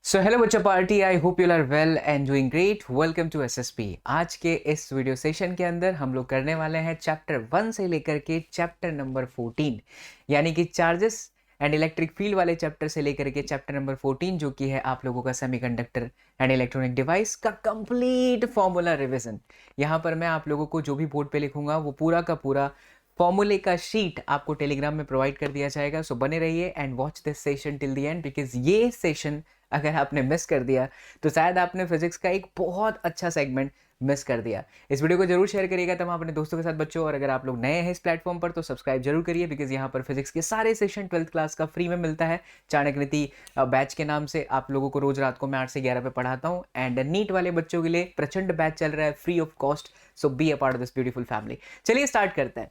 सो hello बच्चा party, I hope you are well and doing great. Welcome to SSP. आज के इस video session के अंदर हम लोग करने वाले हैं चैप्टर 1 से लेकर के चैप्टर नंबर 14, यानी कि चार्जेस एंड इलेक्ट्रिक फील्ड वाले चैप्टर से लेकर के चैप्टर नंबर 14, जो कि है आप लोगों का सेमीकंडक्टर एंड इलेक्ट्रॉनिक डिवाइस का कंप्लीट फॉर्मूला रिविजन। यहाँ पर मैं आप लोगों को जो भी बोर्ड पे लिखूंगा वो पूरा का पूरा फॉर्मूले का शीट आपको टेलीग्राम में प्रोवाइड कर दिया जाएगा। सो बने रहिए and watch this session till the end, because ये सेशन अगर आपने मिस कर दिया तो शायद आपने फिजिक्स का एक बहुत अच्छा सेगमेंट मिस कर दिया। इस वीडियो को जरूर शेयर करिएगा तमाम अपने दोस्तों के साथ बच्चों, और अगर आप लोग नए हैं इस प्लेटफॉर्म पर तो सब्सक्राइब जरूर करिए, बिकॉज यहाँ पर फिजिक्स के सारे सेशन 12th क्लास का फ्री में मिलता है। चाणक्य नीति बैच के नाम से आप लोगों को रोज रात को मैं 8 से 11 पे पढ़ाता हूँ, एंड नीट वाले बच्चों के लिए प्रचंड बैच चल रहा है free of cost. So be a part of this beautiful family. चलिए स्टार्ट करते हैं।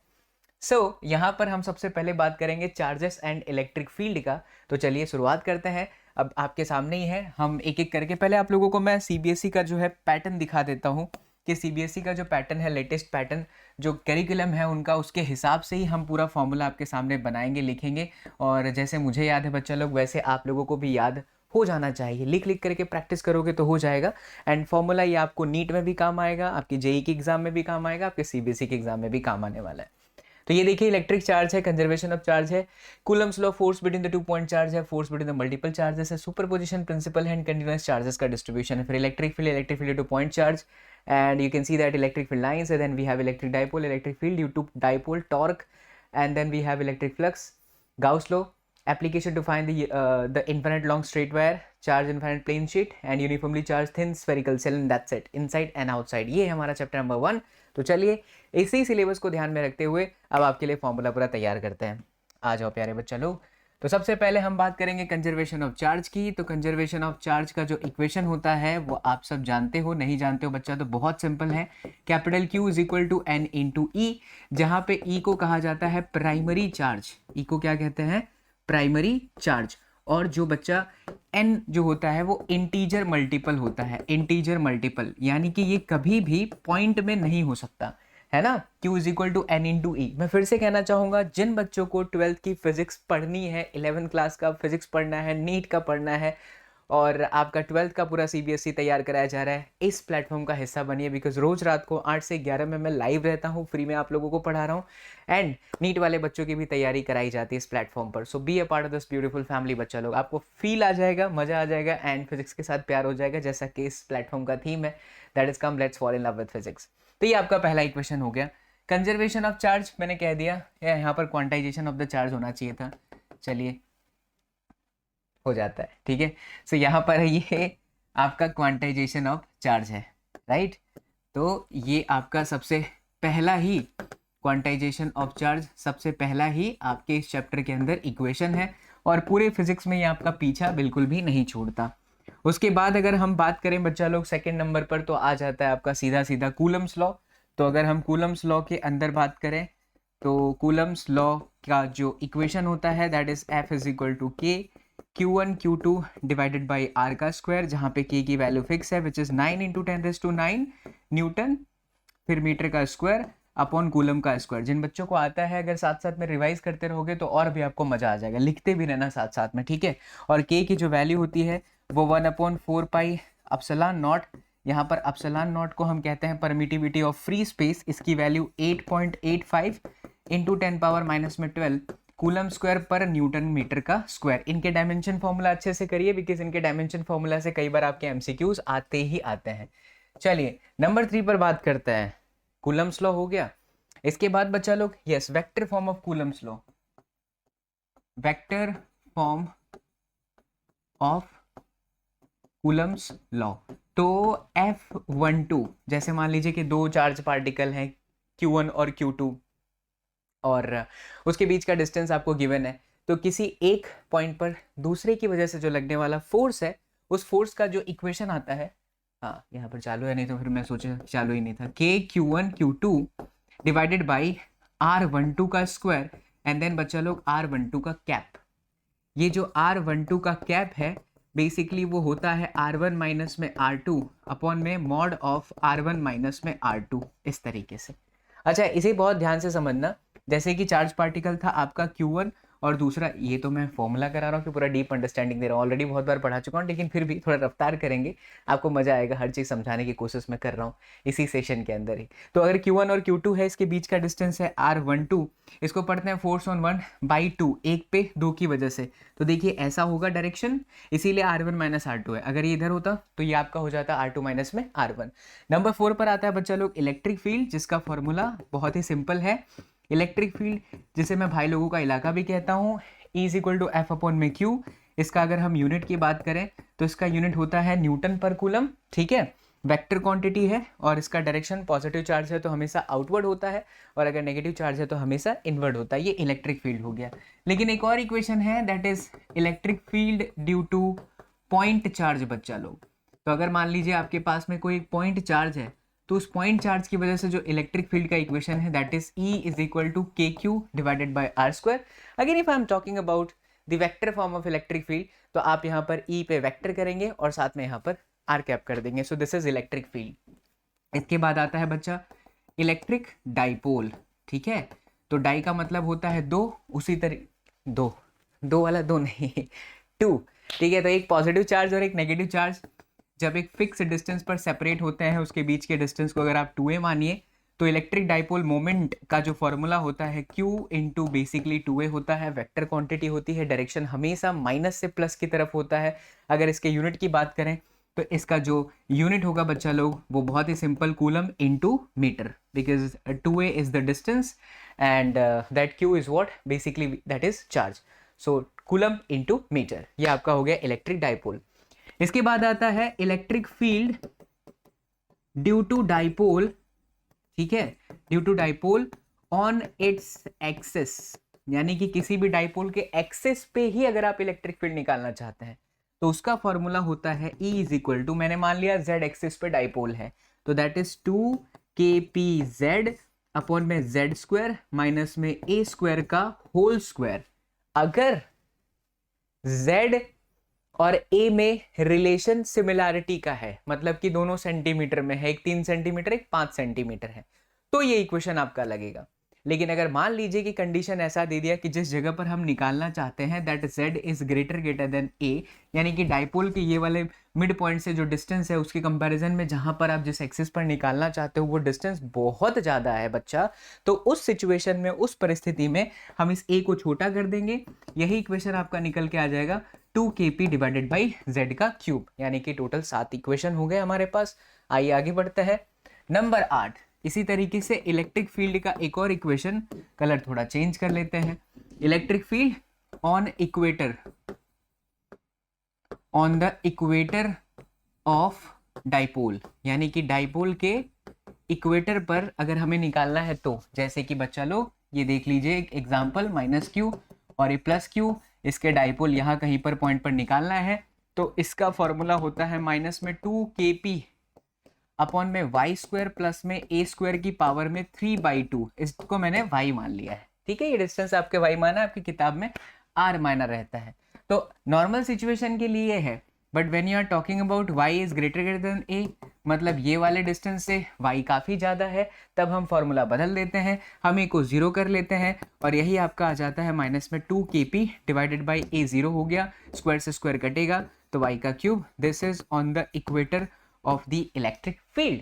यहाँ पर हम सबसे पहले बात करेंगे चार्जेस एंड इलेक्ट्रिक फील्ड का। तो चलिए शुरुआत करते हैं। अब आपके सामने ही है, हम एक एक करके पहले आप लोगों को मैं सीबीएसई का जो है पैटर्न दिखा देता हूँ कि सीबीएसई का जो पैटर्न है, लेटेस्ट पैटर्न जो करिकुलम है उनका, उसके हिसाब से ही हम पूरा फॉर्मूला आपके सामने बनाएंगे, लिखेंगे। और जैसे मुझे याद है बच्चा लोग, वैसे आप लोगों को भी याद हो जाना चाहिए। लिख लिख करके प्रैक्टिस करोगे तो हो जाएगा। एंड फॉर्मूला ये आपको नीट में भी काम आएगा, आपकी जेई के एग्जाम में भी काम आएगा, आपके सीबीएसई के एग्जाम में भी काम आने वाला है। तो ये देखिए, इलेक्ट्रिक चार्ज है, कंजर्वेशन ऑफ चार्ज है, Coulomb's law, force between the 2 point charge है, force between the multiple charges है, सुपरपोजिशन प्रिंसिपल है, कंटीन्यूअस चार्जेस का डिस्ट्रीब्यूशन है। फिर electric field to point charge, and you can see that electric field lines है। Then we have electric dipole, electric field due to dipole torque, and then we have electric flux, Gauss law, application to find the infinite long straight wire, charge infinite plane sheet, and uniformly charged thin spherical cell, and that's it, inside and outside। ये हमारा chapter number 1। तो चलिए इसी syllabus को ध्यान में रखते हुए अब आपके लिए फॉर्मूला पूरा तैयार करते हैं। आ जाओ प्यारे बच्चा लोग। तो सबसे पहले हम बात करेंगे कंजर्वेशन ऑफ चार्ज की। तो कंजर्वेशन ऑफ चार्ज का जो इक्वेशन होता है वो आप सब जानते हो, नहीं जानते हो बच्चा तो बहुत सिंपल है। Capital Q is equal to N into E, जहाँ पे E को कहा जाता है प्राइमरी चार्ज। E को क्या कहते हैं? Primary charge. और जो बच्चा n जो होता है वो इंटीजर मल्टीपल होता है, इंटीजर मल्टीपल, यानी कि ये कभी भी पॉइंट में नहीं हो सकता, है ना। Q is equal to N into E। मैं फिर से कहना चाहूंगा, जिन बच्चों को 12th की फिजिक्स पढ़नी है, 11th क्लास का फिजिक्स पढ़ना है, नीट का पढ़ना है, और आपका 12th का पूरा सीबीएसई तैयार कराया जा रहा है, इस प्लेटफॉर्म का हिस्सा बनिए, बिकॉज रोज रात को 8 से 11 में मैं लाइव रहता हूँ, फ्री में आप लोगों को पढ़ा रहा हूँ, एंड नीट वाले बच्चों की भी तैयारी कराई जाती है इस प्लेटफॉर्म पर। So be a part of this beautiful family बच्चा लोग। आपको फील आ जाएगा, मजा आ जाएगा, एंड फिजिक्स के साथ प्यार हो जाएगा, जैसा कि इस प्लेटफॉर्म का थीम है, that is come let's fall in love with physics. तो ये आपका पहला इक्वेशन हो गया। कंजर्वेशन ऑफ चार्ज मैंने कह दिया, यहाँ पर क्वांटाइजेशन ऑफ द चार्ज होना चाहिए था। चलिए हो जाता है, ठीक है। सो यहाँ पर ये आपका क्वांटाइजेशन ऑफ चार्ज है, राइट। तो ये आपका सबसे पहला ही क्वांटाइजेशन ऑफ चार्ज, सबसे पहला ही आपके इस चैप्टर के अंदर इक्वेशन है, और पूरे फिजिक्स में ये आपका पीछा बिल्कुल भी नहीं छोड़ता। उसके बाद अगर हम बात करें बच्चा लोग सेकेंड नंबर पर, तो आ जाता है आपका सीधा सीधा कूलम्स लॉ। तो अगर हम कूलम्स लॉ के अंदर बात करें तो कूलम्स लॉ का जो इक्वेशन होता है that is F is equal to K Q1 Q2 divided by R का स्क्वायर, जहाँ पे K की वैल्यू फिक्स है, विच इज 9 इंटू 10⁹ न्यूटन, फिर मीटर का स्क्वायर अपॉन कूलम का स्क्वायर। जिन बच्चों को आता है, अगर साथ साथ में रिवाइज करते रहोगे तो और भी आपको मजा आ जाएगा, लिखते भी रहना साथ साथ में, ठीक है। और K की जो वैल्यू होती है वो 1/4 पाई एप्सिलॉन नॉट। यहाँ पर एप्सिलॉन नॉट को हम कहते हैं परमिटिविटी ऑफ फ्री स्पेस। इसकी वैल्यू 8.85 इंटू 10⁻⁻12 कूलम स्क्वायर पर न्यूटन मीटर का स्क्वायर। इनके डायमेंशन फॉर्मूला अच्छे से करिए, बिकॉज इनके डायमेंशन फॉर्मूला से कई बार आपके एमसीक्यूज आते ही आते हैं। चलिए नंबर 3 पर बात करते हैं। कूलम्स लॉ हो गया। इसके बाद बच्चा लोग, yes, vector form of Coulomb's law, vector form of Coulomb's law. तो F12, जैसे मान लीजिए कि दो चार्ज पार्टिकल हैं Q1 और Q2, और उसके बीच का डिस्टेंस आपको गिवन है, तो किसी एक पॉइंट पर दूसरे की वजह से जो लगने वाला फोर्स है, उस फोर्स का जो इक्वेशन आता है, हाँ यहाँ पर चालू है, नहीं तो फिर मैं सोचा चालू ही नहीं था, KQ1Q2 डिवाइडेड बाई R12 का स्क्वायर, एंड देन बच्चा लोग R12 का कैप। ये जो R12 का कैप है बेसिकली वो होता है R1 माइनस में R2 अपॉन में मॉड ऑफ R1 माइनस में R2, इस तरीके से। अच्छा, इसे बहुत ध्यान से समझना। जैसे कि चार्ज पार्टिकल था आपका Q1 और दूसरा, ये तो मैं फॉर्मूला करा रहा हूँ कि पूरा डीप अंडरस्टैंडिंग दे रहा हूँ, ऑलरेडी बहुत बार पढ़ा चुका हूँ, लेकिन फिर भी थोड़ा रफ्तार करेंगे, आपको मजा आएगा, हर चीज़ समझाने की कोशिश मैं कर रहा हूँ इसी सेशन के अंदर ही। तो अगर Q1 और Q2 है, इसके बीच का डिस्टेंस है R12, इसको पढ़ते हैं फोर्स ऑन 1/2, 1 पे 2 की वजह से। तो देखिए ऐसा होगा डायरेक्शन, इसीलिए R1 माइनस R2 है। अगर ये इधर होता तो ये आपका हो जाता R2 माइनस में R1। नंबर 4 पर आता है बच्चा लोग इलेक्ट्रिक फील्ड, जिसका फॉर्मूला बहुत ही सिंपल है। इलेक्ट्रिक फील्ड, जिसे मैं भाई लोगों का इलाका भी कहता हूँ, E is equal to f upon में क्यू। इसका अगर हम यूनिट की बात करें तो इसका यूनिट होता है न्यूटन पर कूलम, ठीक है। वेक्टर क्वांटिटी है और इसका डायरेक्शन पॉजिटिव चार्ज है तो हमेशा आउटवर्ड होता है, और अगर नेगेटिव चार्ज है तो हमेशा इनवर्ड होता है। ये इलेक्ट्रिक फील्ड हो गया। लेकिन एक और इक्वेशन है, that is electric field due to point charge बच्चा लोग। तो अगर मान लीजिए आपके पास में कोई पॉइंट चार्ज है, तो उस पॉइंट चार्ज की वजह से जो इलेक्ट्रिक फील्ड का इक्वेशन है, that is E is equal to K Q divided by are square. Again if I am talking about the vector form of electric field, तो आप यहाँ पर E पे वेक्टर करेंगे और साथ में यहाँ पर आर कैप कर देंगे। सो दिस इज इलेक्ट्रिक फील्ड। इसके बाद आता है बच्चा इलेक्ट्रिक डाइपोल, ठीक है। तो डाई का मतलब होता है दो, उसी तरह दो वाला दो नहीं, 2, ठीक है। तो एक पॉजिटिव चार्ज और एक नेगेटिव चार्ज जब एक फिक्स डिस्टेंस पर सेपरेट होते हैं, उसके बीच के डिस्टेंस को अगर आप 2a मानिए, तो इलेक्ट्रिक डाइपोल मोमेंट का जो फॉर्मूला होता है Q इंटू बेसिकली 2a होता है। वेक्टर क्वांटिटी होती है, डायरेक्शन हमेशा माइनस से प्लस की तरफ होता है। अगर इसके यूनिट की बात करें तो इसका जो यूनिट होगा बच्चा लोग, वो बहुत ही simple, coulomb into metre, because 2a is the distance and that Q is what, basically that is charge. So coulomb into metre, ये आपका हो गया इलेक्ट्रिक डाइपोल। इसके बाद आता है electric field due to dipole, ठीक है, due to dipole on its axis, यानी कि किसी भी डाइपोल के एक्सिस पे ही अगर आप इलेक्ट्रिक फील्ड निकालना चाहते हैं तो उसका फॉर्मूला होता है E इज इक्वल टू, मैंने मान लिया Z एक्सिस पे डाइपोल है, तो दैट इज 2kpz अपॉन में Z स्क्वायर माइनस में a स्क्वायर का होल स्क्वायर। अगर Z और A में रिलेशन सिमिलैरिटी का है, मतलब कि दोनों सेंटीमीटर में है, एक 3 सेंटीमीटर एक 5 सेंटीमीटर है, तो ये इक्वेशन आपका लगेगा। लेकिन अगर मान लीजिए कि कंडीशन ऐसा दे दिया कि जिस जगह पर हम निकालना चाहते हैं that Z is greater than A, यानी कि डाइपोल के ये वाले मिड पॉइंट से जो डिस्टेंस है उसके कंपैरिजन में जहां पर आप जिस एक्सिस पर निकालना चाहते हो वो डिस्टेंस बहुत ज़्यादा है बच्चा, तो उस सिचुएशन में, उस परिस्थिति में हम इस A को छोटा कर देंगे। यही इक्वेशन आपका निकल के आ जाएगा 2kp डिवाइडेड बाई Z का क्यूब, यानी कि टोटल 7 इक्वेशन हो गए हमारे पास। आइए आगे बढ़ते हैं। नंबर 8, इसी तरीके से इलेक्ट्रिक फील्ड का एक और इक्वेशन, कलर थोड़ा चेंज कर लेते हैं। Electric field on equator, on the equator of dipole, यानी कि डाइपोल के इक्वेटर पर अगर हमें निकालना है तो, जैसे कि बच्चा लोग ये देख लीजिए एक एग्जाम्पल, -q और ये +q, इसके डाइपोल यहाँ कहीं पर पॉइंट पर निकालना है, तो इसका फॉर्मूला होता है माइनस में 2kp अपॉन में y स्क्वायर प्लस में a स्क्वायर की पावर में 3/2, इसको मैंने y मान लिया है, ठीक है। ये डिस्टेंस आपके y माना, आपकी किताब में r माना रहता है, तो नॉर्मल सिचुएशन के लिए है। But when you are talking about y is greater than a, मतलब ये वाले डिस्टेंस से y काफ़ी ज़्यादा है, तब हम फॉर्मूला बदल देते हैं, हम a को 0 कर लेते हैं और यही आपका आ जाता है माइनस में 2kp डिवाइडेड बाई a 0 हो गया, स्क्वायर से स्क्वायर कटेगा तो y का cube. This is on the equator of the electric field,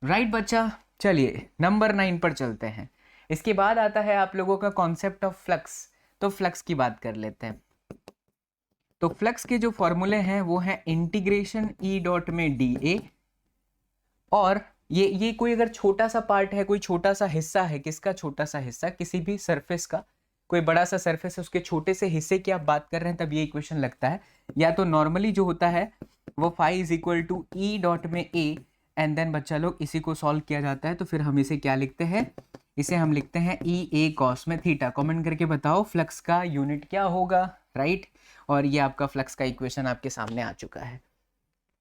right बच्चा। चलिए नंबर 9 पर चलते हैं। इसके बाद आता है आप लोगों का कॉन्सेप्ट ऑफ फ्लक्स, तो फ्लक्स की बात कर लेते हैं। तो फ्लक्स के जो फॉर्मूले हैं वो है इंटीग्रेशन E डॉट में dA, और ये कोई अगर छोटा सा पार्ट है, कोई छोटा सा हिस्सा है, किसका छोटा सा हिस्सा, किसी भी सरफेस का, कोई बड़ा सा सरफेस है उसके छोटे से हिस्से की आप बात कर रहे हैं, तब ये इक्वेशन लगता है। या तो नॉर्मली जो होता है वो phi is equal to E dot में A, एंड देन बच्चा लोग इसी को सॉल्व किया जाता है, तो फिर हम इसे क्या लिखते हैं, इसे हम लिखते हैं EA कॉस में थीटा। कमेंट करके बताओ फ्लक्स का यूनिट क्या होगा, राइट। और ये आपका फ्लक्स का इक्वेशन आपके सामने आ चुका है।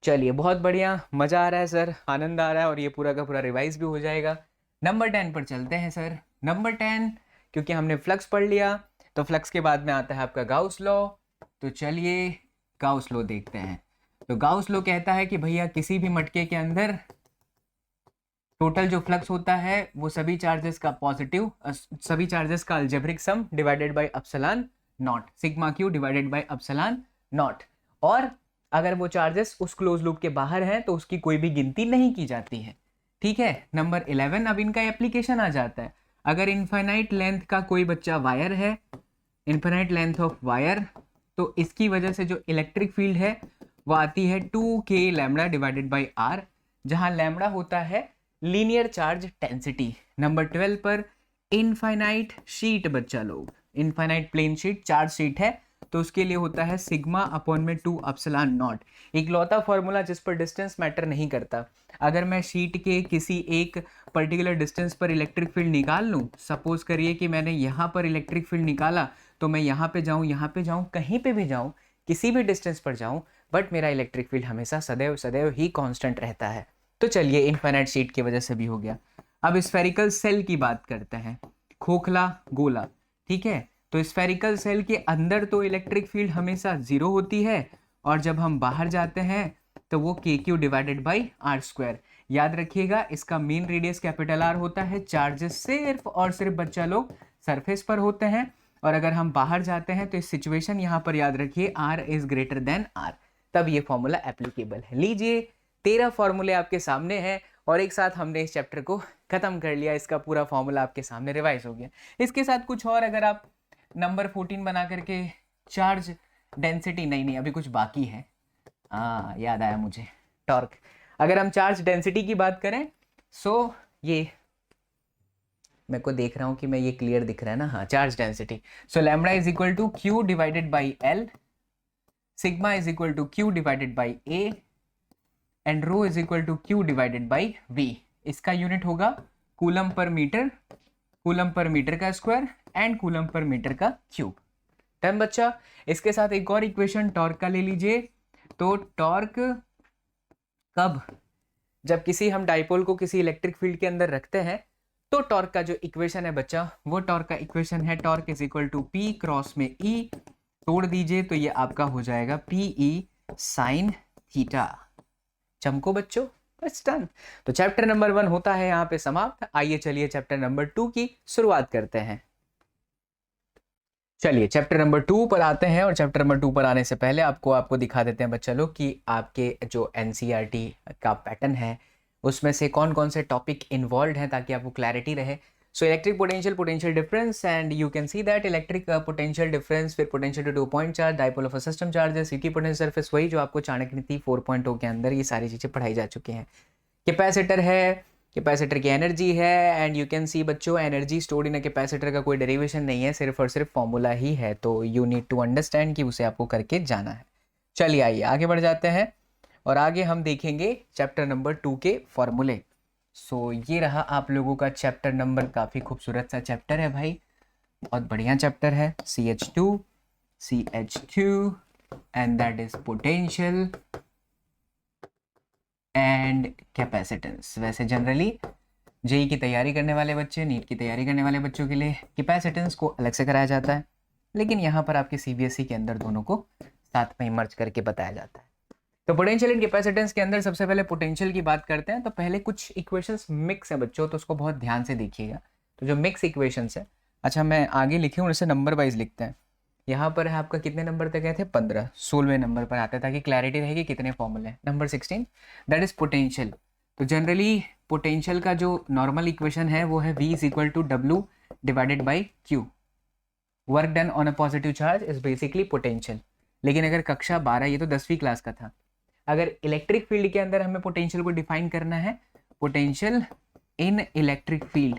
चलिए बहुत बढ़िया, मज़ा आ रहा है सर, आनंद आ रहा है, और ये पूरा का पूरा रिवाइज भी हो जाएगा। नंबर 10 पर चलते हैं सर। नंबर 10, क्योंकि हमने फ्लक्स पढ़ लिया तो फ्लक्स के बाद में आता है आपका गाउस लॉ। तो चलिए गाउस लॉ देखते हैं। तो गाउस लॉ कहता है कि भैया किसी भी मटके के अंदर टोटल जो फ्लक्स होता है वो सभी चार्जेस का पॉजिटिव, सभी चार्जेस का algebraic some divided by epsilon not, sigma Q divided by epsilon not. और अगर वो चार्जेस उस क्लोज लूप के बाहर हैं तो उसकी कोई भी गिनती नहीं की जाती है। ठीक है, नंबर 11, अब इनका एप्लीकेशन आ जाता है। अगर इनफाइनाइट लेंथ का कोई बच्चा वायर है, इनफाइनाइट लेंथ ऑफ वायर, तो इसकी वजह से जो इलेक्ट्रिक फील्ड है वो आती है 2k lambda divided by r, जहां लैम्डा होता है लीनियर चार्ज डेंसिटी। नंबर 12 पर इनफाइनाइट शीट बच्चा लोग, infinite plane sheet, charge sheet है, तो उसके लिए होता है सिग्मा अपॉन में 2 एप्सिलॉन नॉट। इकलौता फॉर्मूला जिस पर डिस्टेंस मैटर नहीं करता। अगर मैं शीट के किसी एक पर्टिकुलर डिस्टेंस पर इलेक्ट्रिक फील्ड निकाल लूँ, सपोज करिए कि मैंने यहाँ पर इलेक्ट्रिक फील्ड निकाला, तो मैं यहाँ पे जाऊँ, कहीं पे भी जाऊँ, किसी भी डिस्टेंस पर जाऊँ, बट मेरा इलेक्ट्रिक फील्ड हमेशा सदैव सदैव ही कांस्टेंट रहता है। तो चलिए इनफाइनाइट शीट की वजह से भी हो गया। अब स्फेरिकल सेल की बात करते हैं, खोखला गोला। ठीक है, तो स्फेरिकल सेल के अंदर तो इलेक्ट्रिक फील्ड हमेशा जीरो होती है, और जब हम बाहर जाते हैं तो वो k Q divided by are square. याद रखिएगा, इसका मेन रेडियस कैपिटल आर होता है, चार्जेस सिर्फ और सिर्फ बच्चा लोग सरफेस पर होते हैं, और अगर हम बाहर जाते हैं तो इस सिचुएशन यहाँ पर याद रखिए r is greater than r, तब ये फॉर्मूला एप्लीकेबल है। लीजिए 13 फॉर्मूले आपके सामने हैं, और एक साथ हमने इस चैप्टर को खत्म कर लिया, इसका पूरा फॉर्मूला आपके सामने रिवाइज हो गया। इसके साथ कुछ और अगर आप नंबर 14 बना करके चार्ज डेंसिटी, नहीं अभी कुछ बाकी है, हाँ याद आया मुझे, टॉर्क। अगर हम चार्ज डेंसिटी की बात करें, सो ये मेरे को देख रहा हूं कि मैं ये क्लियर दिख रहा है ना, हाँ, charge density. So lambda is equal to Q divided by L, sigma is equal to Q divided by A, and rho is equal to Q divided by V. इसका यूनिट होगा coulomb per metre, coulomb per metre का square and coulomb per metre का cube. Done बच्चा। इसके साथ एक और equation torque का ले लीजिए। तो टॉर्क कब, जब किसी हम डाइपोल को किसी इलेक्ट्रिक फील्ड के अंदर रखते हैं, तो टॉर्क का जो इक्वेशन है बच्चा, वो टॉर्क का इक्वेशन है torque is equal to p cross में ई, तोड़ दीजिए तो ये आपका हो जाएगा पी ई साइन थीटा। चमको बच्चों, बस डन। तो चैप्टर नंबर 1 होता है यहाँ पे समाप्त। आइए चलिए चैप्टर नंबर 2 की शुरुआत करते हैं। चलिए चैप्टर नंबर 2 पर आते हैं, और चैप्टर नंबर 2 पर आने से पहले आपको दिखा देते हैं बच्चा लोग कि आपके जो एनसीईआरटी का पैटर्न है उसमें से कौन कौन से टॉपिक इन्वॉल्व हैं, ताकि आपको क्लैरिटी रहे। So electric potential, potential difference, and you can see that electric potential difference, फिर potential to point charge, dipole of a system charges, equipotential surface, वही जो आपको चाणक्य नीति 4.0 के अंदर ये सारी चीज़ें पढ़ाई जा चुकी हैं। कैपेसिटर है, कैपेसिटर की एनर्जी है, एंड यू कैन सी बच्चों energy stored in a capacitor का कोई डेरिवेशन नहीं है, सिर्फ और सिर्फ फॉर्मूला ही है, तो यू नीड टू अंडरस्टैंड कि उसे आपको करके जाना है। चलिए आइए आगे बढ़ जाते हैं, और आगे हम देखेंगे चैप्टर नंबर 2 के फॉर्मूले। सो ये रहा आप लोगों का चैप्टर नंबर, काफ़ी खूबसूरत सा चैप्टर है भाई, बहुत बढ़िया चैप्टर है। CH2 CH2 and that is potential and capacitance. वैसे जनरली जेई की तैयारी करने वाले बच्चे, नीट की तैयारी करने वाले बच्चों के लिए कैपेसिटेंस को अलग से कराया जाता है, लेकिन यहाँ पर आपके सीबीएसई के अंदर दोनों को साथ में मर्ज करके बताया जाता है। तो पोटेंशियल एंड कैपेसिटेंस के अंदर सबसे पहले पोटेंशियल की बात करते हैं। तो पहले कुछ इक्वेशंस मिक्स है बच्चों, तो उसको बहुत ध्यान से देखिएगा। तो जो मिक्स इक्वेशंस है, अच्छा मैं आगे लिखे हूँ, उसे नंबर वाइज लिखते हैं। यहाँ पर है आपका कितने नंबर तक गए थे, 15, 16वें नंबर पर आता है, ताकि क्लैरिटी रहेगी कितने फॉर्मूले हैं। Number 16 that is potential. तो जनरली पोटेंशियल का जो नॉर्मल इक्वेशन है वो है V is equal to W divided by Q। Work done on a positive charge is basically potential. लेकिन अगर कक्षा 12, ये तो 10वीं क्लास का था, अगर इलेक्ट्रिक फील्ड के अंदर हमें पोटेंशियल को डिफाइन करना है, पोटेंशियल इन इलेक्ट्रिक फील्ड,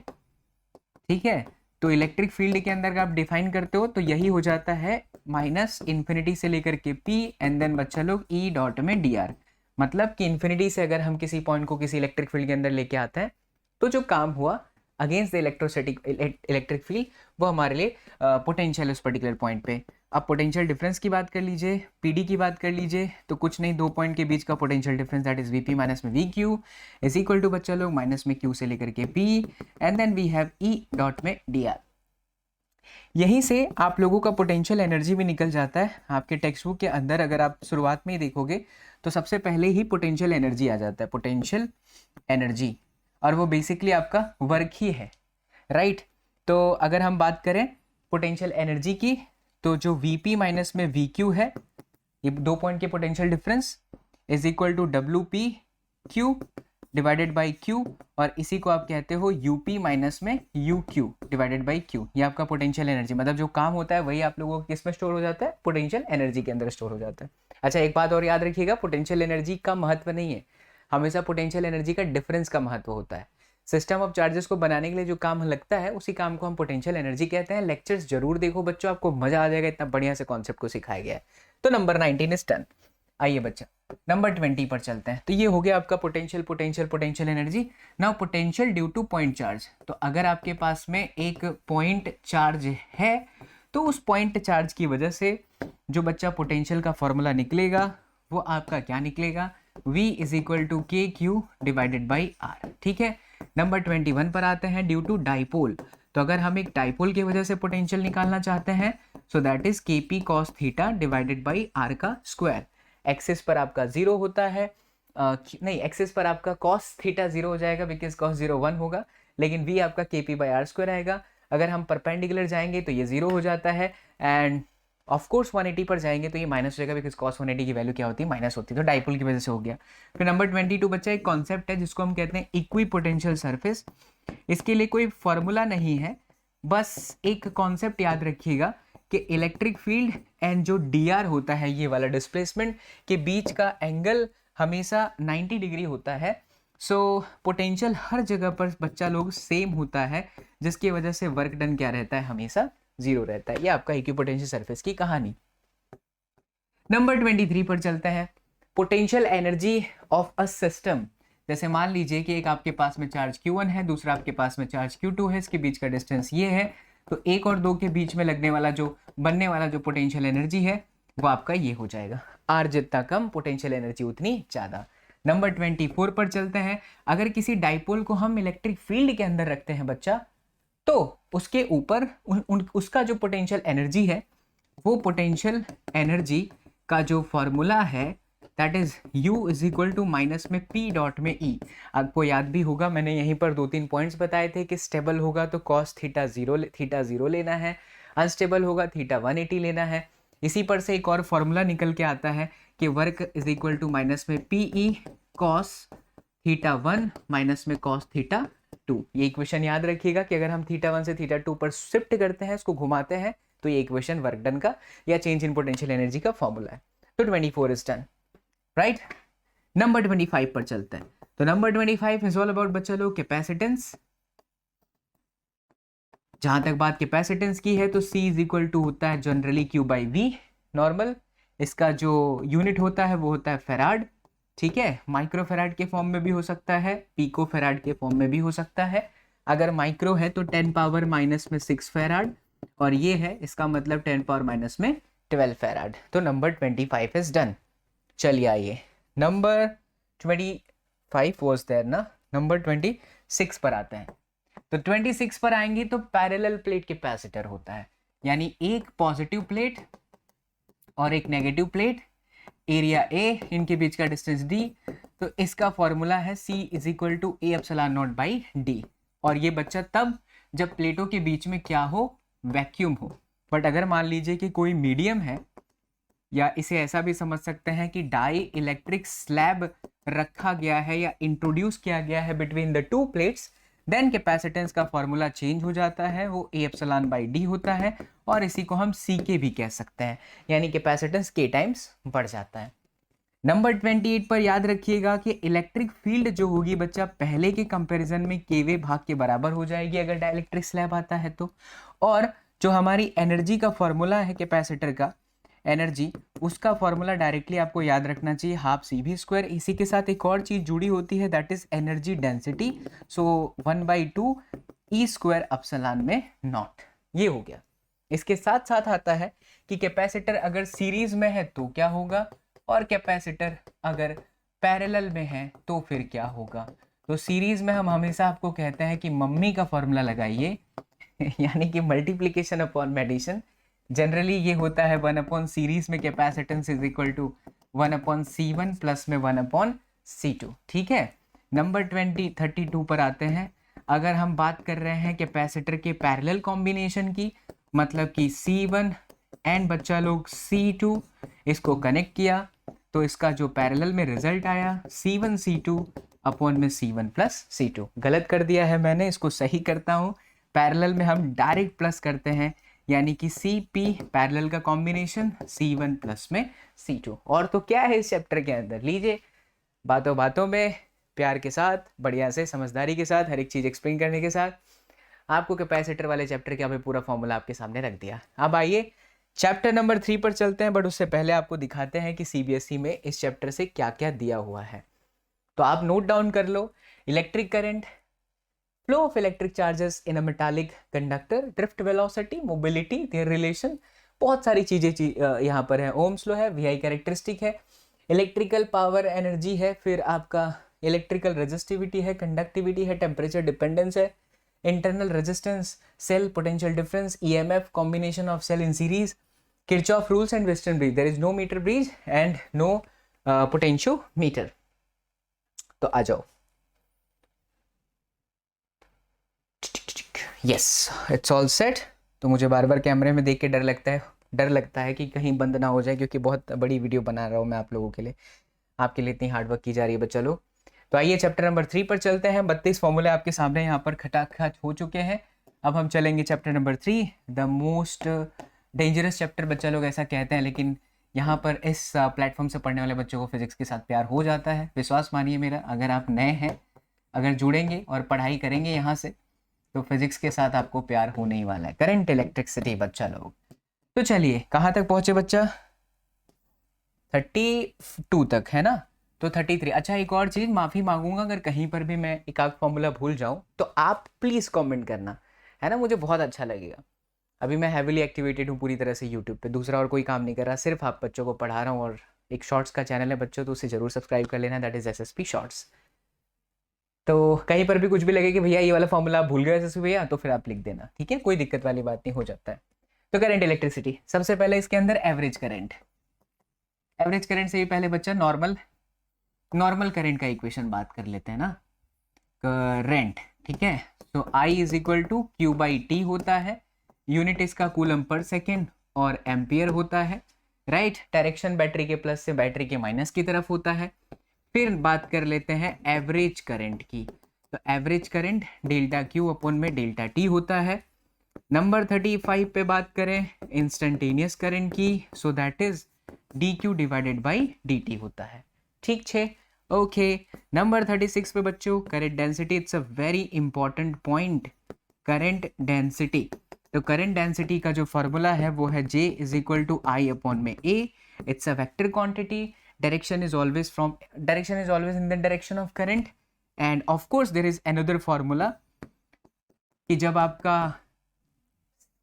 ठीक है, तो इलेक्ट्रिक फील्ड के अंदर आप डिफाइन करते हो तो यही हो जाता है माइनस इन्फिनिटी से लेकर के P एंड देन बच्चा लोग E डॉट में dr। मतलब कि इन्फिनिटी से अगर हम किसी पॉइंट को किसी इलेक्ट्रिक फील्ड के अंदर लेके आते हैं, तो जो काम हुआ against the electrostatic electric field, वो हमारे लिए पोटेंशियल उस पर्टिकुलर पॉइंट पे। अब पोटेंशियल डिफरेंस की बात कर लीजिए, पीडी की बात कर लीजिए, तो कुछ नहीं, दो पॉइंट के बीच का potential difference that is VP minus में V Q is equal to बच्चा लोग माइनस में क्यू से लेकर के P and then we have E dot में डी आर। यहीं से आप लोगों का पोटेंशियल एनर्जी भी निकल जाता है। आपके टेक्स्ट बुक के अंदर अगर आप शुरुआत में ही देखोगे तो सबसे पहले ही पोटेंशियल एनर्जी आ जाता है, पोटेंशियल एनर्जी, और वो बेसिकली आपका वर्क ही है, राइट। तो अगर हम बात करें पोटेंशियल एनर्जी की, तो जो Vp माइनस में Vq है, ये 2 पॉइंट के potential difference is equal to WpQ divided by Q, और इसी को आप कहते हो UP माइनस में UQ डिवाइडेड बाई Q। ये आपका पोटेंशियल एनर्जी, मतलब जो काम होता है वही आप लोगों को किस में स्टोर हो जाता है, पोटेंशियल एनर्जी के अंदर स्टोर हो जाता है। अच्छा, एक बात और याद रखिएगा, पोटेंशियल एनर्जी का महत्व नहीं है, हमेशा पोटेंशियल एनर्जी का डिफरेंस का महत्व होता है। सिस्टम ऑफ चार्जेस को बनाने के लिए जो काम लगता है उसी काम को हम पोटेंशियल एनर्जी कहते हैं। लेक्चर्स जरूर देखो बच्चों, आपको मजा आ जाएगा, इतना बढ़िया से कॉन्सेप्ट को सिखाया गया है। तो नंबर 19 इज डन। आइए बच्चा नंबर 20 पर चलते हैं। तो ये हो गया आपका potential energy. Now potential due to point charge. तो अगर आपके पास में एक पॉइंट चार्ज है तो उस पॉइंट चार्ज की वजह से जो बच्चा पोटेंशियल का फॉर्मूला निकलेगा वो आपका क्या निकलेगा, V is equal to K Q divided by are. ठीक है, नंबर 21 पर आते हैं, ड्यू टू डाइपोल। तो अगर हम एक डाइपोल की वजह से पोटेंशियल निकालना चाहते हैं so that is Kp cos theta divided by r का स्क्वायर। एक्सिस पर आपका 0 होता है, नहीं एक्सिस पर आपका cos थीटा 0 हो जाएगा बिकॉज cos 0 1 होगा, लेकिन V आपका Kp बाई आर स्क्वायर आएगा। अगर हम परपेंडिकुलर जाएंगे तो ये 0 हो जाता है, एंड ऑफ कोर्स 180 पर जाएंगे तो ये माइनस हो जाएगा बिकॉज cos 180 की वैल्यू क्या होती है, माइनस होती है। तो डाइपोल की वजह से हो गया। फिर नंबर 22 बच्चा एक कॉन्सेप्ट है जिसको हम कहते हैं इक्वी पोटेंशियल सरफेस। इसके लिए कोई फॉर्मूला नहीं है, बस एक कॉन्सेप्ट याद रखिएगा कि इलेक्ट्रिक फील्ड एंड जो dr होता है, ये वाला डिस्प्लेसमेंट के बीच का एंगल हमेशा 90 डिग्री होता है। सो पोटेंशियल हर जगह पर बच्चा लोग सेम होता है, जिसकी वजह से वर्क डन क्या रहता है, हमेशा 0 रहता है। ये आपका इक्विपोटेंशियल सरफेस की कहानी। नंबर 23 पर चलते हैं, potential energy of a system. जैसे मान लीजिए कि एक आपके पास में चार्ज Q1 है, दूसरा आपके पास में चार्ज Q2 है, इसके बीच का डिस्टेंस ये है, तो 1 और 2 के बीच में लगने वाला जो बनने वाला जो पोटेंशियल एनर्जी है वो आपका ये हो जाएगा। R जितना कम पोटेंशियल एनर्जी उतनी ज़्यादा। नंबर 24 पर चलते हैं, अगर किसी डाइपोल को हम इलेक्ट्रिक फील्ड के अंदर रखते हैं बच्चा, तो उसके ऊपर उसका जो पोटेंशियल एनर्जी है वो पोटेंशियल एनर्जी का जो फॉर्मूला है that is U is equal to minus में P डॉट में E। आपको याद भी होगा, मैंने यहीं पर 2-3 पॉइंट्स बताए थे कि स्टेबल होगा तो cos थीटा 0 लेना है, अनस्टेबल होगा थीटा 180 लेना है। इसी पर से एक और फॉर्मूला निकल के आता है कि work is equal to minus में PE cos थीटा 1 माइनस में cos थीटा 2। ये इक्वेशन याद रखिएगा कि अगर हम थीटा 1 से थीटा 2 पर शिफ्ट करते हैं, इसको घुमाते हैं, तो ये इक्वेशन वर्क डन का या चेंज इन पोटेंशियल एनर्जी का फॉर्मूला है। तो 24 इज डन, राइट। नंबर 25 पर चलते हैं। तो नंबर 25 इज ऑल अबाउट बच्चा लोग कैपेसिटेंस। जहां तक बात कैपेसिटेंस की है तो C इज इक्वल टू होता है generally Q by V normal. इसका जो यूनिट होता है वो होता है फेराड। ठीक है, माइक्रो फेराड के फॉर्म में भी हो सकता है, पीको फेराड के फॉर्म में भी हो सकता है। अगर माइक्रो है तो 10 पावर माइनस में 6 फेराड, और ये है इसका मतलब 10 पावर माइनस में 12 फेराड। तो नंबर 25 इज डन। चलिए आइए नंबर 25 वॉज देयर ना, नंबर 26 पर आते हैं। तो 26 पर आएंगे तो पैरेलल प्लेट कैपेसिटर होता है, यानी एक पॉजिटिव प्लेट और एक नेगेटिव प्लेट, एरिया A, इनके बीच का डिस्टेंस D। तो इसका फॉर्मूला है C is equal to A epsilon naught by D। और ये बच्चा तब जब प्लेटों के बीच में क्या हो, वैक्यूम हो। बट अगर मान लीजिए कि कोई मीडियम है, या इसे ऐसा भी समझ सकते हैं कि डाई इलेक्ट्रिक स्लैब रखा गया है या इंट्रोड्यूस किया गया है between the two plates, then capacitance का फॉर्मूला चेंज हो जाता है, वो A एप्सिलॉन बाई D होता है, और इसी को हम CK भी कह सकते हैं, यानी कैपेसिटेंस K टाइम्स बढ़ जाता है। नंबर 28 पर याद रखिएगा कि इलेक्ट्रिक फील्ड जो होगी बच्चा पहले के कंपैरिजन में KV भाग के बराबर हो जाएगी अगर डाइलेक्ट्रिक स्लैब आता है तो। और जो हमारी एनर्जी का फॉर्मूला है कैपेसिटर का एनर्जी, उसका फॉर्मूला डायरेक्टली आपको याद रखना चाहिए, हाफ CV²। इसी के साथ एक और चीज जुड़ी होती है that is energy density, so 1/2 E² epsilon में नॉट। ये हो गया। इसके साथ साथ आता है कि कैपेसिटर अगर सीरीज में है तो क्या होगा, और कैपेसिटर अगर पैरेलल में है तो फिर क्या होगा। तो सीरीज में हम हमेशा आपको कहते हैं कि मम्मी का फॉर्मूला लगाइए यानी कि मल्टीप्लीकेशन अपॉन एडिशन। जनरली ये होता है 1 सीरीज में capacitance is equal to 1 C1 plus में 1 C2। ठीक है, नंबर 32 पर आते हैं। अगर हम बात कर रहे हैं कैपेसिटर के पैरेलल कॉम्बिनेशन की, मतलब कि C1 एंड बच्चा लोग C2 इसको कनेक्ट किया तो इसका जो पैरेलल में रिजल्ट आया C1 C2 अपॉन में C1 प्लस C2। गलत कर दिया है मैंने, इसको सही करता हूँ। पैरेलल में हम डायरेक्ट प्लस करते हैं, यानी कि CP पैरेलल का कॉम्बिनेशन C1 प्लस में C2। और तो क्या है इस चैप्टर के अंदर, लीजिए बातों बातों में प्यार के साथ, बढ़िया से समझदारी के साथ, हर एक चीज़ एक्सप्लेन करने के साथ आपको कैपेसिटर वाले चैप्टर का भी पूरा फॉर्मूला आपके सामने रख दिया। अब आइए चैप्टर नंबर 3 पर चलते हैं, बट उससे पहले आपको दिखाते हैं कि CBSE में इस चैप्टर से क्या क्या दिया हुआ है। तो आप नोट डाउन कर लो। Electric current, flow of electric charges in a metallic conductor, drift velocity, mobility, their relation, बहुत सारी चीज़ें यहाँ पर है। ओम्स लॉ है, VI कैरेक्टरिस्टिक है, इलेक्ट्रिकल पावर एनर्जी है, फिर आपका इलेक्ट्रिकल रेजिस्टिविटी है, कंडक्टिविटी है, टेम्परेचर डिपेंडेंस है, internal resistance, cell potential difference, EMF, combination of cell in series, Kirchhoff rules and Wheatstone bridge, there is no metre bridge and no potentiometer. तो आ जाओ। Yes, it's all set. तो मुझे बार बार कैमरे में देख के डर लगता है कि कहीं बंद ना हो जाए, क्योंकि बहुत बड़ी वीडियो बना रहा हूँ मैं आप लोगों के लिए, आपके लिए इतनी हार्डवर्क की जा रही है बच्चा लोग। तो आइए चैप्टर नंबर 3 पर चलते हैं। 32 फॉर्मूले आपके सामने यहाँ पर खटाखट हो चुके हैं। अब हम चलेंगे chapter number 3, the most dangerous chapter बच्चा लोग ऐसा कहते हैं, लेकिन यहाँ पर इस प्लेटफॉर्म से पढ़ने वाले बच्चों को फिजिक्स के साथ प्यार हो जाता है। विश्वास मानिए मेरा, अगर आप नए हैं, अगर जुड़ेंगे और पढ़ाई करेंगे यहाँ से, तो फिजिक्स के साथ आपको प्यार होने ही वाला है। करंट इलेक्ट्रिसिटी बच्चा लोग। तो चलिए कहाँ तक पहुँचे बच्चा, 32 तक है ना। तो 33। अच्छा, एक और चीज़, माफ़ी मांगूंगा अगर कहीं पर भी मैं एक आध फॉर्मूला भूल जाऊं, तो आप प्लीज़ कमेंट करना, है ना, मुझे बहुत अच्छा लगेगा। अभी मैं हैविली एक्टिवेटेड हूँ पूरी तरह से यूट्यूब पे, दूसरा और कोई काम नहीं कर रहा, सिर्फ आप बच्चों को पढ़ा रहा हूँ। और एक शॉर्ट्स का चैनल है बच्चों, तो उसे ज़रूर सब्सक्राइब कर लेना, दैट इज़ SSP शॉर्ट्स। तो कहीं पर भी कुछ भी लगे कि भैया ये वाला फॉर्मूला आप भूल गए SSP भैया, तो फिर आप लिख देना, ठीक है, कोई दिक्कत वाली बात नहीं, हो जाता है। तो करंट इलेक्ट्रिसिटी, सबसे पहले इसके अंदर एवरेज करंट। एवरेज करंट से ही पहले बच्चा नॉर्मल करंट का इक्वेशन बात कर लेते हैं ना। करंट, ठीक है। तो I is equal to Q/T होता है, यूनिट इसका कूलम पर सेकेंड और एम्पियर होता है, राइट। डायरेक्शन बैटरी के प्लस से बैटरी के माइनस की तरफ होता है। फिर बात कर लेते हैं एवरेज करंट की। तो average current delta Q upon में डेल्टा T होता है। नंबर 35 पे बात करें इंस्टेंटेनियस करंट की, सो that is dQ divided by dt होता है, ठीक छे। ओके, नंबर 36 पे बच्चों current density, it's a very important point, current density. तो करंट डेंसिटी का जो फॉर्मूला है वो है J is equal to I upon में A। It's a vector quantity, direction is always in the direction of current. And of course there is another formula कि जब आपका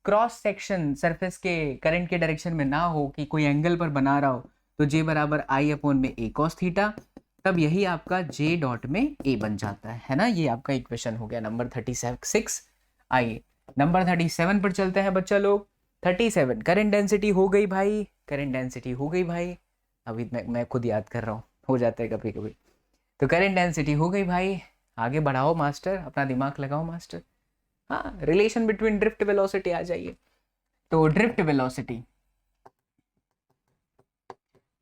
क्रॉस सेक्शन सरफेस के करंट के direction में ना हो, कि कोई एंगल पर बना रहा हो, तो J बराबर I अपॉन में A cos थीटा, तब यही आपका J डॉट में A बन जाता है ना। ये आपका इक्वेशन हो गया नंबर 36। आइए नंबर 37 पर चलते हैं बच्चा लोग। 37 करंट डेंसिटी हो गई भाई, करंट डेंसिटी हो गई भाई। अभी मैं खुद याद कर रहा हूँ, हो जाता है कभी कभी। तो करंट डेंसिटी हो गई भाई, आगे बढ़ाओ मास्टर, अपना दिमाग लगाओ मास्टर। हाँ, रिलेशन बिटवीन ड्रिफ्ट वेलोसिटी आ जाइए। तो ड्रिफ्ट वेलोसिटी,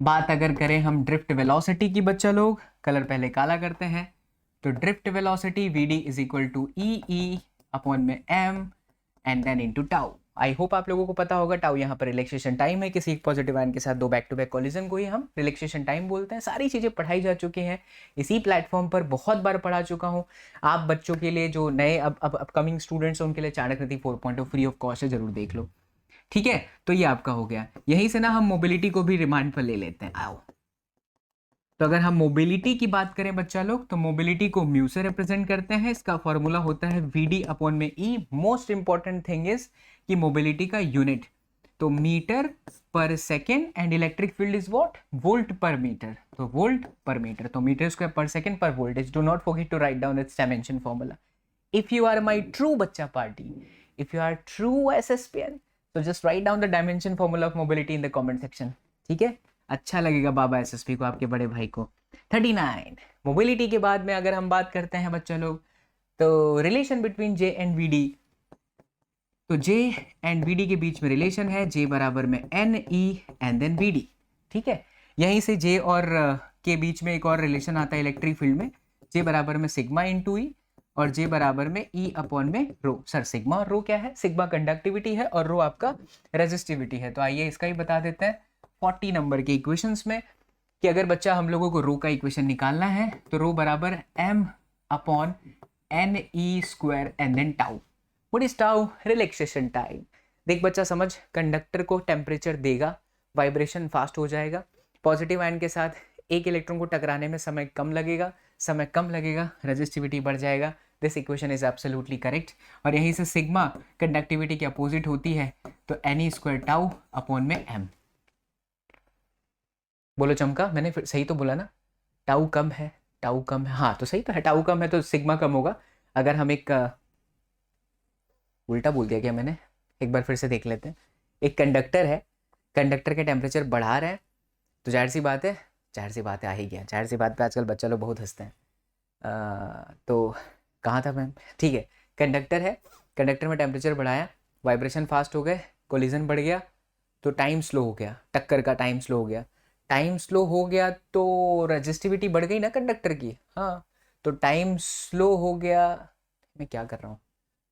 बात अगर करें हम ड्रिफ्ट वेलोसिटी की बच्चा लोग, कलर पहले काला करते हैं। तो drift velocity VD is equal to EE upon में M and then into tau. I hope आप लोगों को पता होगा, टाउ यहाँ पर रिलैक्सेशन टाइम है, किसी एक पॉजिटिव आयन के साथ दो बैक टू बैक कॉलिजन को ही हम रिलैक्सेशन टाइम बोलते हैं। सारी चीज़ें पढ़ाई जा चुकी हैं इसी प्लेटफॉर्म पर, बहुत बार पढ़ा चुका हूँ। आप बच्चों के लिए जो नए अपकमिंग स्टूडेंट्स हैं उनके लिए चाणक्य 4.0 फ्री ऑफ कॉस्ट है, जरूर देख लो, ठीक है। तो ये आपका हो गया। यहीं से ना हम मोबिलिटी को भी रिमांड पर ले लेते हैं, आओ। तो अगर हम मोबिलिटी की बात करें बच्चा लोग, तो मोबिलिटी को म्यू से रिप्रेजेंट करते हैं, इसका फॉर्मूला होता है VD अपॉन में E। Most important thing is कि मोबिलिटी का यूनिट, तो metre per second, and electric field is what, volt per metre. तो वोल्ट पर मीटर, तो metre square per second per voltage. Do not forget to write down its dimension formula. If you are my true बच्चा party, if you are true SSPN, तो just write down the dimension formula of mobility in the comment section, ठीक है। अच्छा लगेगा बाबा SSP को, आपके बड़े भाई को। 39 मोबिलिटी के बाद में अगर हम बात करते हैं बच्चों लोग, तो relation between J and VD, तो जे एंड बी डी के बीच में रिलेशन है, जे बराबर में n e and then b d, ठीक है। यहीं से जे और के बीच में एक और रिलेशन आता है इलेक्ट्रिक फील्ड में, जे बराबर में सिग्मा इंटू ई और जे बराबर में ई अपॉन में रो। सर सिग्मा और रो क्या है? सिग्मा कंडक्टिविटी है और रो आपका रेजिस्टिविटी है। तो आइए इसका ही बता देते हैं 40 नंबर के इक्वेशंस में कि अगर बच्चा हम लोगों को रो का इक्वेशन निकालना है तो रो बराबर m upon n e square and then tau. What is tau? Relaxation time. देख बच्चा समझ, कंडक्टर को टेम्परेचर देगा, वाइब्रेशन फास्ट हो जाएगा, पॉजिटिव आयन के साथ एक इलेक्ट्रॉन को टकराने में समय कम लगेगा, समय कम लगेगा, रेजिस्टिविटी बढ़ जाएगा। This equation is absolutely correct. और यहीं से सिग्मा कंडक्टिविटी के अपोजिट होती है, तो n e square tau upon में एम। बोलो चमका, मैंने फिर सही तो बोला ना? टाउ कम है, टाउ कम है, हाँ तो सही तो है, टाउ कम है तो सिग्मा कम होगा। अगर हम एक उल्टा बोल दिया क्या मैंने? एक बार फिर से देख लेते हैं। एक कंडक्टर है, कंडक्टर के टेम्परेचर बढ़ा रहे हैं, तो जाहिर सी बात है, जाहिर सी बात है, आ ही गया, जाहिर सी बात पे आजकल बच्चा लोग बहुत हंसते हैं। तो कहाँ था मैम? ठीक है, कंडक्टर है, कंडक्टर में टेम्परेचर बढ़ाया, वाइब्रेशन फास्ट हो गए, कोलिजन बढ़ गया, तो टाइम स्लो हो गया, टक्कर का टाइम स्लो हो गया। टाइम स्लो हो गया तो रेजिस्टिविटी बढ़ गई ना कंडक्टर की, हाँ। तो टाइम स्लो हो गया, मैं क्या कर रहा हूँ?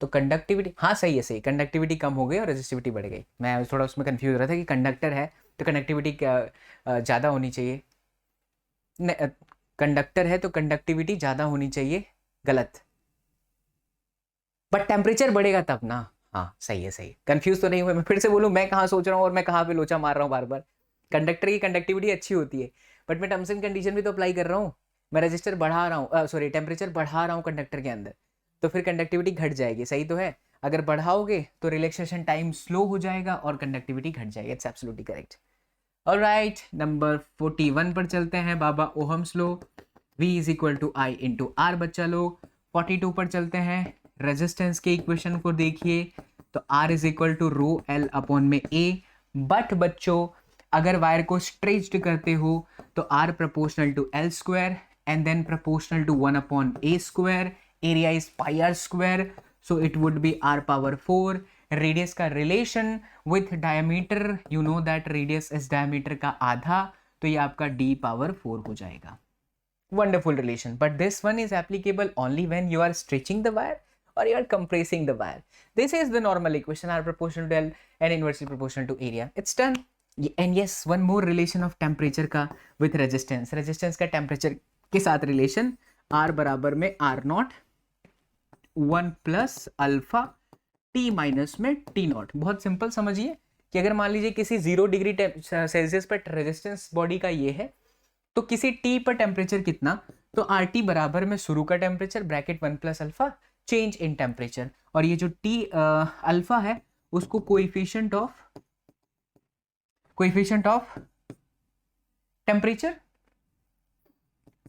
तो कंडक्टिविटी, हाँ सही है, सही, कंडक्टिविटी कम हो गई और रेजिस्टिविटी बढ़ गई। मैं थोड़ा उसमें कंफ्यूज हो रहा था कि कंडक्टर है तो कंडक्टिविटी ज़्यादा होनी चाहिए, कंडक्टर है तो कंडक्टिविटी ज़्यादा होनी चाहिए, गलत। बट टेम्परेचर बढ़ेगा तब ना, हाँ सही है, सही। कंफ्यूज तो नहीं हुए? मैं फिर से बोलूँ, मैं कहाँ सोच रहा हूँ और मैं कहाँ पे लोचा मार रहा हूँ बार बार। कंडक्टर की कंडक्टिविटी अच्छी होती है, बट मैं टर्म्स एंड कंडीशन भी तो अप्लाई कर रहा हूँ। मैं रजिस्टर बढ़ा रहा हूँ, सॉरी टेम्परेचर बढ़ा रहा हूँ कंडक्टर के अंदर, तो फिर कंडक्टिविटी घट जाएगी, सही तो है। अगर बढ़ाओगे तो रिलैक्सेशन टाइम स्लो हो जाएगा और कंडक्टिविटी घट जाएगी। It's absolutely correct. Alright, number 41 पर चलते हैं, बाबा Ohm's law, V is equal to I into R. बच्चा लोग 42 पर चलते हैं, रेजिस्टेंस के इक्वेशन को देखिए, तो R is equal to rho L upon में A। बट बच्चों अगर वायर को स्ट्रेच्ड करते हो तो R proportional to L square and then proportional to 1 upon A square, area is pi R square, so it would be R power 4। Radius का relation with diameter, you know that radius is diameter का आधा, तो ये आपका D power 4 हो जाएगा। Wonderful relation, but this one is applicable only when you are stretching the wire or you are compressing the wire. This is the normal equation, R proportional to L and inversely proportional to area. It's done. And yes, one more relation of temperature का with resistance. Resistance का temperature के साथ relation, R बराबर में R not 1 plus alpha T minus में T not. बहुत simple समझिए कि अगर मान लीजिए किसी 0 डिग्री सेल्सियस पर रेजिस्टेंस बॉडी का ये है, तो किसी टी पर टेम्परेचर कितना, तो आर टी बराबर में शुरू का temperature bracket 1 plus alpha change in temperature, और ये जो टी अल्फा है उसको कोएफिशिएंट ऑफ टेम्परेचर,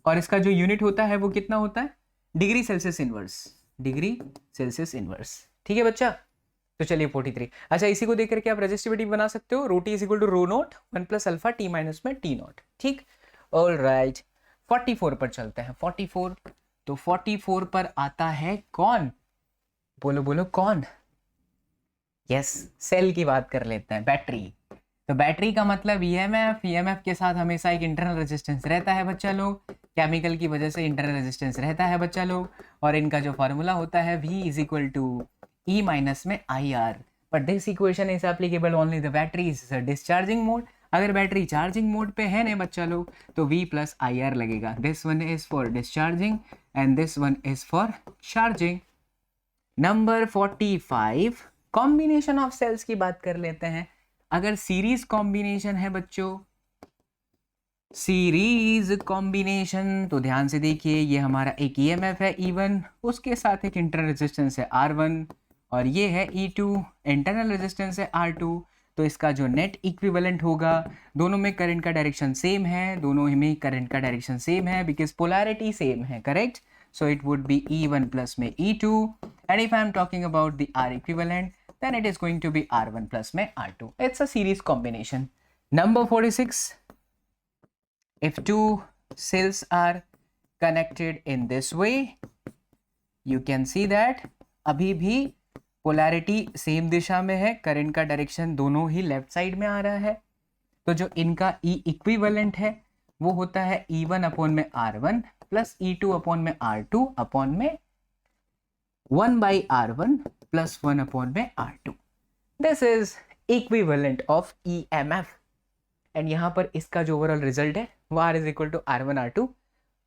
और इसका जो यूनिट होता है वो कितना होता है? Degree Celsius inverse, degree Celsius inverse. ठीक है बच्चा, तो चलिए 43। अच्छा, इसी को देख करके आप रेजिस्टिविटी बना सकते हो, rho t is equal to rho naught 1 plus alpha t minus में टी नॉट। ठीक, ऑल राइट, 44 पर चलते हैं। 44, तो 44 पर आता है कौन? बोलो बोलो कौन? यस, सेल की बात कर लेते हैं, बैटरी। तो बैटरी का मतलब ईएमएफ, ईएमएफ के साथ हमेशा एक इंटरनल रेजिस्टेंस रहता है बच्चा लोग, केमिकल की वजह से इंटरनल रेजिस्टेंस रहता है बच्चा लोग, और इनका जो फॉर्मूला होता है V is equal to E minus में I R. But this equation is applicable only the battery is discharging mode. अगर बैटरी चार्जिंग मोड पे है ना बच्चा लोग, तो V प्लस आई आर लगेगा। This one is for discharging and this one is for charging. Number 45, combination of cells की बात कर लेते हैं। अगर सीरीज कॉम्बिनेशन है बच्चों, सीरीज कॉम्बिनेशन, तो ध्यान से देखिए, ये हमारा एक ईएमएफ है E1, उसके साथ एक इंटरनल रेजिस्टेंस है R1, और ये है E2, इंटरनल रेजिस्टेंस है R2। तो इसका जो नेट इक्विवेलेंट होगा, दोनों में करंट का डायरेक्शन सेम है, दोनों में करंट का डायरेक्शन सेम है, बिकॉज पोलैरिटी सेम है, correct. So it would be E1 plus में E2, and if I am talking about the R equivalent, then it is going to be R1 plus में R2. It's a series combination. Number 46, if two cells are connected in this way, you can see that अभी भी polarity same दिशा में है, current का direction दोनों ही left side में आ रहा है, तो जो इनका ई इक्विवेलेंट है वो होता है E1 अपॉन में R1 प्लस E2 अपॉन में R2 अपॉन में 1/R1 प्लस 1 अपॉन में R2. This is equivalent of EMF and यहाँ पर इसका जो ओवरऑल रिजल्ट है वो R is equal to R1 R2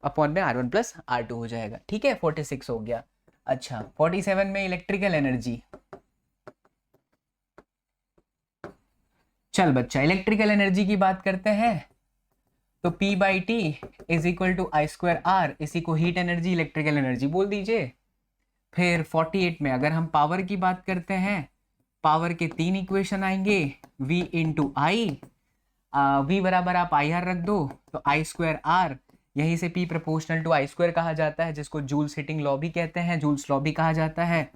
upon में R1 प्लस R2 हो जाएगा. ठीक है, 46 हो गया. अच्छा, 47 में इलेक्ट्रिकल एनर्जी. चल बच्चा, इलेक्ट्रिकल एनर्जी की बात करते हैं तो P/T is equal to I²R, इसी को हीट एनर्जी इलेक्ट्रिकल एनर्जी बोल दीजिए. फिर 48 में अगर हम पावर की बात करते हैं, पावर के 3 इक्वेशन आएंगे. V इंटू आई, V बराबर आप IR रख दो तो I²R, यहीं से P प्रोपोर्शनल टू I² कहा जाता है, जिसको जूल्स हीटिंग लॉ भी कहते हैं, जूल्स लॉ भी कहा जाता है.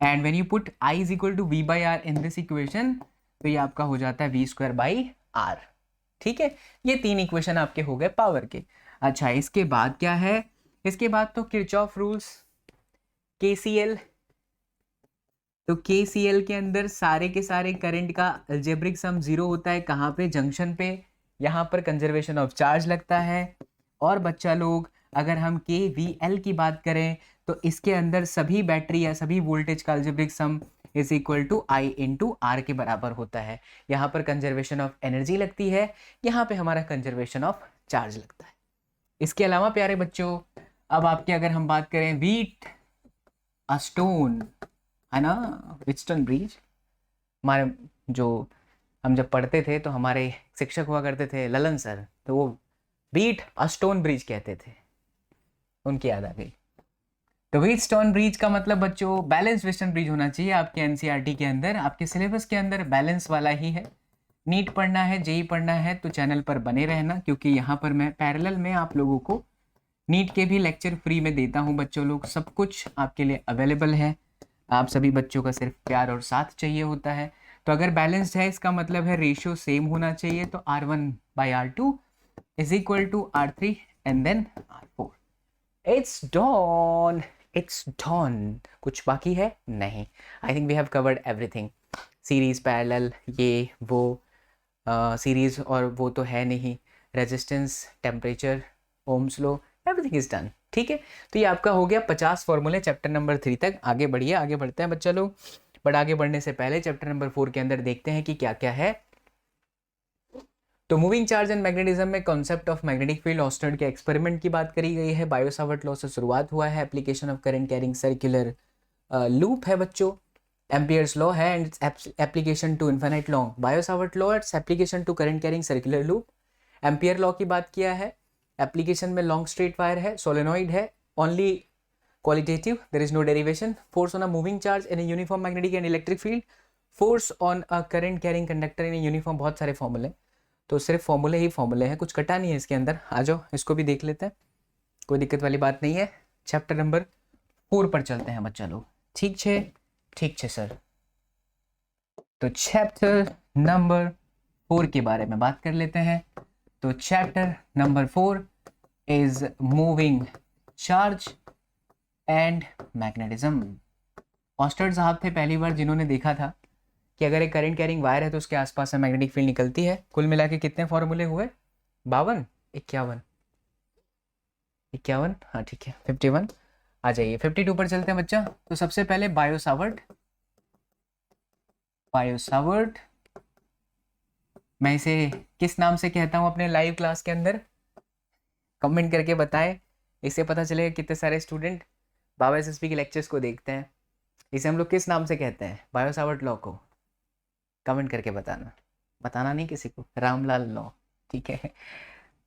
And when you put I is equal to V/R in this equation तो ये आपका हो जाता है V²/R. ठीक है, ये 3 इक्वेशन आपके हो गए पावर के. अच्छा, इसके बाद क्या है? इसके बाद तो किरचॉफ रूल्स, KCL. तो KCL के अंदर सारे के सारे करंट का अलजेब्रिक सम 0 होता है. कहाँ पे? जंक्शन पे. यहाँ पर कंजर्वेशन ऑफ चार्ज लगता है. और बच्चा लोग, अगर हम KVL की बात करें तो इसके अंदर सभी बैटरी या सभी वोल्टेज का algebraic sum is equal to I into R के बराबर होता है. यहाँ पर कंजर्वेशन ऑफ एनर्जी लगती है, यहाँ पे हमारा कंजर्वेशन ऑफ चार्ज लगता है. इसके अलावा प्यारे बच्चों, अब आपके अगर हम बात करें व्हीट अ स्टोन, है ना, व्हीटस्टोन ब्रिज. हमारे जो हम जब पढ़ते थे तो हमारे शिक्षक हुआ करते थे ललन सर, तो वो व्हीट अ स्टोन ब्रिज कहते थे, उनकी याद आ गई. तो व्हीटस्टोन ब्रिज का मतलब बच्चों बैलेंस व्हीटस्टोन ब्रिज होना चाहिए आपके एनसीईआरटी के अंदर. आपके सिलेबस के अंदर बैलेंस वाला ही है. नीट पढ़ना है, जेई पढ़ना है तो चैनल पर बने रहना, क्योंकि यहाँ पर मैं पैरेलल में आप लोगों को नीट के भी लेक्चर फ्री में देता हूँ बच्चों लोग. सब कुछ आपके लिए अवेलेबल है. आप सभी बच्चों का सिर्फ प्यार और साथ चाहिए होता है. तो अगर बैलेंस्ड है इसका मतलब है रेशियो सेम होना चाहिए. तो R1/R2 is equal to R3 and then R4. It's done, it's done. कुछ बाकी है? नहीं. I think we have covered everything. Series, parallel, ये वो, सीरीज और वो तो है नहीं, resistance, temperature, Ohm's law, everything is done. ठीक है, तो ये आपका हो गया 50 फॉर्मूले चैप्टर नंबर 3 तक. आगे बढ़िए, आगे बढ़ते हैं बच्चा लोग. बट आगे बढ़ने से पहले चैप्टर नंबर 4 के अंदर देखते हैं कि क्या क्या है. तो मूविंग चार्ज एंड मैग्नेटिज्म में कॉन्सेप्ट ऑफ मैग्नेटिक फील्ड ऑस्टर्ड के एक्सपेरिमेंट की बात करी गई है. बायो-सावर्ट लॉ से शुरुआत हुआ है. Application of current carrying circular loop है बच्चों. एम्पियर्स लॉ है and its application to infinite long. Biot Savart law its application to current carrying circular loop. Ampere law की बात किया है. एप्लीकेशन में लॉन्ग स्ट्रेट वायर है, सोलेनॉइड है, only qualitative, there is no derivation. Force on a moving charge in a uniform magnetic and electric field. Force on a current carrying conductor in a uniform. बहुत सारे फॉर्मूले, तो सिर्फ फॉर्मूले ही फॉर्मूले हैं, कुछ कटा नहीं है इसके अंदर. आ जाओ इसको भी देख लेते हैं, कोई दिक्कत वाली बात नहीं है. चैप्टर नंबर 4 पर चलते हैं बच्चा लोग. ठीक है, ठीक है सर. तो चैप्टर नंबर 4 के बारे में बात कर लेते हैं. तो chapter number 4 is moving charge and magnetism. ऑस्टर्ड साहब थे पहली बार जिन्होंने देखा था कि अगर एक करंट कैरिंग वायर है तो उसके आसपास से मैग्नेटिक फील्ड निकलती है. कुल मिला के कितने फॉर्मूले हुए? 52, 51, हाँ ठीक है, 51. आ जाइए 52 पर चलते हैं बच्चा. तो सबसे पहले बायो-सावर्ट. बायो-सावर्ट मैं इसे किस नाम से कहता हूँ अपने लाइव क्लास के अंदर? कमेंट करके बताएं, इससे पता चलेगा कितने सारे स्टूडेंट बाबा एसएसपी के लेक्चर्स को देखते हैं. इसे हम लोग किस नाम से कहते हैं बायो-सावर्ट लॉ को? कमेंट करके बताना. बताना नहीं किसी को, रामलाल लॉ. ठीक है.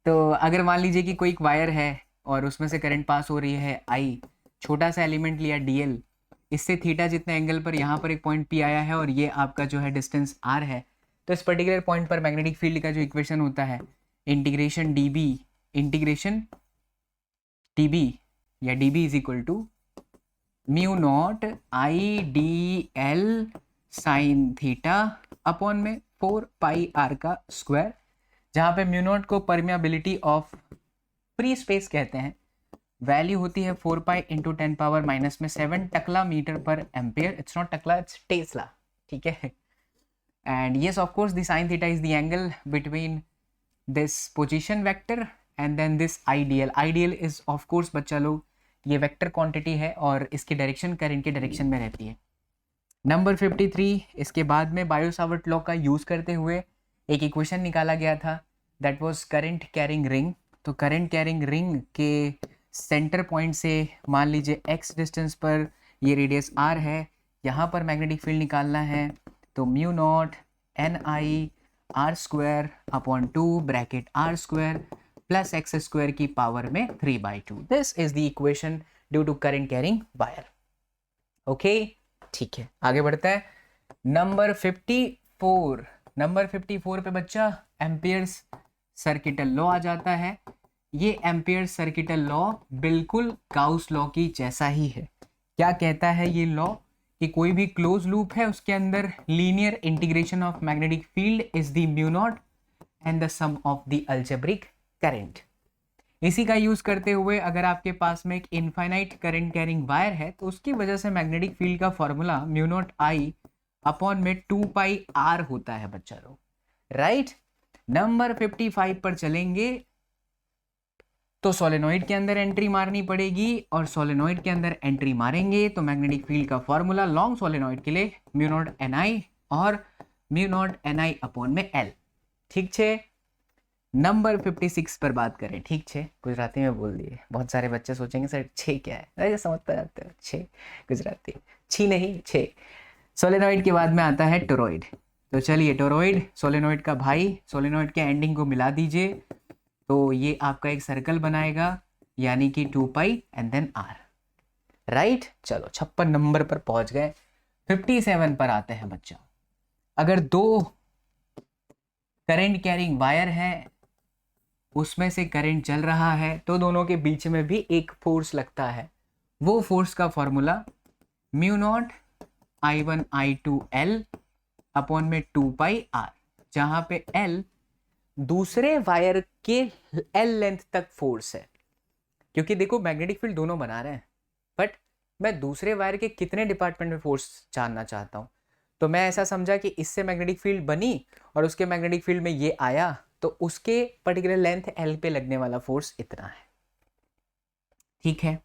तो अगर मान लीजिए कि कोई एक वायर है और उसमें से करंट पास हो रही है I, छोटा सा एलिमेंट लिया DL, इससे थीटा जितने एंगल पर यहाँ पर एक पॉइंट P आया है और ये आपका जो है डिस्टेंस R है. तो इस पर्टिकुलर पॉइंट पर मैग्नेटिक फील्ड का जो इक्वेशन होता है इंटीग्रेशन dB या dB is equal to mu naught IDL sine theta upon में 4πr का स्क्वायर, जहाँ पे म्यू नॉट को परमियाबिलिटी ऑफ फ्री स्पेस कहते हैं. वैल्यू होती है 4 पाई इंटू 10 पावर माइनस में 7 टकला मीटर पर एम्पियर. इट्स नॉट टकला, इट्स टेस्ला. ठीक है. And yes of course the sine theta is the angle between this position vector and then this ideal. Ideal is of course बच्चा लोग ये vector quantity है और इसकी डायरेक्शन करंट के डायरेक्शन में रहती है. नंबर 53, इसके बाद में बायो-सावर्ट लॉ का यूज़ करते हुए एक इक्वेशन निकाला गया था, that was current carrying ring. तो करंट कैरिंग रिंग के सेंटर पॉइंट से मान लीजिए x डिस्टेंस पर ये रेडियस r है, यहाँ पर मैग्नेटिक फील्ड निकालना है. तो mu naught n i r square upon 2 bracket r square plus x square की पावर में 3/2. This is the equation due to current carrying wire. Okay, ठीक है, आगे बढ़ता है. नंबर 54. नंबर 54 पे बच्चा एम्पियर्स सर्किटल लॉ आ जाता है. ये एम्पियर्स सर्किटल लॉ बिल्कुल गाउस लॉ की जैसा ही है. क्या कहता है ये लॉ कि कोई भी क्लोज लूप है उसके अंदर linear integration of magnetic field is the mu naught and the sum of the algebraic current. इसी का यूज करते हुए अगर आपके पास में एक इनफाइनाइट करंट कैरिंग वायर है तो उसकी वजह से मैग्नेटिक फील्ड का फॉर्मूला म्यू नॉट आई अपॉन में 2 पाई आर होता है बच्चा लोग. राइट. नंबर 55 पर चलेंगे. तो सोलेनोइड के अंदर एंट्री मारनी पड़ेगी और सोलेनोइड के अंदर एंट्री मारेंगे तो मैग्नेटिक फील्ड का फॉर्मूला लॉन्ग सोलेनोइड के लिए म्यू नॉट एन आई और म्यू नॉट एन आई अपॉन में एल. ठीक है. नंबर 56 पर बात करें. ठीक है, गुजराती में बोल दिए. बहुत सारे बच्चे सोचेंगे सर छः क्या है, अरे समझ पा जाते हो. छः गुजराती, छी नहीं छः. सोलेनोइड के बाद में आता है टोरॉइड. तो चलिए, टोरॉइड सोलेनोइड का भाई, सोलेनोइड के एंडिंग को मिला दीजिए तो ये आपका एक सर्कल बनाएगा यानी कि 2 पाई एंड देन आर. राइट. चलो 56 नंबर पर पहुंच गए. 57 पर आते हैं बच्चा. अगर दो करंट कैरिंग वायर है उसमें से करंट चल रहा है तो दोनों के बीच में भी एक फोर्स लगता है. वो फोर्स का formula mu naught I1 I2 L upon में 2 पाई आर, जहां पे L दूसरे वायर के L लेंथ तक फोर्स है. क्योंकि देखो मैग्नेटिक फील्ड दोनों बना रहे हैं बट मैं दूसरे वायर के कितने डिपार्टमेंट में फोर्स जानना चाहता हूं. तो मैं ऐसा समझा कि इससे मैग्नेटिक फील्ड बनी और उसके मैग्नेटिक फील्ड में ये आया तो उसके पर्टिकुलर लेंथ L पे लगने वाला फोर्स इतना है. ठीक है.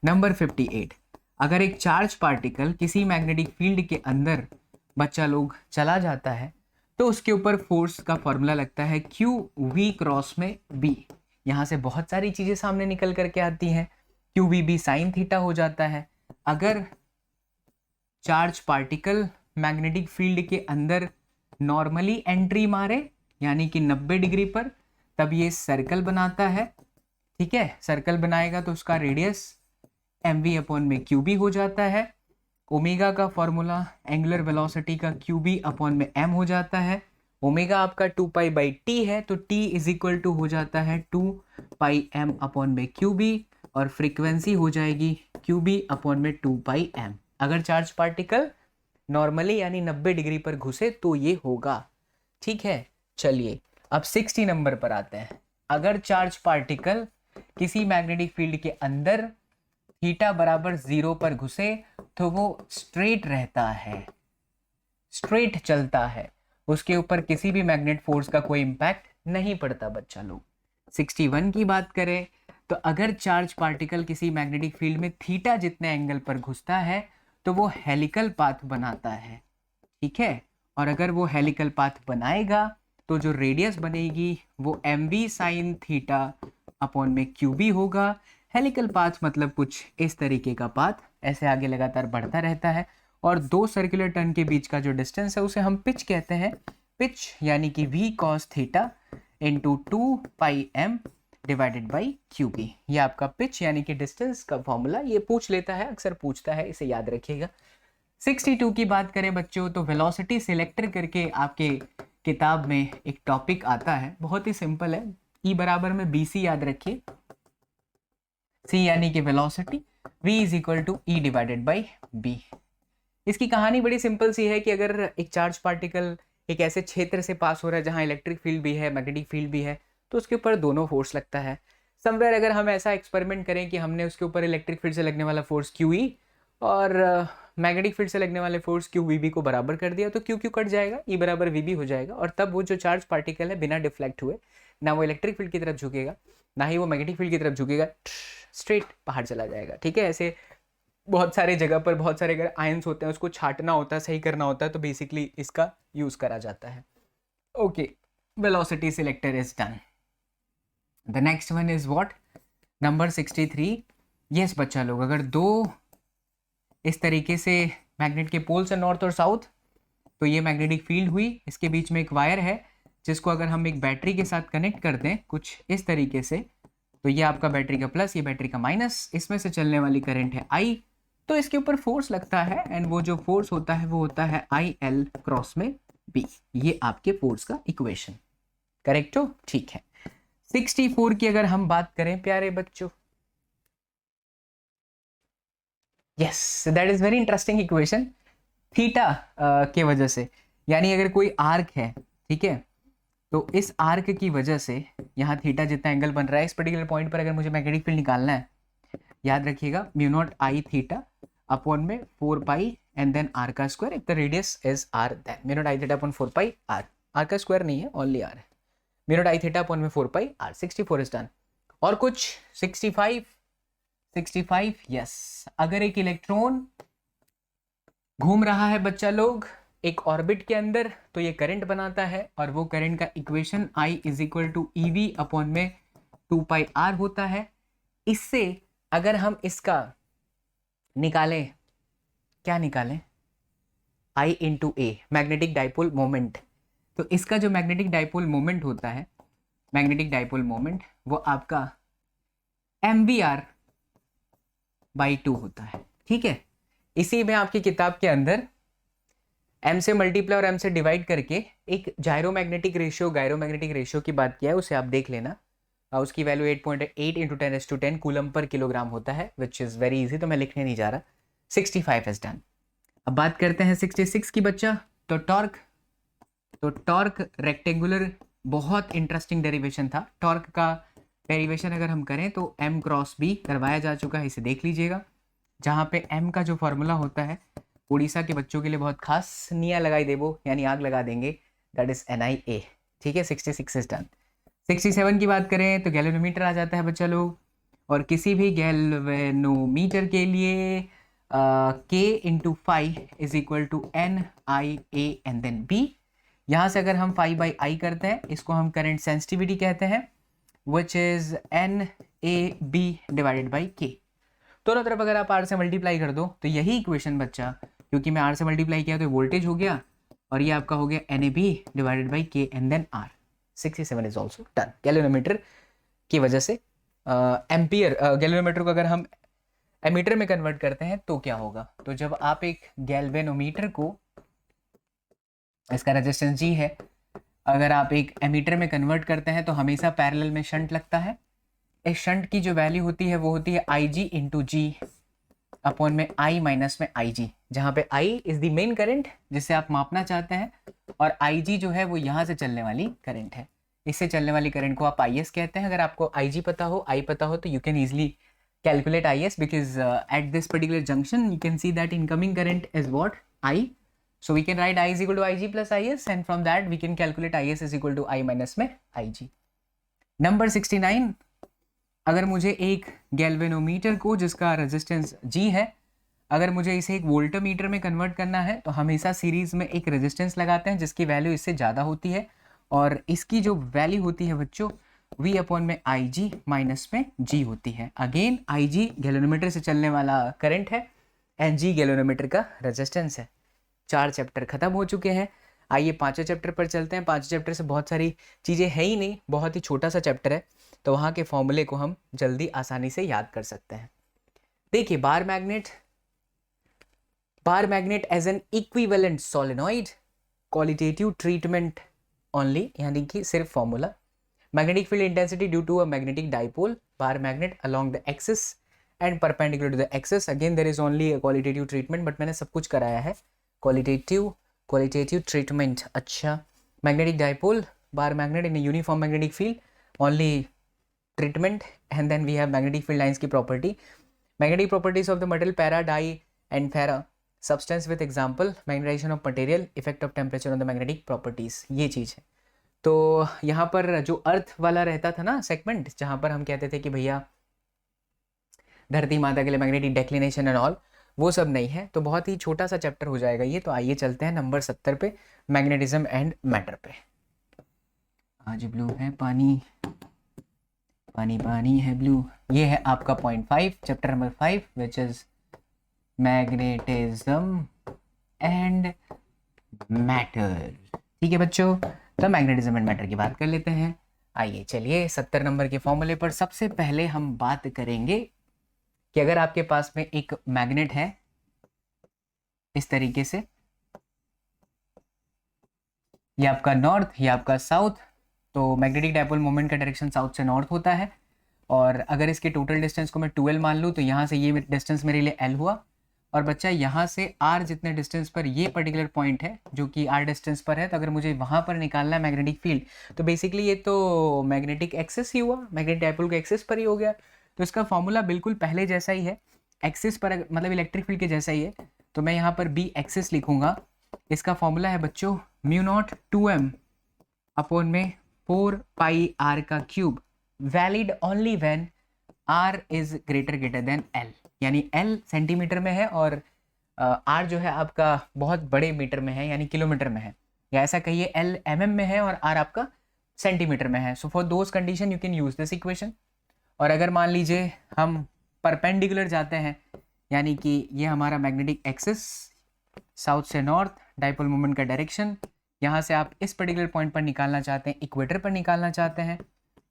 नंबर 58. अगर एक चार्ज पार्टिकल किसी मैग्नेटिक फील्ड के अंदर बच्चा लोग चला जाता है तो उसके ऊपर फोर्स का फॉर्मूला लगता है क्यू वी क्रॉस में बी. यहाँ से बहुत सारी चीजें सामने निकल करके आती हैं. Q v b sine theta हो जाता है. अगर चार्ज पार्टिकल मैग्नेटिक फील्ड के अंदर नॉर्मली एंट्री मारे यानी कि 90 डिग्री पर, तब ये सर्कल बनाता है. ठीक है, सर्कल बनाएगा तो उसका रेडियस एम वी अपॉन में क्यू बी हो जाता है. ओमेगा का फॉर्मूला एंगुलर वेलोसिटी का क्यू बी अपॉन में एम हो जाता है. ओमेगा आपका 2 पाई बाई टी है तो टी इज इक्वल टू हो जाता है 2 पाई एम अपॉन में क्यू बी और फ्रीक्वेंसी हो जाएगी क्यू बी अपॉन में 2 पाई एम. अगर चार्ज पार्टिकल नॉर्मली यानी 90 डिग्री पर घुसे तो ये होगा. ठीक है. चलिए अब 60 नंबर पर आते हैं. अगर चार्ज पार्टिकल किसी मैग्नेटिक फील्ड के अंदर थीटा बराबर 0 पर घुसे तो वो स्ट्रेट रहता है, स्ट्रेट चलता है, उसके ऊपर किसी भी मैग्नेट फोर्स का कोई इंपैक्ट नहीं पड़ता बच्चा लोग. 61 की बात करें तो अगर चार्ज पार्टिकल किसी मैग्नेटिक फील्ड में थीटा जितने एंगल पर घुसता है तो वो हेलिकल पाथ बनाता है. ठीक है. और अगर वो हेलिकल पाथ बनाएगा तो जो रेडियस बनेगी वो m v sine theta upon में क्यू बी होगा. हेलिकल पाथ मतलब कुछ इस तरीके का पाथ ऐसे आगे लगातार बढ़ता रहता है और दो सर्कुलर टर्न के बीच का जो डिस्टेंस है उसे हम पिच कहते हैं. पिच यानी कि v cos theta into 2 pi m divided by q b. ये आपका पिच यानी कि डिस्टेंस का फॉर्मूला ये पूछ लेता है, अक्सर पूछता है, इसे याद रखिएगा. 62 की बात करें बच्चों तो वेलोसिटी सिलेक्टर करके आपके किताब में एक टॉपिक आता है, बहुत ही सिंपल है. E बराबर में बी सी याद रखिए. C यानी कि velocity, V is equal to E divided by B. इसकी कहानी बड़ी सिंपल सी है कि अगर एक चार्ज पार्टिकल एक ऐसे क्षेत्र से पास हो रहा है जहां इलेक्ट्रिक फील्ड भी है, मैग्नेटिक फील्ड भी है, तो उसके ऊपर दोनों फोर्स लगता है. समवेयर अगर हम ऐसा एक्सपेरिमेंट करें कि हमने उसके ऊपर इलेक्ट्रिक फील्ड से लगने वाला फोर्स क्यू ई और मैग्नेटिक फील्ड से लगने वाले फोर्स क्यू वी बी को बराबर कर दिया, तो क्यू क्यू कट जाएगा, ई बराबर वी बी हो जाएगा, और तब वो जो चार्ज पार्टिकल है बिना डिफ्लेक्ट हुए ना वो इलेक्ट्रिक फील्ड की तरफ झुकेगा ना ही वो मैग्नेटिक फील्ड की तरफ झुकेगा, स्ट्रेट बाहर चला जाएगा। ठीक है, ऐसे बहुत सारे जगह पर बहुत सारे अगर आयंस होते हैं उसको छाटना होता है, सही करना होता है, तो बेसिकली इसका यूज करा जाता है। Okay, velocity selector is done. The next one is what, number 63। Yes बच्चा लोग, अगर दो इस तरीके से मैग्नेट के पोल्स है नॉर्थ और साउथ, तो ये मैग्नेटिक फील्ड हुई, इसके बीच में एक वायर है जिसको अगर हम एक बैटरी के साथ कनेक्ट कर दें कुछ इस तरीके से, तो ये आपका बैटरी का प्लस, ये बैटरी का माइनस, इसमें से चलने वाली करंट है आई, तो इसके ऊपर फोर्स लगता है एंड वो जो फोर्स होता है वो होता है आई एल क्रॉस में बी। ये आपके फोर्स का इक्वेशन करेक्ट हो? ठीक है। 64 की अगर हम बात करें प्यारे बच्चों, yes that is very interesting equation, theta के वजह से, यानी अगर कोई आर्क है, ठीक है, तो इस आर्क की वजह से यहाँ थीटा जितना एंगल बन रहा है, इस पर्टिकुलर पॉइंट पर अगर मुझे मैग्नेटिक फील्ड निकालना है, याद रखिएगा mu naught i theta upon में 4 पाई एंड देन आर का square, if the radius is r, then mu naught i theta upon 4 pi r, r का स्क्वायर नहीं है, ओनली आर है, mu naught i theta upon में 4 pi are. 64 is done. और कुछ 65 yes, अगर एक इलेक्ट्रॉन घूम रहा है बच्चा लोग एक ऑर्बिट के अंदर, तो ये करंट बनाता है, और वो करंट का equation I is equal to E v upon में 2 पाई आर होता है। इससे अगर हम इसका निकालें, क्या निकालें, I into A, magnetic dipole moment, तो इसका जो मैग्नेटिक डाइपोल मोमेंट होता है, मैग्नेटिक डाइपोल मोमेंट, वो आपका MVR बाई 2 होता है। ठीक है, इसी में आपकी किताब के अंदर m से मल्टीप्लाई और m से डिवाइड करके एक जायरोमैग्नेटिक रेशियो की बात किया है, उसे आप देख लेना। उसकी value 8.8 into 10⁻10 coulomb per kilogram होता है, विच इज़ वेरी इजी, तो मैं लिखने नहीं जा रहा। 65 इज डन। अब बात करते हैं 66 की बच्चा। तो टॉर्क रेक्टेंगुलर, बहुत इंटरेस्टिंग डेरिवेशन था टॉर्क का। डेरिवेशन अगर हम करें तो m क्रॉस b करवाया जा चुका है, इसे देख लीजिएगा, जहाँ पे m का जो फॉर्मूला होता है, उड़ीसा के बच्चों के लिए बहुत खास, निया लगाई देवो यानी आग लगा देंगे, दैट इज NiA। ठीक है, 66 इज डन। 67 की बात करें तो गैल्वेनोमीटर आ जाता है बच्चा लोग, और किसी भी गैल्वेनोमीटर के लिए K into phi is equal to NiA and then B। यहाँ से अगर हम फाई बाई आई करते हैं, इसको हम करंट सेंसिटिविटी कहते हैं, which is NaB divided by K। दोनों तरफ अगर आप R से मल्टीप्लाई कर दो तो यही इक्वेशन बच्चा, क्योंकि मैं R से मल्टीप्लाई किया तो वोल्टेज हो गया, और ये आपका हो गया NaB divided by K and then R। 67 is also done. Galvanometer की वजह से एम्पियर, गैल्वेनोमीटर को अगर हम एमीटर में कन्वर्ट करते हैं तो क्या होगा, तो जब आप एक गैल्वेनोमीटर को, इसका रेजिस्टेंस G है, अगर आप एक एमीटर में कन्वर्ट करते हैं तो हमेशा पैरेलल में शंट लगता है। इस शंट की जो वैल्यू होती है वो होती है IG इंटू जी अपॉन में I माइनस में IG, जहाँ पे I is the main current जिसे आप मापना चाहते हैं, और IG जो है वो यहाँ से चलने वाली करंट है, इससे चलने वाली करंट को आप IS कहते हैं। अगर आपको IG पता हो, I पता हो, तो you can easily calculate IS because at this particular junction you can see that incoming current is what, I. So we can write I is equal to IG plus IS, and from that we can calculate IS is equal to I minus में IG. Number 69, अगर मुझे एक galvanometer को जिसका resistance G है, अगर मुझे इसे एक वोल्टमीटर में कन्वर्ट करना है तो हमेशा सीरीज में एक रेजिस्टेंस लगाते हैं जिसकी वैल्यू इससे ज़्यादा होती है, और इसकी जो वैल्यू होती है बच्चों V अपॉन में IG माइनस में G होती है। अगेन IG गैल्वेनोमीटर से चलने वाला करंट है एंड G गैल्वेनोमीटर का रेजिस्टेंस है। 4 चैप्टर खत्म हो चुके हैं, आइए 5वें चैप्टर पर चलते हैं। 5वें चैप्टर से बहुत सारी चीज़ें है ही नहीं, बहुत ही छोटा सा चैप्टर है, तो वहाँ के फॉर्मूले को हम जल्दी आसानी से याद कर सकते हैं। देखिए, bar magnet as an equivalent solenoid, qualitative treatment only, यानी कि सिर्फ formula. Magnetic field intensity due to a magnetic dipole, bar magnet along the axis and perpendicular to the axis. Again there is only a qualitative treatment, but मैंने सब कुछ कराया है। Qualitative treatment, अच्छा। Magnetic dipole, bar magnet in uniform magnetic field, only treatment, and then we have magnetic field lines की property. Magnetic properties of the metal para, di and ferra substance with example magnetization of material, effect of temperature on the magnetic properties. ये चीज़ है. तो यहाँ पर जो अर्थ वाला रहता था ना सेगमेंट, जहाँ पर हम कहते थे कि भैया धरती माता के लिए मैग्नेटिक डेक्लिनेशन एंड ऑल, वो सब नहीं है. तो बहुत ही छोटा सा चैप्टर हो जाएगा ये. तो आइए चलते हैं नंबर 70 पे, मैग्नेटिज्म एंड मैटर पे. आज ब्लू है पानी, पानी पानी है ब्लू. ये है आपका point 5, chapter number 5, which is magnetism and matter. ठीक है बच्चों, तो मैग्नेटिज्म एंड मैटर की बात कर लेते हैं. आइए चलिए 70 नंबर के फॉर्मूले पर सबसे पहले हम बात करेंगे कि अगर आपके पास में एक मैग्नेट है इस तरीके से, ये आपका नॉर्थ, ये आपका साउथ, तो मैग्नेटिक डायपोल मोमेंट का डायरेक्शन साउथ से नॉर्थ होता है. और अगर इसके टोटल डिस्टेंस को मैं 2L मान लूँ तो यहाँ से ये डिस्टेंस मेरे लिए L हुआ. और बच्चा यहाँ से R जितने डिस्टेंस पर ये पर्टिकुलर पॉइंट है जो कि R डिस्टेंस पर है, तो अगर मुझे वहाँ पर निकालना है मैग्नेटिक फील्ड, तो बेसिकली ये तो मैग्नेटिक एक्सिस ही हुआ, मैग्नेटिक डायपोल के एक्सिस पर ही हो गया. तो इसका फॉर्मूला बिल्कुल पहले जैसा ही है, एक्सिस पर मतलब इलेक्ट्रिक फील्ड के जैसा ही है. तो मैं यहाँ पर बी एक्सिस लिखूंगा. इसका फॉर्मूला है बच्चों म्यू नॉट 2m अपॉन में 4 πr का cube, valid only when r is greater than l. यानी l सेंटीमीटर में है और r जो है आपका बहुत बड़े मीटर में है, यानी किलोमीटर में है, या ऐसा कहिए l mm में है और r आपका सेंटीमीटर में है. So for those condition you can use this equation. और अगर मान लीजिए हम परपेंडिकुलर जाते हैं, यानी कि ये हमारा मैग्नेटिक एक्सिस, साउथ से नॉर्थ, डायपोल मोमेंट का डायरेक्शन, यहाँ से आप इस पर्टिकुलर पॉइंट पर निकालना चाहते हैं, इक्वेटर पर निकालना चाहते हैं.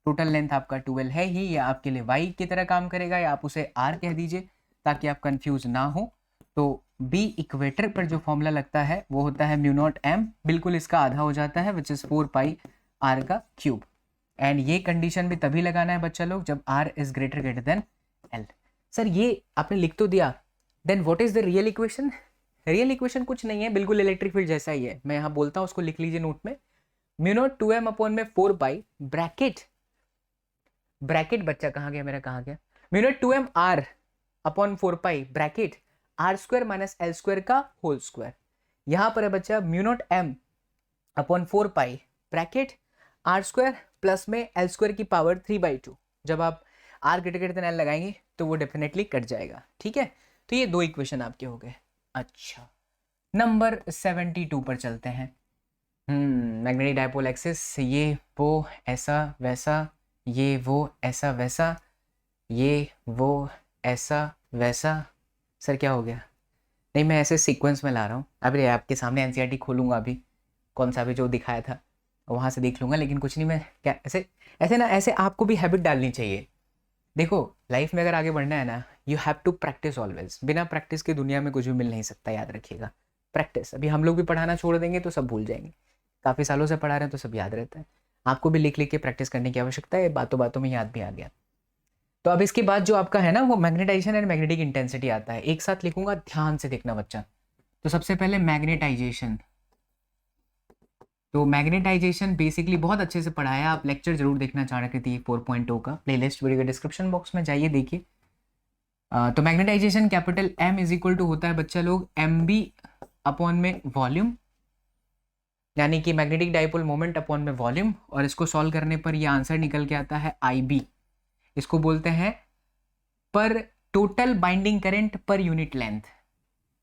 टोटल लेंथ आपका 12 है ही, या आपके लिए y की तरह काम करेगा, या आप उसे r कह दीजिए ताकि आप कंफ्यूज ना हो. तो b इक्वेटर पर जो फॉर्मूला लगता है वो होता है म्यू नॉट m, बिल्कुल इसका आधा हो जाता है, विच इज 4 πr का क्यूब. एंड ये कंडीशन भी तभी लगाना है बच्चा लोग जब r is greater than l. Sir ये आपने लिख तो दिया, then what is the real equation? Real equation कुछ नहीं है, बिल्कुल इलेक्ट्रिक फील्ड जैसा ही है. मैं यहाँ बोलता हूँ, उसको लिख लीजिए नोट में. म्यू नॉट 2m अपॉन में 4 पाई ब्रैकेट, ब्रैकेट बच्चा कहाँ गया मेरा, कहाँ गया, mu naught 2m r upon 4 pi bracket r square minus l square का होल स्क्वायर. यहाँ पर है बच्चा mu naught m upon 4 pi bracket r square plus में l स्क्वायर की पावर 3/2. जब आप r ग्रेटर देन l लगाएंगे तो वो डेफिनेटली कट जाएगा. ठीक है, तो ये दो इक्वेशन आपके हो गए. अच्छा, नंबर 72 पर चलते हैं. मैग्नेटिक डायपोल एक्सिस, ये वो ऐसा वैसा, ये वो ऐसा वैसा, ये वो ऐसा वैसा. सर क्या हो गया? नहीं, मैं ऐसे सीक्वेंस में ला रहा हूँ. अभी आपके सामने एनसीईआरटी खोलूँगा, अभी कौन सा भी जो दिखाया था वहाँ से देख लूँगा, लेकिन कुछ नहीं. मैं क्या ऐसे ऐसे ना, ऐसे आपको भी हैबिट डालनी चाहिए. देखो लाइफ में अगर आगे बढ़ना है ना, you have to practise always. बिना प्रैक्टिस के दुनिया में कुछ भी मिल नहीं सकता, याद रखिएगा. प्रैक्टिस. अभी हम लोग भी पढ़ाना छोड़ देंगे तो सब भूल जाएंगे. काफ़ी सालों से पढ़ा रहे हैं तो सब याद रहता है. आपको भी लिख लिख के प्रैक्टिस करने की आवश्यकता है, बातों बातों में याद भी आ गया. तो अब इसके बाद जो आपका है ना, वो मैग्नेटाइजेशन एंड मैग्नेटिक इंटेंसिटी आता है. एक साथ लिखूंगा, ध्यान से देखना बच्चा. तो सबसे पहले मैग्नेटाइजेशन. तो मैग्नेटाइजेशन बेसिकली बहुत अच्छे से पढ़ाया, आप लेक्चर जरूर देखना चाह रहे थे 4.0 का, प्लेलिस्ट वीडियो के डिस्क्रिप्शन बॉक्स में जाइए देखिए. तो magnetisation capital M is equal to होता है बच्चा लोग MB अपॉन में वॉल्यूम, यानी कि मैग्नेटिक डायपोल मोमेंट अपॉन में वॉल्यूम. और इसको सॉल्व करने पर ये आंसर निकल के आता है IB. इसको बोलते हैं पर total binding current per unit length.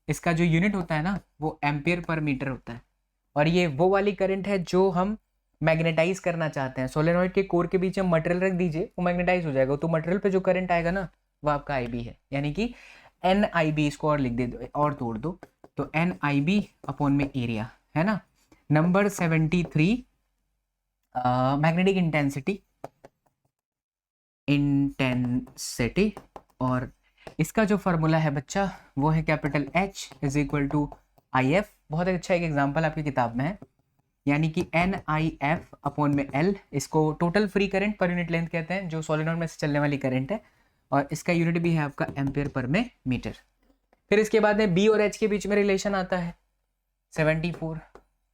इसका जो यूनिट होता है ना वो एम्पियर पर मीटर होता है. और ये वो वाली करंट है जो हम मैग्नेटाइज करना चाहते हैं. सोलेनॉइड के कोर के बीच में मटेरियल रख दीजिए, वो मैग्नेटाइज हो जाएगा. तो मटेरियल पे जो करंट आएगा ना वो आपका IB है, यानी कि NIB. इसको और लिख दे दो और तोड़ दो, तो NIB अपॉन में एरिया है ना. Number 73 magnetic intensity. और इसका जो फॉर्मूला है बच्चा वो है capital H is equal to IF. बहुत अच्छा एक एग्जांपल आपकी किताब में है, यानी कि NIF अपॉन में L. इसको total free current per unit length कहते हैं, जो सोलेनॉइड में से चलने वाली करंट है. और इसका यूनिट भी है आपका एम्पियर पर में मीटर. फिर इसके बाद में B और H के बीच में रिलेशन आता है 74,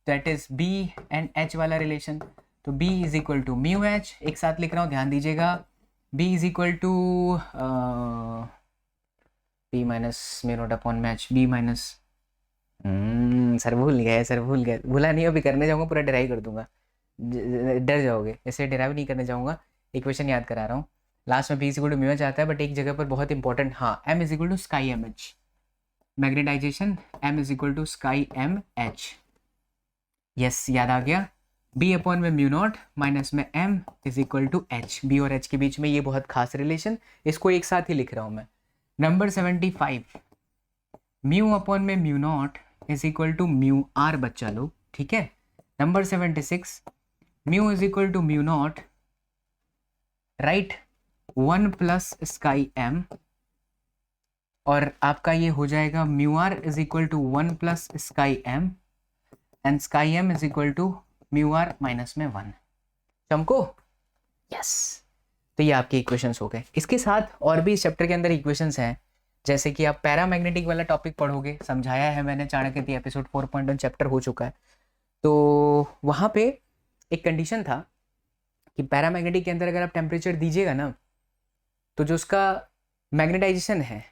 that is B and H वाला रिलेशन. तो B is equal to mu H. एक साथ लिख रहा हूँ, ध्यान दीजिएगा. B is equal to B minus mu naught upon में एच, बी माइनस, सर भूल गए, सर भूल गए, भूला नहीं, अभी करने जाऊँगा पूरा डिराइव कर दूंगा, डर जाओगे, ऐसे डिराइव नहीं करने जाऊँगा, इक्वेशन याद करा रहा हूँ। लास्ट में B is equal to mu H आता है, बट एक जगह पर बहुत इंपॉर्टेंट, हाँ, M is equal to chi M H, magnetisation M is equal to chi M H, yes याद आ गया। बी अपॉन में म्यू नॉट माइनस में M is equal to H, B और एच के बीच में ये बहुत खास रिलेशन, इसको एक साथ ही लिख रहा हूँ मैं। नंबर 75, म्यू अपॉन में mu naught is equal to mu R बच्चा लोग, ठीक है। Number 76, mu is equal to mu naught, right, 1 plus chi M, और आपका ये हो जाएगा mu R is equal to 1 plus chi M and chi M is equal to mu R minus में 1। चमको, यस। तो ये आपके इक्वेशंस हो गए। इसके साथ और भी इस चैप्टर के अंदर इक्वेशंस हैं, जैसे कि आप पैरामैग्नेटिक वाला टॉपिक पढ़ोगे, समझाया है मैंने, चाणक्य एपिसोड 4.1 चैप्टर हो चुका है। तो वहाँ पे एक कंडीशन था कि पैरामैग्नेटिक के अंदर अगर आप टेम्परेचर दीजिएगा ना, तो जो उसका मैग्नेटाइजेशन है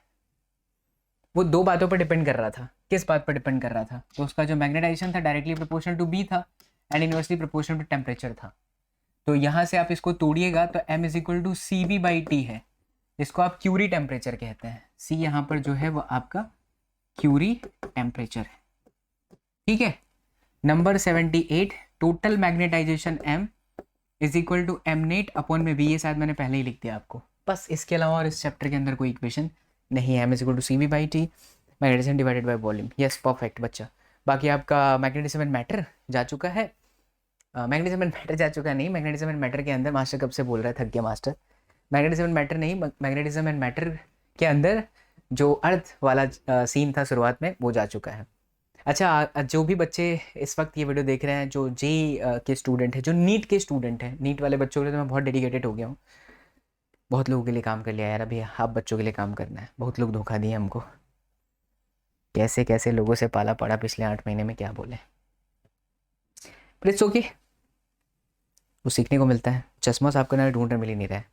वो दो बातों पर डिपेंड कर रहा था। किस बात पर डिपेंड कर रहा था? तो उसका जो मैग्नेटाइजेशन था डायरेक्टली प्रोपोर्शनल टू बी था and inversely proportional to temperature था। तो यहाँ से आप इसको तोड़िएगा तो m is equal to C B by T है, इसको आप क्यूरी टेम्परेचर कहते हैं। C यहाँ पर जो है वो आपका क्यूरी टेम्परेचर है, ठीक है। Number 78, total magnetisation m is equal to M net upon में v, ये शायद मैंने पहले ही लिख दिया आपको। बस इसके अलावा और इस चैप्टर के अंदर कोई इक्वेशन नहीं है। m is equal to C V by T, magnetism divided by volume, yes perfect बच्चा। बाकी आपका मैग्नेटिज्म एंड मैटर जा चुका है, मैग्नेटिज्म एंड मैटर जा चुका नहीं, मैग्नेटिज्म एंड मैटर के अंदर, मास्टर कब से बोल रहा है, थक गया मास्टर। मैग्नेटिज्म एंड मैटर नहीं, मैग्नेटिज्म एंड मैटर के अंदर जो अर्थ वाला सीन था शुरुआत में, वो जा चुका है। अच्छा, जो भी बच्चे इस वक्त ये वीडियो देख रहे हैं, जो जे के स्टूडेंट है, जो नीट के स्टूडेंट हैं, नीट वाले बच्चों के लिए तो मैं बहुत डेडिकेटेड हो गया हूँ। बहुत लोगों के लिए काम कर लिया यार, अभी आप बच्चों के लिए काम करना है। बहुत लोग धोखा दिए हमको, कैसे कैसे लोगों से पाला पड़ा पिछले 8 महीने में, क्या बोले। ओके, वो सीखने को मिलता है। चश्मा साफ करने वाला ढूंढ रहे, मिल ही नहीं रहा है।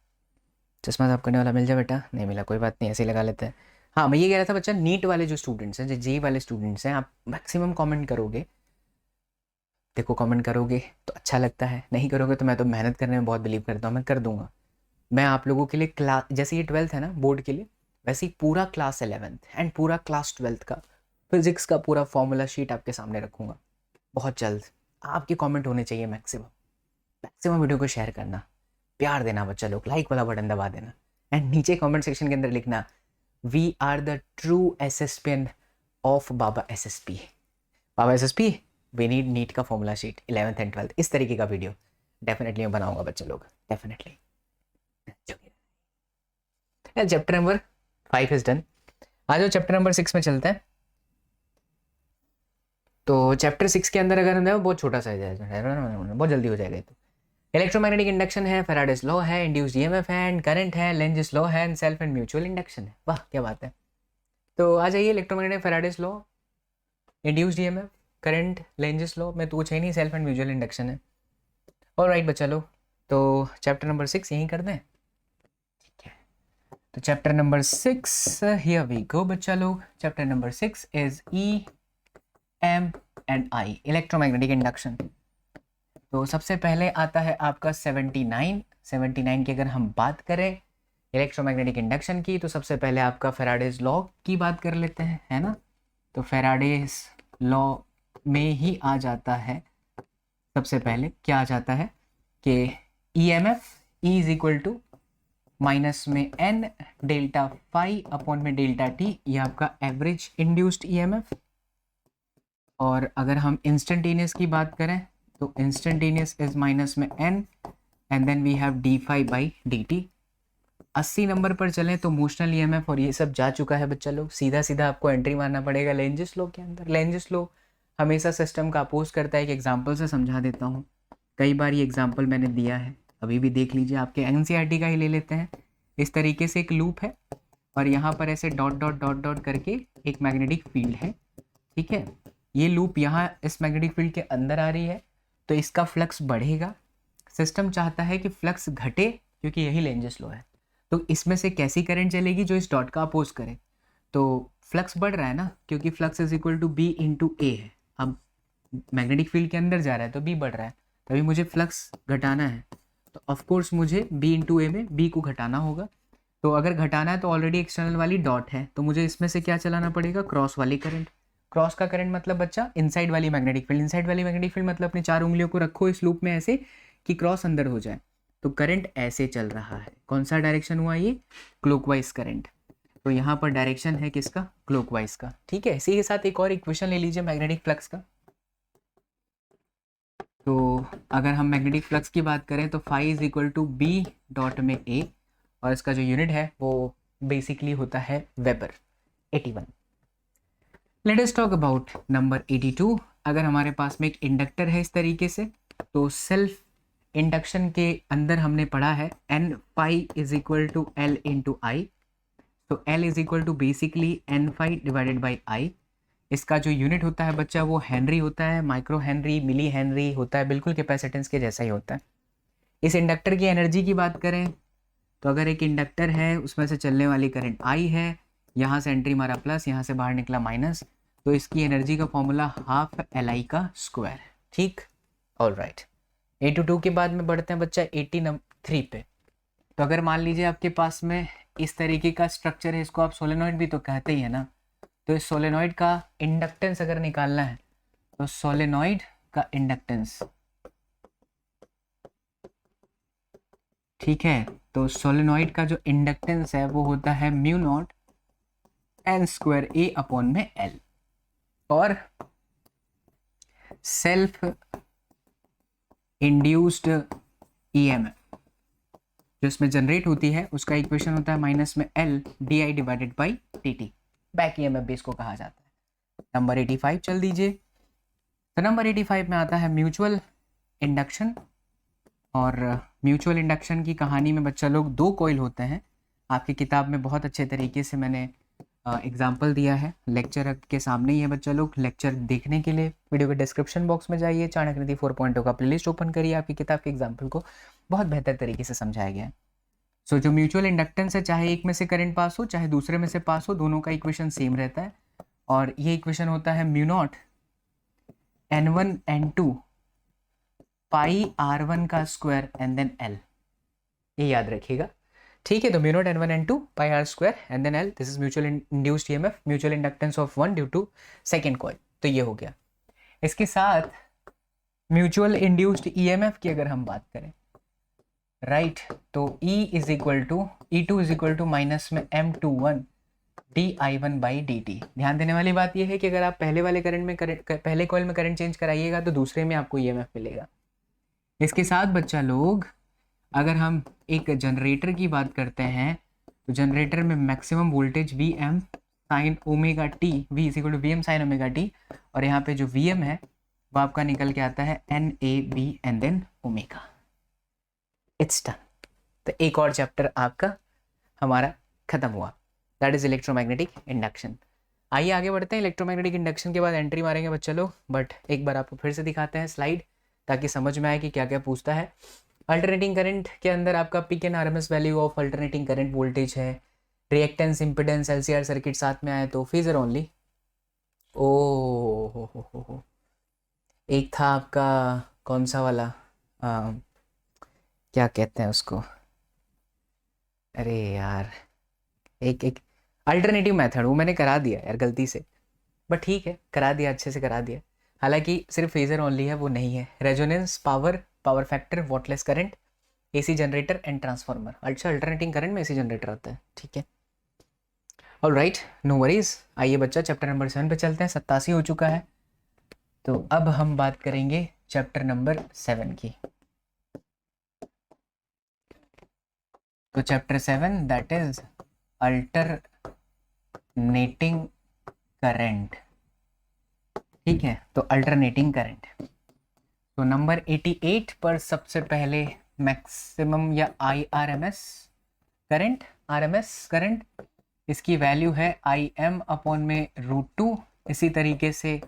चश्मा साफ करने वाला मिल जाए बेटा, नहीं मिला, कोई बात नहीं, ऐसे ही लगा लेते हैं। हाँ, मैं ये कह रहा था बच्चा, नीट वाले जो स्टूडेंट्स हैं, जो जे वाले स्टूडेंट्स हैं, आप मैक्सिमम कमेंट करोगे। देखो, कमेंट करोगे तो अच्छा लगता है, नहीं करोगे तो मैं तो मेहनत करने में बहुत बिलीव करता हूँ, मैं कर दूंगा। मैं आप लोगों के लिए क्लास, जैसे ये 12th है ना बोर्ड के लिए, वैसे ही पूरा क्लास 11th एंड पूरा क्लास 12th का फिजिक्स का पूरा फॉर्मूला शीट आपके सामने रखूँगा बहुत जल्द। आपके कमेंट होने चाहिए मैक्सिमम, मैक्सिमम वीडियो को शेयर करना, प्यार देना बच्चा लोग, लाइक वाला बटन दबा देना एंड नीचे कमेंट सेक्शन के अंदर लिखना, we are the true SSPN of Baba SSP. Baba SSP, we need NEET का formula sheet 11th and 12th, इस तरीके का वीडियो डेफिनेटली मैं बनाऊंगा बच्चे लोग, definitely. Chapter number 5 is done. आ जाओ चैप्टर नंबर 6 में चलते हैं। तो चैप्टर 6 के अंदर अगर हम जाए, बहुत छोटा सा है, बहुत जल्दी हो जाएगा ये तो। इलेक्ट्रोमैग्नेटिक इंडक्शन है, फैराडेज लॉ है, इंड्यूस्ड ईएमएफ है एंड करंट है, लेंजस लॉ है and self and mutual induction है। वाह क्या बात है। तो आ जाइए, electromagnetic, Faraday's law, induced EMF, current, Lenz's law में तो कुछ है नहीं, सेल्फ एंड म्यूचुअल इंडक्शन है। ऑलराइट बच्चा लो, तो चैप्टर नंबर 6 यहीं कर दें, ठीक है। तो chapter number 6, here we go बच्चा लोग। Chapter number 6 is E M and I, electromagnetic induction. तो सबसे पहले आता है आपका 79 की अगर हम बात करें इलेक्ट्रोमैग्नेटिक इंडक्शन की, तो सबसे पहले आपका फैराडेज लॉ की बात कर लेते हैं, है ना। तो फैराडेज लॉ में ही आ जाता है, सबसे पहले क्या आ जाता है कि EMF E is equal to minus में n डेल्टा फाई अपॉन में डेल्टा टी, ये आपका एवरेज इंड्यूस्ड ईएमएफ। और अगर हम इंस्टेंटेनियस की बात करें तो इंस्टेंटेनियस इज माइनस में n and then we have D phi by D T. 80 number पर चलें तो मोशनल ईएमएफ और ये सब जा चुका है बच्चा लोग। सीधा सीधा आपको एंट्री मारना पड़ेगा लेंजस लॉ के अंदर। लेंजस लॉ हमेशा सिस्टम का अपोज करता है। एक एग्जांपल से समझा देता हूँ, कई बार ये एग्जांपल मैंने दिया है, अभी भी देख लीजिए, आपके एनसीईआरटी का ही ले लेते हैं। इस तरीके से एक लूप है और यहाँ पर ऐसे डॉट डॉट डॉट डॉट करके एक मैग्नेटिक फील्ड है, ठीक है। ये लूप यहाँ इस मैग्नेटिक फील्ड के अंदर आ रही है तो इसका फ्लक्स बढ़ेगा। सिस्टम चाहता है कि फ्लक्स घटे क्योंकि यही लेंजस लॉ है। तो इसमें से कैसी करंट चलेगी, जो इस डॉट का अपोज करे। तो फ्लक्स बढ़ रहा है ना, क्योंकि flux is equal to B into A है। अब मैग्नेटिक फील्ड के अंदर जा रहा है तो बी बढ़ रहा है, तभी मुझे फ्लक्स घटाना है, तो ऑफकोर्स मुझे बी इंटू ए में बी को घटाना होगा। तो अगर घटाना है तो ऑलरेडी एक्सटर्नल वाली डॉट है, तो मुझे इसमें से क्या चलाना पड़ेगा, क्रॉस वाली करंट। क्रॉस का करंट मतलब बच्चा इनसाइड वाली मैग्नेटिक फील्ड। इनसाइड वाली मैग्नेटिक फील्ड मतलब अपनी 4 उंगलियों को रखो इस लूप में ऐसे कि क्रॉस अंदर हो जाए। तो करंट ऐसे चल रहा है, कौन सा डायरेक्शन हुआ ये, क्लॉकवाइज करंट। तो यहाँ पर डायरेक्शन है किसका, क्लॉकवाइज का। ठीक है, इसी के साथ एक और इक्वेशन ले लीजिए मैग्नेटिक फ्लक्स का। तो अगर हम मैग्नेटिक फ्लक्स की बात करें तो phi is equal to B dot में ए, और इसका जो यूनिट है वो बेसिकली होता है weber. 81। Let us talk about number 82। अगर हमारे पास में एक इंडक्टर है इस तरीके से, तो सेल्फ इंडक्शन के अंदर हमने पढ़ा है N phi is equal to L into I. तो L is equal to basically N phi divided by I. इसका जो यूनिट होता है बच्चा वो हेनरी होता है, माइक्रो हेनरी, मिली हेनरी होता है, बिल्कुल कैपेसिटेंस के जैसा ही होता है। इस इंडक्टर की एनर्जी की बात करें तो अगर एक इंडक्टर है उसमें से चलने वाली करंट आई है, यहाँ से एंट्री मारा प्लस, यहाँ से बाहर निकला माइनस, तो इसकी एनर्जी का फॉर्मूला हाफ एल आई का स्क्वायर। ठीक, ऑल राइट। 82 के बाद में बढ़ते हैं बच्चा 83 पे। तो अगर मान लीजिए आपके पास में इस तरीके का स्ट्रक्चर है, इसको आप सोलेनॉइड भी तो कहते ही है ना। तो इस सोलेनॉइड का इंडक्टेंस अगर निकालना है तो सोलेनॉइड का इंडक्टेंस, ठीक है, तो सोलेनॉइड का जो इंडक्टेंस है वो होता है म्यू नॉट एन स्क्वायर ए अपॉन में एल। और सेल्फ इंड्यूस्ड ईएमएफ जो इसमें जनरेट होती है उसका इक्वेशन होता है माइनस में L D I divided by D T. Back EMF भी इसको कहा जाता है। नंबर 85 चल दीजिए। तो नंबर 85 में आता है म्यूचुअल इंडक्शन। और म्यूचुअल इंडक्शन की कहानी में बच्चा लोग 2 कॉइल होते हैं। आपकी किताब में बहुत अच्छे तरीके से मैंने एग्जाम्पल दिया है, लेक्चर के सामने ही है बच्चा लोग। लेक्चर देखने के लिए वीडियो के डिस्क्रिप्शन बॉक्स में जाइए, चाणक्य 4.0 का प्लेलिस्ट ओपन करिए, आपकी किताब के एग्जाम्पल को बहुत बेहतर तरीके से समझाया गया है। सो जो म्यूचुअल इंडक्टेंस है, चाहे एक में से करंट पास हो चाहे दूसरे में से पास हो, दोनों का इक्वेशन सेम रहता है। और ये इक्वेशन होता है म्यू नॉट N1 N2 पाई R1 का स्क्वायर एंड देन L। ये याद रखिएगा, ठीक है। तो mu naught N1 N2 pi R square and then L, this is mutual induced EMF, mutual inductance of one due to second coil. तो ये हो गया। इसके साथ म्यूचुअल इंड्यूस्ड ईएमएफ की अगर हम बात करें, राइट, तो E is equal to E2 is equal to minus में M21 di1 बाई dt। ध्यान देने वाली बात यह है कि अगर आप पहले वाले करंट में पहले कॉइल में करंट चेंज कराइएगा तो दूसरे में आपको ईएमएफ मिलेगा। इसके साथ बच्चा लोग अगर हम एक जनरेटर की बात करते हैं तो जनरेटर में maximum voltage Vm sine omega T, V is equal to Vm sine omega T, और यहाँ पे जो Vm है वो आपका निकल के आता है NAB and then omega. It's done. तो एक और चैप्टर आपका हमारा खत्म हुआ, दैट इज इलेक्ट्रोमैग्नेटिक इंडक्शन। आइए आगे बढ़ते हैं। इलेक्ट्रोमैग्नेटिक इंडक्शन के बाद एंट्री मारेंगे बच्चा लोग, बट एक बार आपको फिर से दिखाते हैं स्लाइड ताकि समझ में आए कि क्या क्या पूछता है। अल्टरनेटिंग करंट के अंदर आपका peak and RMS value of alternating current voltage है, रिएक्टेंस, इंपिडेंस, एलसीआर सर्किट साथ में आए तो फेजर ओनली। ओ हो, एक था आपका कौन सा वाला, क्या कहते हैं उसको, अरे यार, एक अल्टरनेटिव मेथड, वो मैंने करा दिया यार गलती से, बट ठीक है, करा दिया, अच्छे से करा दिया। हालांकि सिर्फ फेजर ओनली है, वो नहीं है। Resonance, power, power factor, wattless current, AC generator and transformer. अच्छा, अल्टरनेटिंग करंट में एसी जनरेटर आता है, ठीक है, ऑल राइट, नो वरीज। आइए बच्चा चैप्टर नंबर 7 पे चलते हैं। 87 हो चुका है, तो अब हम बात करेंगे चैप्टर नंबर 7 की। तो chapter 7 that is alternating current, ठीक है। तो अल्टरनेटिंग करंट, तो नंबर 88 पर सबसे पहले मैक्सिमम या IRMS करंट, RMS करंट, इसकी वैल्यू है IM अपॉन में √2। इसी तरीके से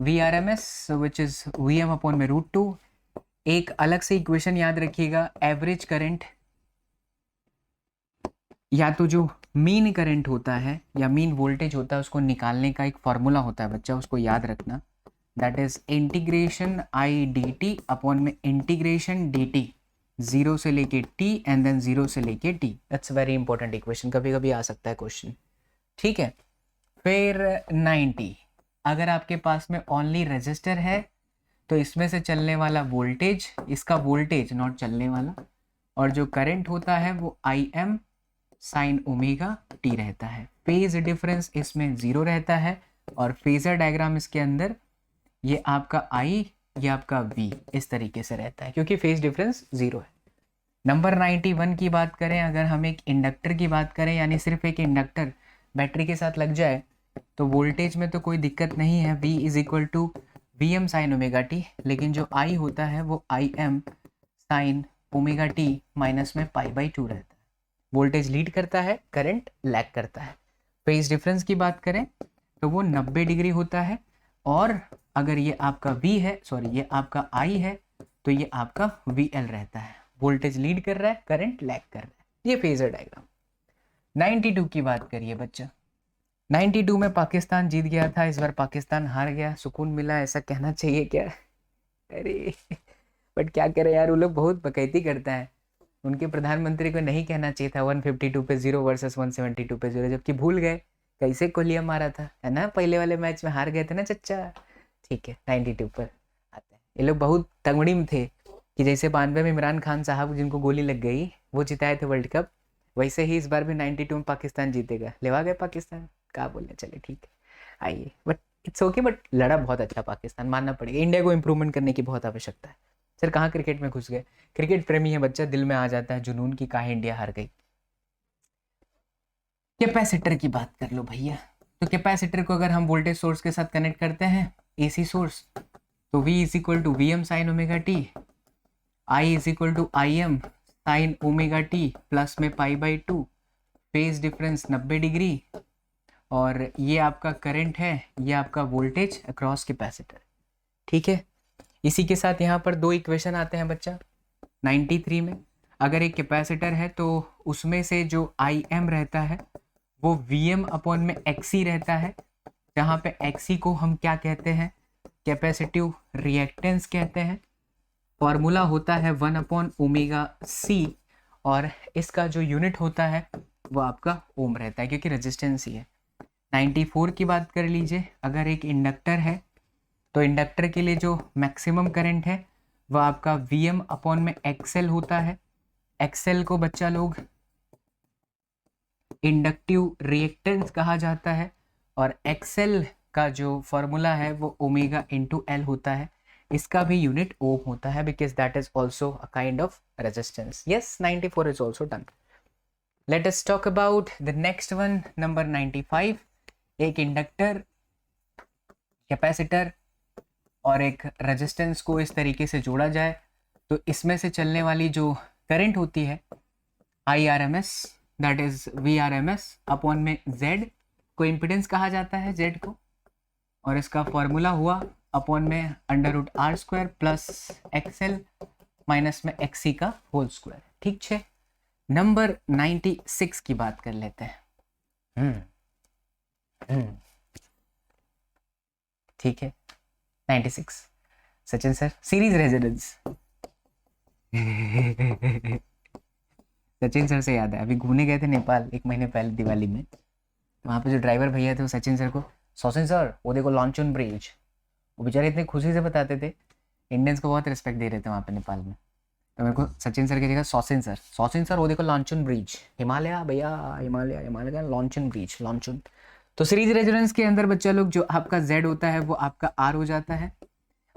VRMS which is VM upon में √2। एक अलग से इक्वेशन याद रखिएगा, एवरेज करंट या तो जो मीन करंट होता है या मीन वोल्टेज होता है उसको निकालने का एक फॉर्मूला होता है बच्चा, उसको याद रखना। That is integration I D T upon में इंटीग्रेशन डी टी, जीरो से लेके टी एंड देन जीरो से लेके T. That's very important equation, कभी कभी आ सकता है क्वेश्चन, ठीक है। फिर 90, अगर आपके पास में ओनली रजिस्टर है तो इसमें से चलने वाला वोल्टेज, इसका वोल्टेज नॉट चलने वाला, और जो करंट होता है वो I M sine omega T रहता है। फेज डिफरेंस इसमें जीरो रहता है, और फेजर डायग्राम इसके अंदर ये आपका आई, ये आपका वी इस तरीके से रहता है क्योंकि फेज डिफरेंस जीरो है। नंबर 91 की बात करें, अगर हम एक इंडक्टर की बात करें, यानी सिर्फ एक इंडक्टर बैटरी के साथ लग जाए तो वोल्टेज में तो कोई दिक्कत नहीं है, V is equal to V M sine omega T, लेकिन जो I होता है वो I M sine omega T minus में पाई बाई टू रहता है। वोल्टेज लीड करता है, करंट लैग करता है। फेज डिफरेंस की बात करें तो वो 90 डिग्री होता है, और अगर ये आपका V है, सॉरी ये आपका I है, तो ये आपका VL रहता है। वोल्टेज लीड कर रहा है, करंट लैग कर रहा है, ये फेजर डायग्राम। 92 की बात करिए बच्चा। 92 में पाकिस्तान जीत गया था, इस बार पाकिस्तान हार गया, सुकून मिला ऐसा कहना चाहिए क्या? अरे बट क्या करें यार, वो लोग बहुत बकैती करता है। उनके प्रधानमंत्री को नहीं कहना चाहिए था 152 पे 0 वर्सेस 172 पे 0, जबकि भूल गए कैसे कोहलिया मारा था, है ना, पहले वाले मैच में हार गए थे ना चच्चा। ठीक है, 92 पर आते हैं। ये लोग बहुत तंगड़ी में थे कि जैसे 92 में इमरान खान साहब जिनको गोली लग गई वो जिताए थे वर्ल्ड कप, वैसे ही इस बार भी 92 में पाकिस्तान जीतेगा। लेवा गए पाकिस्तान, क्या बोले, चले ठीक है, आइए। बट इट्स ओके, बट लड़ा बहुत अच्छा पाकिस्तान, मानना पड़ेगा। इंडिया को इम्प्रूवमेंट करने की बहुत आवश्यकता है। सर कहाँ क्रिकेट में घुस गए, क्रिकेट प्रेमी है बच्चा, दिल में आ जाता है जुनून की काहे इंडिया हार गई। कैपेसिटर की बात कर लो भैया। तो कैपेसिटर को अगर हम वोल्टेज सोर्स के साथ कनेक्ट करते हैं, एसी सोर्स, तो V is equal to V M sine omega T, I is equal to I M sine omega T plus में pi by two, phase difference 90 degree, और ये आपका करंट है, ये आपका वोल्टेज अक्रॉस कैपेसिटर, ठीक है। इसी के साथ यहाँ पर दो इक्वेशन आते हैं बच्चा 93 में। अगर एक कैपेसिटर है तो उसमें से जो आई एम रहता है वो वी एम अपॉन में एक्सी रहता है, जहाँ पे एक्सी को हम क्या कहते हैं, कैपेसिटिव रिएक्टेंस कहते हैं। फॉर्मूला होता है 1 अपॉन ओमेगा सी, और इसका जो यूनिट होता है वो आपका ओम रहता है क्योंकि रेजिस्टेंस ही है। 94 की बात कर लीजिए, अगर एक इंडक्टर है तो इंडक्टर के लिए जो मैक्सिमम करंट है वह आपका वी एम अपॉन में एक्सएल होता है। एक्सएल को बच्चा लोग इंडक्टिव रिएक्टेंस कहा जाता है, और एक्सएल का जो फॉर्मूला है वो ओमेगा इंटू एल होता है। इसका भी यूनिट ओम होता है because that is also a kind of resistance. Yes, 94 is also done. Let us talk about the next one, number 95। एक इंडक्टर, कैपेसिटर और एक रेजिस्टेंस को इस तरीके से जोड़ा जाए तो इसमें से चलने वाली जो करंट होती है I R M S, that is V R M S upon में जेड को इम्पिडेंस कहा जाता है, जेड को, और इसका फॉर्मूला हुआ अपॉन में under root R square plus XL minus में एक्सी का होल स्क्वायर, ठीक है। नंबर 96 की बात कर लेते हैं। ठीक है, 96 Sachin sir, series residence. Sachin sir से याद है, अभी घूमने गए थे नेपाल 1 महीने पहले दिवाली में, तो वहाँ पे जो ड्राइवर भैया थे वो सचिन सर को, सचिन सर वो देखो लॉन्चन ब्रिज, वो बेचारे इतने खुशी से बताते थे, इंडियंस को बहुत रिस्पेक्ट दे रहे थे वहाँ पे नेपाल में। तो मेरे को सचिन सर की जगह सचिन सर वो देखो लॉन्चन ब्रिज, हिमालय भैया, हिमालय का लॉन्चन ब्रिज, लॉन्चन। तो सीरीज रेजोनेंस के अंदर बच्चा लोग जो आपका Z होता है वो आपका R हो जाता है,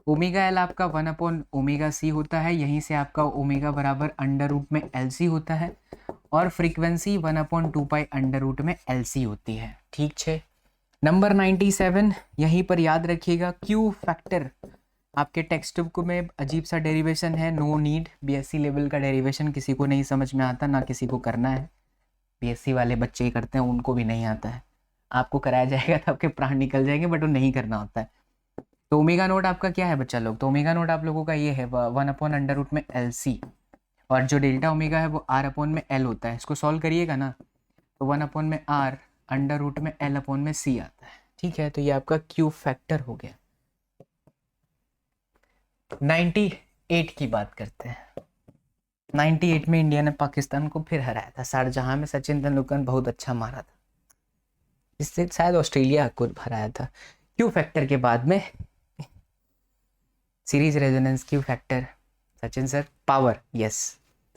ओमेगा L आपका 1 अपॉन ओमेगा C होता है, यहीं से आपका ओमेगा बराबर अंडर रूट में LC होता है, और frequency 1 upon 2 pi under root में LC होती है, ठीक है। नंबर 97 यहीं पर याद रखिएगा, Q फैक्टर आपके टेक्स्ट बुक में अजीब सा डेरिवेशन है, नो नीड, BSc लेवल का डेरिवेशन किसी को नहीं समझ में आता, ना किसी को करना है, BSc वाले बच्चे ही करते हैं, उनको भी नहीं आता है, आपको कराया जाएगा तो आपके प्राण निकल जाएंगे, बट वो नहीं करना होता है। तो ओमेगा नोट आपका क्या है बच्चा लोग, तो ओमेगा नोट आप लोगों का ये है 1 अपॉन अंडर रूट में LC, और जो डेल्टा ओमेगा है वो R अपॉन में L होता है। इसको सॉल्व करिएगा ना तो 1 में r अंडर रूट में l में c आता है। ठीक है, तो ये आपका क्यू फैक्टर हो गया। 98 की बात करते हैं। 98 में इंडिया ने पाकिस्तान को फिर हराया था। शारजहां में सचिन तेंदुलकर ने बहुत अच्छा मारा था, इससे शायद ऑस्ट्रेलिया को हराया था। क्यू फैक्टर के बाद में series resonance Q factor. Sachin sir power, yes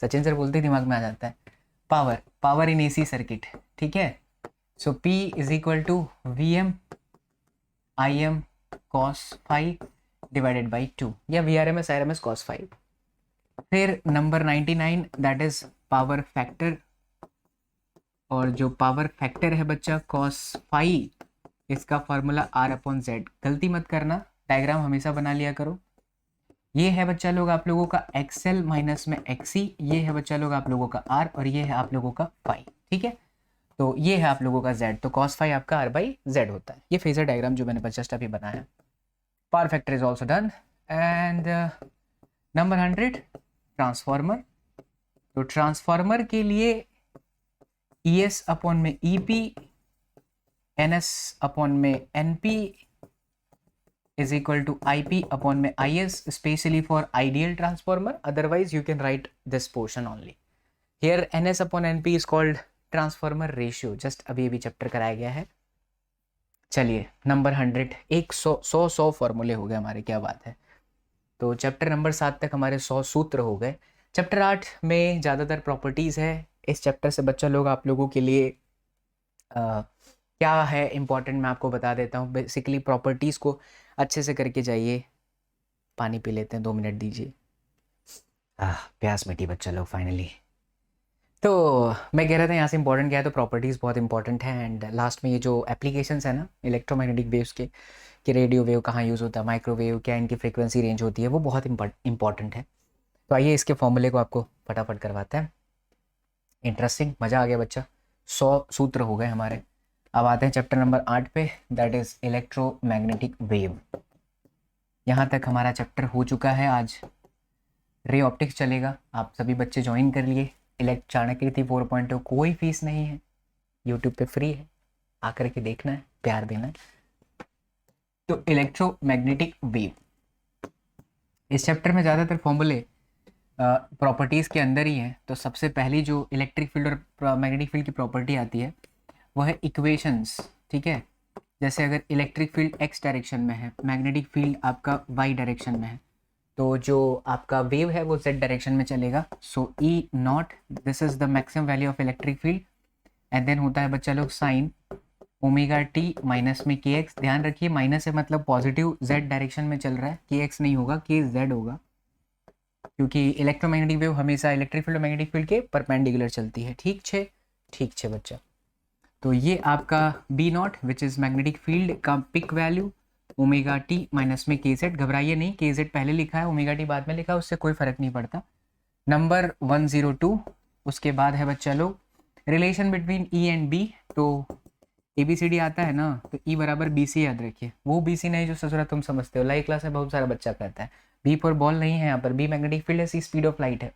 Sachin sir बोलते दिमाग में आ जाता है power, power in AC circuit. ठीक है, so P is equal to VM IM cos phi divided by 2 या VRMS IRMS cos 5। फिर number 99 that is power factor, और जो पावर फैक्टर है बच्चा cos 5, इसका फॉर्मूला R/Z। गलती मत करना, डायग्राम हमेशा बना लिया करो। ये है बच्चा लोग आप लोगों का XL माइनस में XC, ये है बच्चा लोग आप लोगों का R, और ये है आप लोगों का फाई। ठीक है, तो ये है आप लोगों का Z, तो cos 5 आपका R/Z होता है। ये फेजर डायग्राम जो मैंने जस्ट अभी बनाया। Power factor is also done. And number 100 transformer. तो ट्रांसफॉर्मर के लिए ES अपॉन में EP, NS अपॉन में NP is equal to IP upon में IS, especially for ideal transformer. Otherwise you can write this portion only. Here NS upon NP is called transformer ratio. Just अभी अभी chapter कराया गया है। चलिए number 100, 100 फॉर्मूले हो गए हमारे, क्या बात है। तो चैप्टर नंबर 7 तक हमारे 100 सूत्र हो गए। चैप्टर 8 में ज़्यादातर प्रॉपर्टीज़ है। इस चैप्टर से बच्चा लोग आप लोगों के लिए क्या है इम्पॉर्टेंट मैं आपको बता देता हूँ। बेसिकली प्रॉपर्टीज़ को अच्छे से करके जाइए। पानी पी लेते हैं, 2 मिनट दीजिए। प्यास मिटी बच्चा लोग फाइनली। तो मैं कह रहा था यहाँ से इंपॉर्टेंट क्या है, तो प्रॉपर्टीज़ बहुत इंपॉर्टेंट है। एंड लास्ट में ये जो एप्लीकेशंस है ना इलेक्ट्रोमैग्नेटिक वेव्स के, कि रेडियो वेव कहाँ यूज़ होता है, माइक्रोवेव क्या इनकी फ्रीक्वेंसी रेंज होती है, वो बहुत इंपॉर्टेंट है। तो आइए इसके फॉर्मूले को आपको फटाफट करवाते हैं। इंटरेस्टिंग, मज़ा आ गया बच्चा। 100 सूत्र हो गए हमारे। अब आते हैं चैप्टर नंबर 8 पे, दैट इज़ इलेक्ट्रोमैग्नेटिक वेव। यहाँ तक हमारा चैप्टर हो चुका है। आज रे ऑप्टिक्स चलेगा, आप सभी बच्चे ज्वाइन कर लिए। चाणक्य 4.0 कोई फीस नहीं है, यूट्यूब पे फ्री है, आकर के देखना है, प्यार देना है। तो इलेक्ट्रोमैग्नेटिक वेव, इस चैप्टर में ज़्यादातर फॉर्मूले प्रॉपर्टीज़ के अंदर ही है। तो सबसे पहली जो इलेक्ट्रिक फील्ड और मैग्नेटिक फील्ड की प्रॉपर्टी आती है वो है इक्वेशंस। ठीक है, जैसे अगर इलेक्ट्रिक फील्ड x डायरेक्शन में है, मैग्नेटिक फील्ड आपका y डायरेक्शन में है, तो जो आपका वेव है वो z डायरेक्शन में चलेगा। So E naught, this is the maximum value of electric field. And then होता है बच्चा लोग साइन ओमेगा टी माइनस में के एक्स। ध्यान रखिए माइनस है मतलब पॉजिटिव z डायरेक्शन में चल रहा है, के एक्स नहीं होगा, के जेड होगा, क्योंकि इलेक्ट्रोमैग्नेटिक वेव हमेशा इलेक्ट्रिक फील्ड और मैग्नेटिक फील्ड के परपेंडिकुलर चलती है। ठीक छे बच्चा। तो ये आपका B naught which is magnetic field का peak value, omega T minus में के जेड। घबराइए नहीं, के जेड पहले लिखा है, ओमेगा टी बाद में लिखा है, उससे कोई फ़र्क नहीं पड़ता। नंबर 102, उसके बाद है बच्चा लोग relation between E and B. तो ABCD आता है ना, तो E बराबर BC याद रखिए। वो BC नहीं जो ससुरा तुम समझते हो, लाइव क्लास में बहुत सारा बच्चा कहता है B पर बॉल नहीं है, यहाँ पर B मैग्नेटिक फील्ड है, C स्पीड ऑफ लाइट है।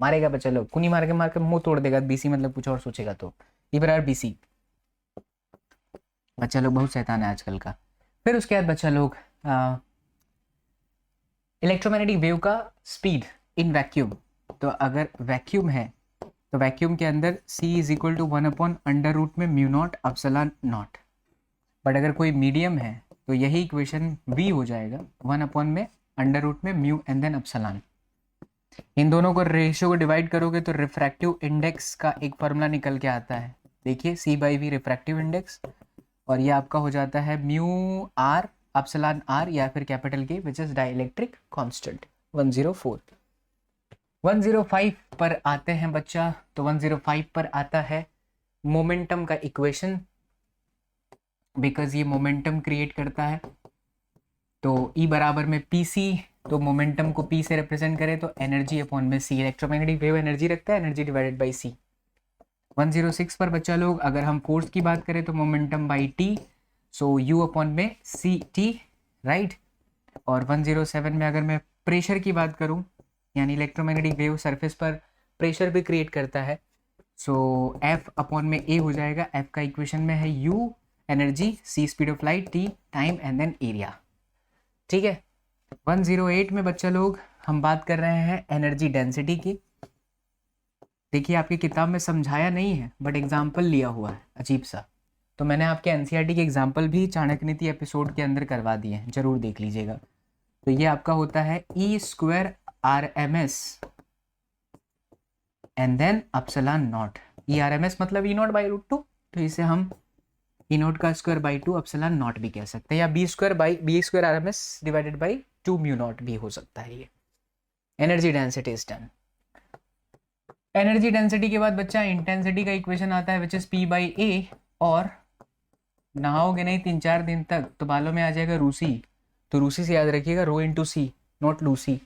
मारेगा बच्चा लोग, कुनी मार के मुंह तोड़ देगा। BC मतलब कुछ और सोचेगा, तो E बराबर BC। बच्चा लोग बहुत शैतान है आजकल का। फिर उसके बाद बच्चा लोग इलेक्ट्रोमैग्नेटिक वेव का स्पीड इन वैक्यूम। तो अगर वैक्यूम है तो वैक्यूम के अंदर C इज इक्वल टू 1/√में mu naught epsilon naught. But अगर कोई मीडियम है तो यही इक्वेशन V हो जाएगा, 1/में म्यू एंड देन एप्सिलॉन। इन दोनों को रेशियो को डिवाइड करोगे तो रिफ्रैक्टिव इंडेक्स का एक फॉर्मूला निकल के आता है। देखिए C/V रिफ्रैक्टिव इंडेक्स, और ये आपका हो जाता है म्यू आर एप्सिलॉन आर या फिर कैपिटल के विच इज डाइलेक्ट्रिक कांस्टेंट 104। 105 पर आते हैं बच्चा। तो 105 पर आता है मोमेंटम का इक्वेशन, बिकॉज ये मोमेंटम क्रिएट करता है। तो E बराबर में PC, तो मोमेंटम को P से रिप्रेजेंट करें तो एनर्जी अपॉन में C। इलेक्ट्रोमैग्नेटिक वेव एनर्जी रखता है, एनर्जी डिवाइडेड बाई C। 106 पर बच्चा लोग अगर हम फोर्स की बात करें तो momentum by T, so U upon में CT, राइट। और 107 में अगर मैं प्रेशर की बात करूं, यानी इलेक्ट्रोमैग्नेटिक वेव सरफेस पर प्रेशर भी क्रिएट करता है, सो एफ अपॉन में ए हो जाएगा, एफ का इक्वेशन में है U energy, C speed of light, T time and then area. ठीक है, 108 में बच्चा लोग हम बात कर रहे हैं एनर्जी डेंसिटी की। देखिए आपकी किताब में समझाया नहीं है बट एग्जाम्पल लिया हुआ है अजीब सा, तो मैंने आपके एनसीईआरटी के एग्जाम्पल भी चाणक्य नीति एपिसोड के अंदर करवा दिए हैं, जरूर देख लीजिएगा। तो ये आपका होता है E square R M S and then epsilon naught. E R M S मतलब E naught by root two, तो इसे हम ई नॉट का square by two epsilon naught भी कह सकते हैं, या B square R M S divided by two mu naught भी हो सकता है। ये energy density is done. Energy density के बाद बच्चा इंटेंसिटी का इक्वेशन आता है विच इज पी बाई ए, और नहाओगे नहीं 3-4 दिन तक तो बालों में आ जाएगा रूसी, तो रूसी से याद रखिएगा rho into C, not Lucy.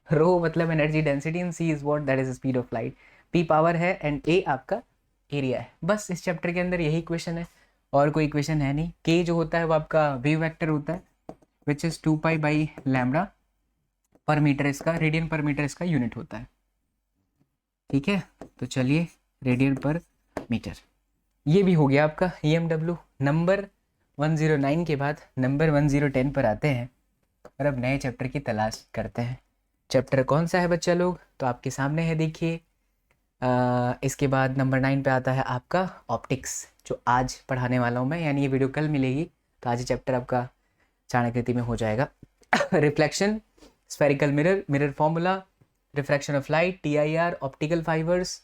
Rho मतलब energy density and C is what, that is speed of light. P power है एंड ए आपका एरिया है। बस इस चैप्टर के अंदर यही इक्वेशन है और कोई इक्वेशन है नहीं। के जो होता है वो आपका वेव वेक्टर होता है which is 2 pi by lambda पर मीटर, इसका रेडियन पर मीटर इसका यूनिट होता है। ठीक है, तो चलिए रेडियन पर मीटर ये भी हो गया आपका EMW। नंबर 109 के बाद नंबर 1010 पर आते हैं और अब नए चैप्टर की तलाश करते हैं। चैप्टर कौन सा है बच्चा लोग, तो आपके सामने है देखिए। इसके बाद नंबर 9 पे आता है आपका ऑप्टिक्स, जो आज पढ़ाने वाला हूँ मैं, यानी ये वीडियो कल मिलेगी, तो आज ये चैप्टर आपका चाणक्य नीति में हो जाएगा। Reflection, spherical mirror, mirror formula, refraction of light, TIR, optical fibres,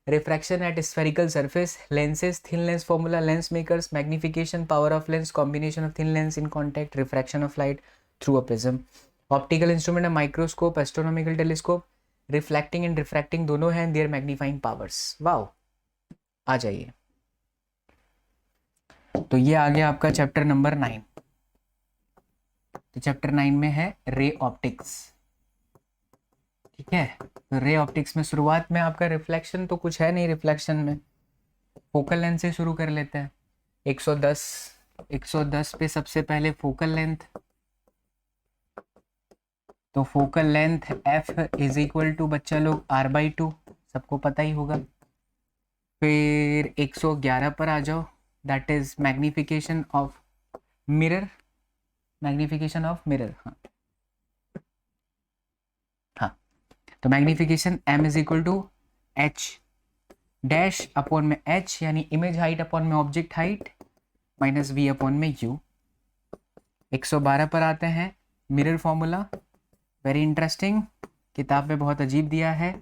refraction at spherical surface, lenses, thin lens formula, lens makers, magnification, power of lens, combination of thin lens in contact, refraction of light through a prism, optical instrument, microscope, astronomical telescope, reflecting and refracting दोनों हैं, there magnifying powers. Wow, आ जाइए। तो ये आ गया आपका chapter number 9। तो chapter 9 में है रे ऑप्टिक्स। ठीक है, तो रे ऑप्टिक्स में शुरुआत में आपका रिफ्लेक्शन तो कुछ है नहीं, रिफ्लेक्शन में फोकल लेंथ से शुरू कर लेते हैं। 110 पे सबसे पहले फोकल लेंथ, तो focal length f is equal to बच्चा लोग r/2, सबको पता ही होगा। फिर 111 पर आ जाओ, that is magnification of mirror, magnification of mirror. हाँ, तो magnification m is equal to h dash upon में h, यानी इमेज हाइट अपॉन में object height minus v upon में u। 112 पर आते हैं, मिरर फॉर्मूला, वेरी इंटरेस्टिंग, किताब में बहुत अजीब दिया है,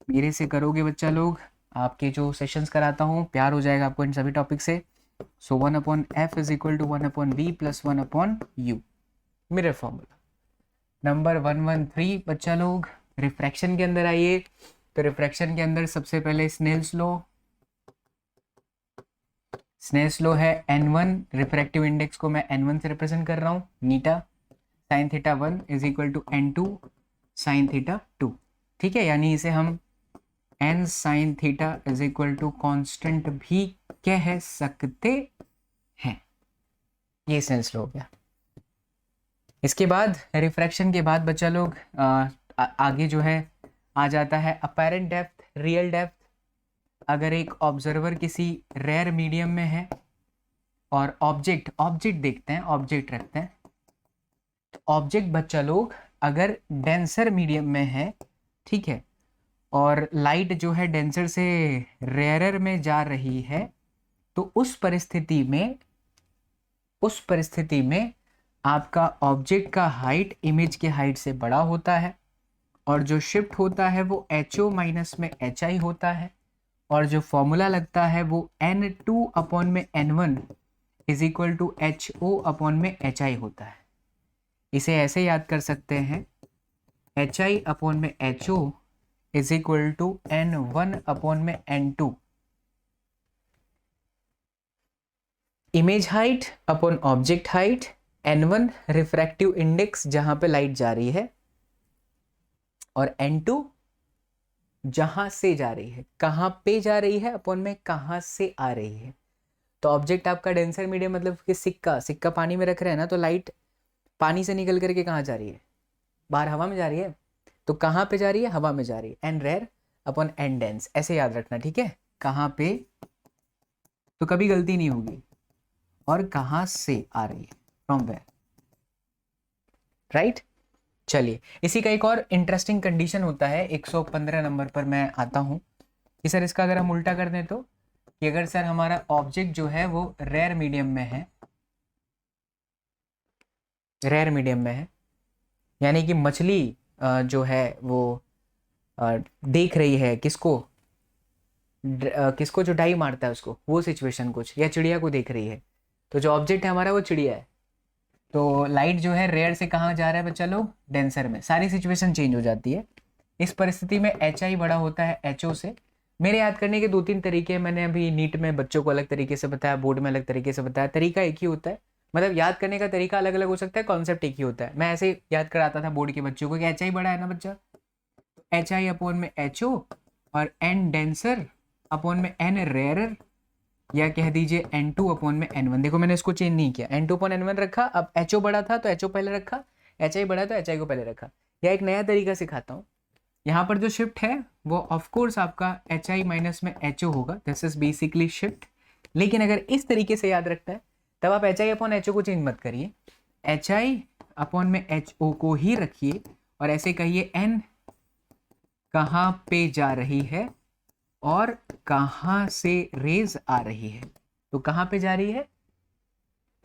मेरे से करोगे बच्चा लोग, आपके जो सेशंस कराता हूँ प्यार हो जाएगा आपको इन सभी टॉपिक से। So 1/f is equal to 1/v plus 1/u, mirror formula. Number 113 बच्चा लोग, रिफ्रैक्शन के अंदर आइए। तो रिफ्रैक्शन के अंदर सबसे पहले स्नेल्स लॉ, स्नेल्स लॉ है n1, रिफ्रैक्टिव इंडेक्स को मैं n1 से रिप्रेजेंट कर रहा हूँ, नीटा sine theta 1 is equal to n2 sine theta 2। ठीक है, यानी इसे हम n sine theta is equal to constant भी कह सकते हैं। ये सेंस हो गया। इसके बाद रिफ्रैक्शन के बाद बच्चा लोग आगे जो है आ जाता है अपेरेंट डेप्थ, रियल डेप्थ। अगर एक ऑब्जर्वर किसी रेयर मीडियम में है और ऑब्जेक्ट देखते हैं, ऑब्जेक्ट रखते हैं, ऑब्जेक्ट बच्चा लोग अगर डेंसर मीडियम में है, ठीक है, और लाइट जो है डेंसर से रेयरर में जा रही है, तो उस परिस्थिति में आपका ऑब्जेक्ट का हाइट इमेज के हाइट से बड़ा होता है, और जो शिफ्ट होता है वो HO माइनस में HI होता है, और जो फॉर्मूला लगता है वो N2 अपॉन में N1 is equal to HO upon में HI होता है। इसे ऐसे याद कर सकते हैं, HI अपॉन में HO is equal to N1 upon में N2, image height upon object height, N1 refractive index जहां पे लाइट जा रही है, और N2 जहां से जा रही है, कहां पे जा रही है अपॉन में कहां से आ रही है। तो ऑब्जेक्ट आपका डेंसर मीडियम मतलब कि सिक्का पानी में रख रहे हैं ना, तो लाइट पानी से निकल करके कहाँ जा रही है, बाहर हवा में जा रही है, तो कहाँ पे जा रही है, हवा में जा रही है। N rare upon N dense, ऐसे याद रखना, ठीक है। कहाँ पे, तो कभी गलती नहीं होगी, और कहाँ से आ रही है, फ्रॉम वेयर, राइट। चलिए, इसी का एक और इंटरेस्टिंग कंडीशन होता है 115 नंबर पर मैं आता हूँ कि सर इसका अगर हम उल्टा कर दें तो, कि अगर सर हमारा ऑब्जेक्ट जो है वो रेयर मीडियम में है, रेयर मीडियम में है, यानी कि मछली जो है वो देख रही है किसको, किसको जो डाई मारता है उसको, वो सिचुएशन कुछ, या चिड़िया को देख रही है, तो जो ऑब्जेक्ट है हमारा वो चिड़िया है, तो लाइट जो है रेयर से कहाँ जा रहा है बच्चा लोग, डेंसर में, सारी सिचुएशन चेंज हो जाती है। इस परिस्थिति में एच आई बड़ा होता है एच ओ से। मेरे याद करने के 2-3 तरीके हैं, मैंने अभी नीट में बच्चों को अलग तरीके से बताया, बोर्ड में अलग तरीके से बताया, तरीका एक ही होता है, मतलब याद करने का तरीका अलग अलग हो सकता है, कॉन्सेप्ट एक ही होता है। मैं ऐसे ही याद कराता था बोर्ड के बच्चों को कि एच आई बड़ा है ना बच्चा, एच आई अपॉन में एच ओ, और एन डेंसर अपॉन में एन रेयरर, या कह दीजिए N2 अपॉन में N1। देखो मैंने इसको चेंज नहीं किया, N2 अपॉन N1 रखा, अब HO बड़ा था तो HO पहले रखा, HI बड़ा तो HI को पहले रखा, या एक नया तरीका सिखाता हूँ। यहाँ पर जो शिफ्ट है वो ऑफ कोर्स आपका HI माइनस में HO होगा, दिस इज बेसिकली शिफ्ट। लेकिन अगर इस तरीके से याद रखना है तब आप HI अपॉन HO को चेंज मत करिए, HI अपॉन में HO को ही रखिए, और ऐसे कहिए N कहाँ पे जा रही है और कहाँ से रेज आ रही है। तो कहाँ पे जा रही है,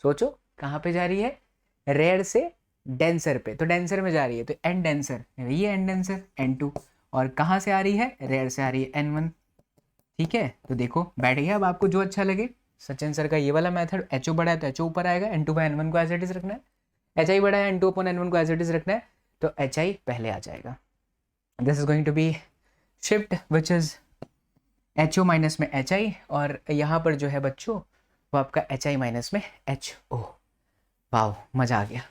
सोचो कहाँ पे जा रही है, रेयर से डेंसर पे, तो डेंसर में जा रही है, तो एन डेंसर, ये एन डेंसर N2, और कहाँ से आ रही है, रेयर से आ रही है N1। ठीक है, तो देखो बैठ गया। अब आपको जो अच्छा लगे, सचिन सर का ये वाला मेथड, HO बड़ा है तो HO ऊपर आएगा, N2 बाय N1 को एज इट इज रखना है, HI बड़ा है N2 अपॉन N1 को एज इट इज रखना है, तो HI पहले आ जाएगा। This is going to be shift which is HO minus में HI, और यहाँ पर जो है बच्चों वो आपका HI माइनस में HO। वाह, मज़ा आ गया।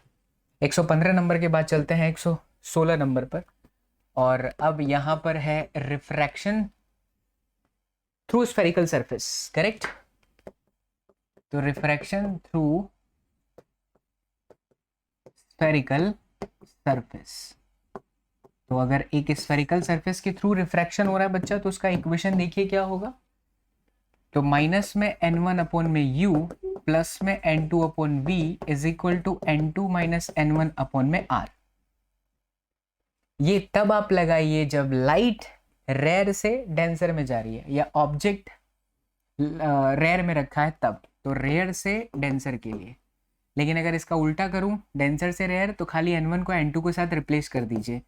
115 नंबर के बाद चलते हैं 116 नंबर पर, और अब यहाँ पर है refraction through spherical surface, correct. तो रिफ्रैक्शन थ्रू स्फेरिकल सरफेस, तो अगर एक स्फेरिकल सरफेस के थ्रू रिफ्रैक्शन हो रहा है बच्चा, तो उसका इक्वेशन देखिए क्या होगा, तो माइनस में N1 अपॉन में U प्लस में N2 upon V is equal to N2 minus N1 upon में R। ये तब आप लगाइए जब लाइट रेयर से डेंसर में जा रही है, या ऑब्जेक्ट रेयर में रखा है तब, तो रेयर से डेंसर के लिए। लेकिन अगर इसका उल्टा करूं, डेंसर से रेयर, तो खाली N1 को N2 के साथ रिप्लेस कर दीजिए,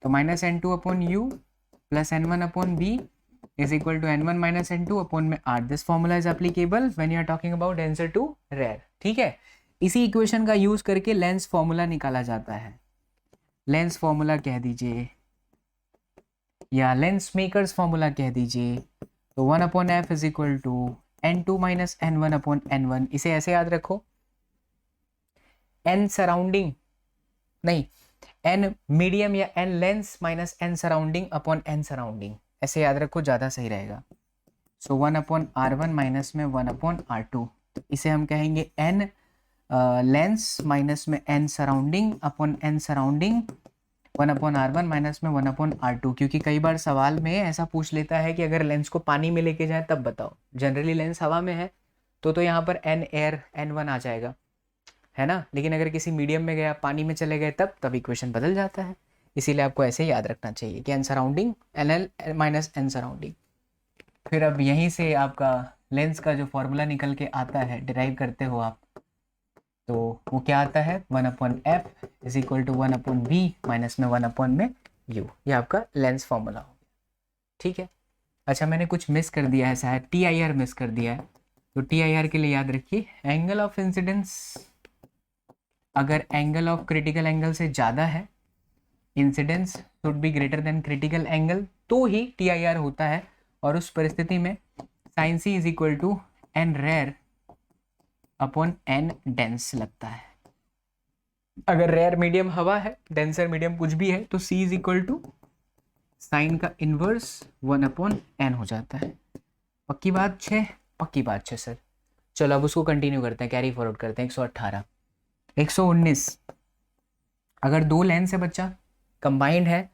तो minus N2 upon U plus N1 upon V is equal to N1 minus N2 upon में R. This formula is applicable when you are talking about denser to rare. ठीक है, इसी इक्वेशन का यूज करके lens formula निकाला जाता है, lens formula कह दीजिए, या लेंस मेकर्स फॉर्मूला कह दीजिए, तो 1 upon F is equal to N2 minus N1 upon N1। इसे ऐसे याद रखो, N सराउंडिंग नहीं, N मीडियम या N lens minus N surrounding upon N surrounding, ऐसे याद रखो, ज़्यादा सही रहेगा। सो 1 अपॉन R1 माइनस में 1 अपॉन R2, इसे हम कहेंगे N लेंस माइनस में N surrounding upon N surrounding, 1 upon R1 minus में 1 अपॉन R2। क्योंकि कई बार सवाल में ऐसा पूछ लेता है कि अगर लेंस को पानी में लेके जाए तब बताओ, जनरली लेंस हवा में है तो यहाँ पर N एयर N1 आ जाएगा, है ना। लेकिन अगर किसी मीडियम में गया, पानी में चले गए, तब इक्वेशन बदल जाता है। इसीलिए आपको ऐसे ही याद रखना चाहिए कि N surrounding NL minus N surrounding. फिर अब यहीं से आपका लेंस का जो फॉर्मूला निकल के आता है, डिराइव करते हो आप, तो वो क्या आता है, 1 upon F is equal to 1 upon V minus में 1 अपॉन में यू। ये आपका लेंस फॉर्मूला हो गया, ठीक है। अच्छा, मैंने कुछ मिस कर दिया है, शायद TIR मिस कर दिया है, तो TIR के लिए याद रखिए, एंगल ऑफ इंसिडेंस अगर एंगल ऑफ क्रिटिकल एंगल से ज़्यादा है, incidence should be greater than critical angle, तो ही TIR होता है। और उस परिस्थिति में sine C is equal to N rare upon N dense लगता है। अगर रेयर मीडियम हवा है, डेंसर मीडियम कुछ भी है, तो C is equal to sine का इनवर्स 1 अपॉन एन हो जाता है। पक्की बात 6, पक्की बात 6 सर। चलो अब उसको कंटिन्यू करते हैं, कैरी फॉरवर्ड करते हैं। 118, 119, अगर दो लेंस है बच्चा, कंबाइंड है,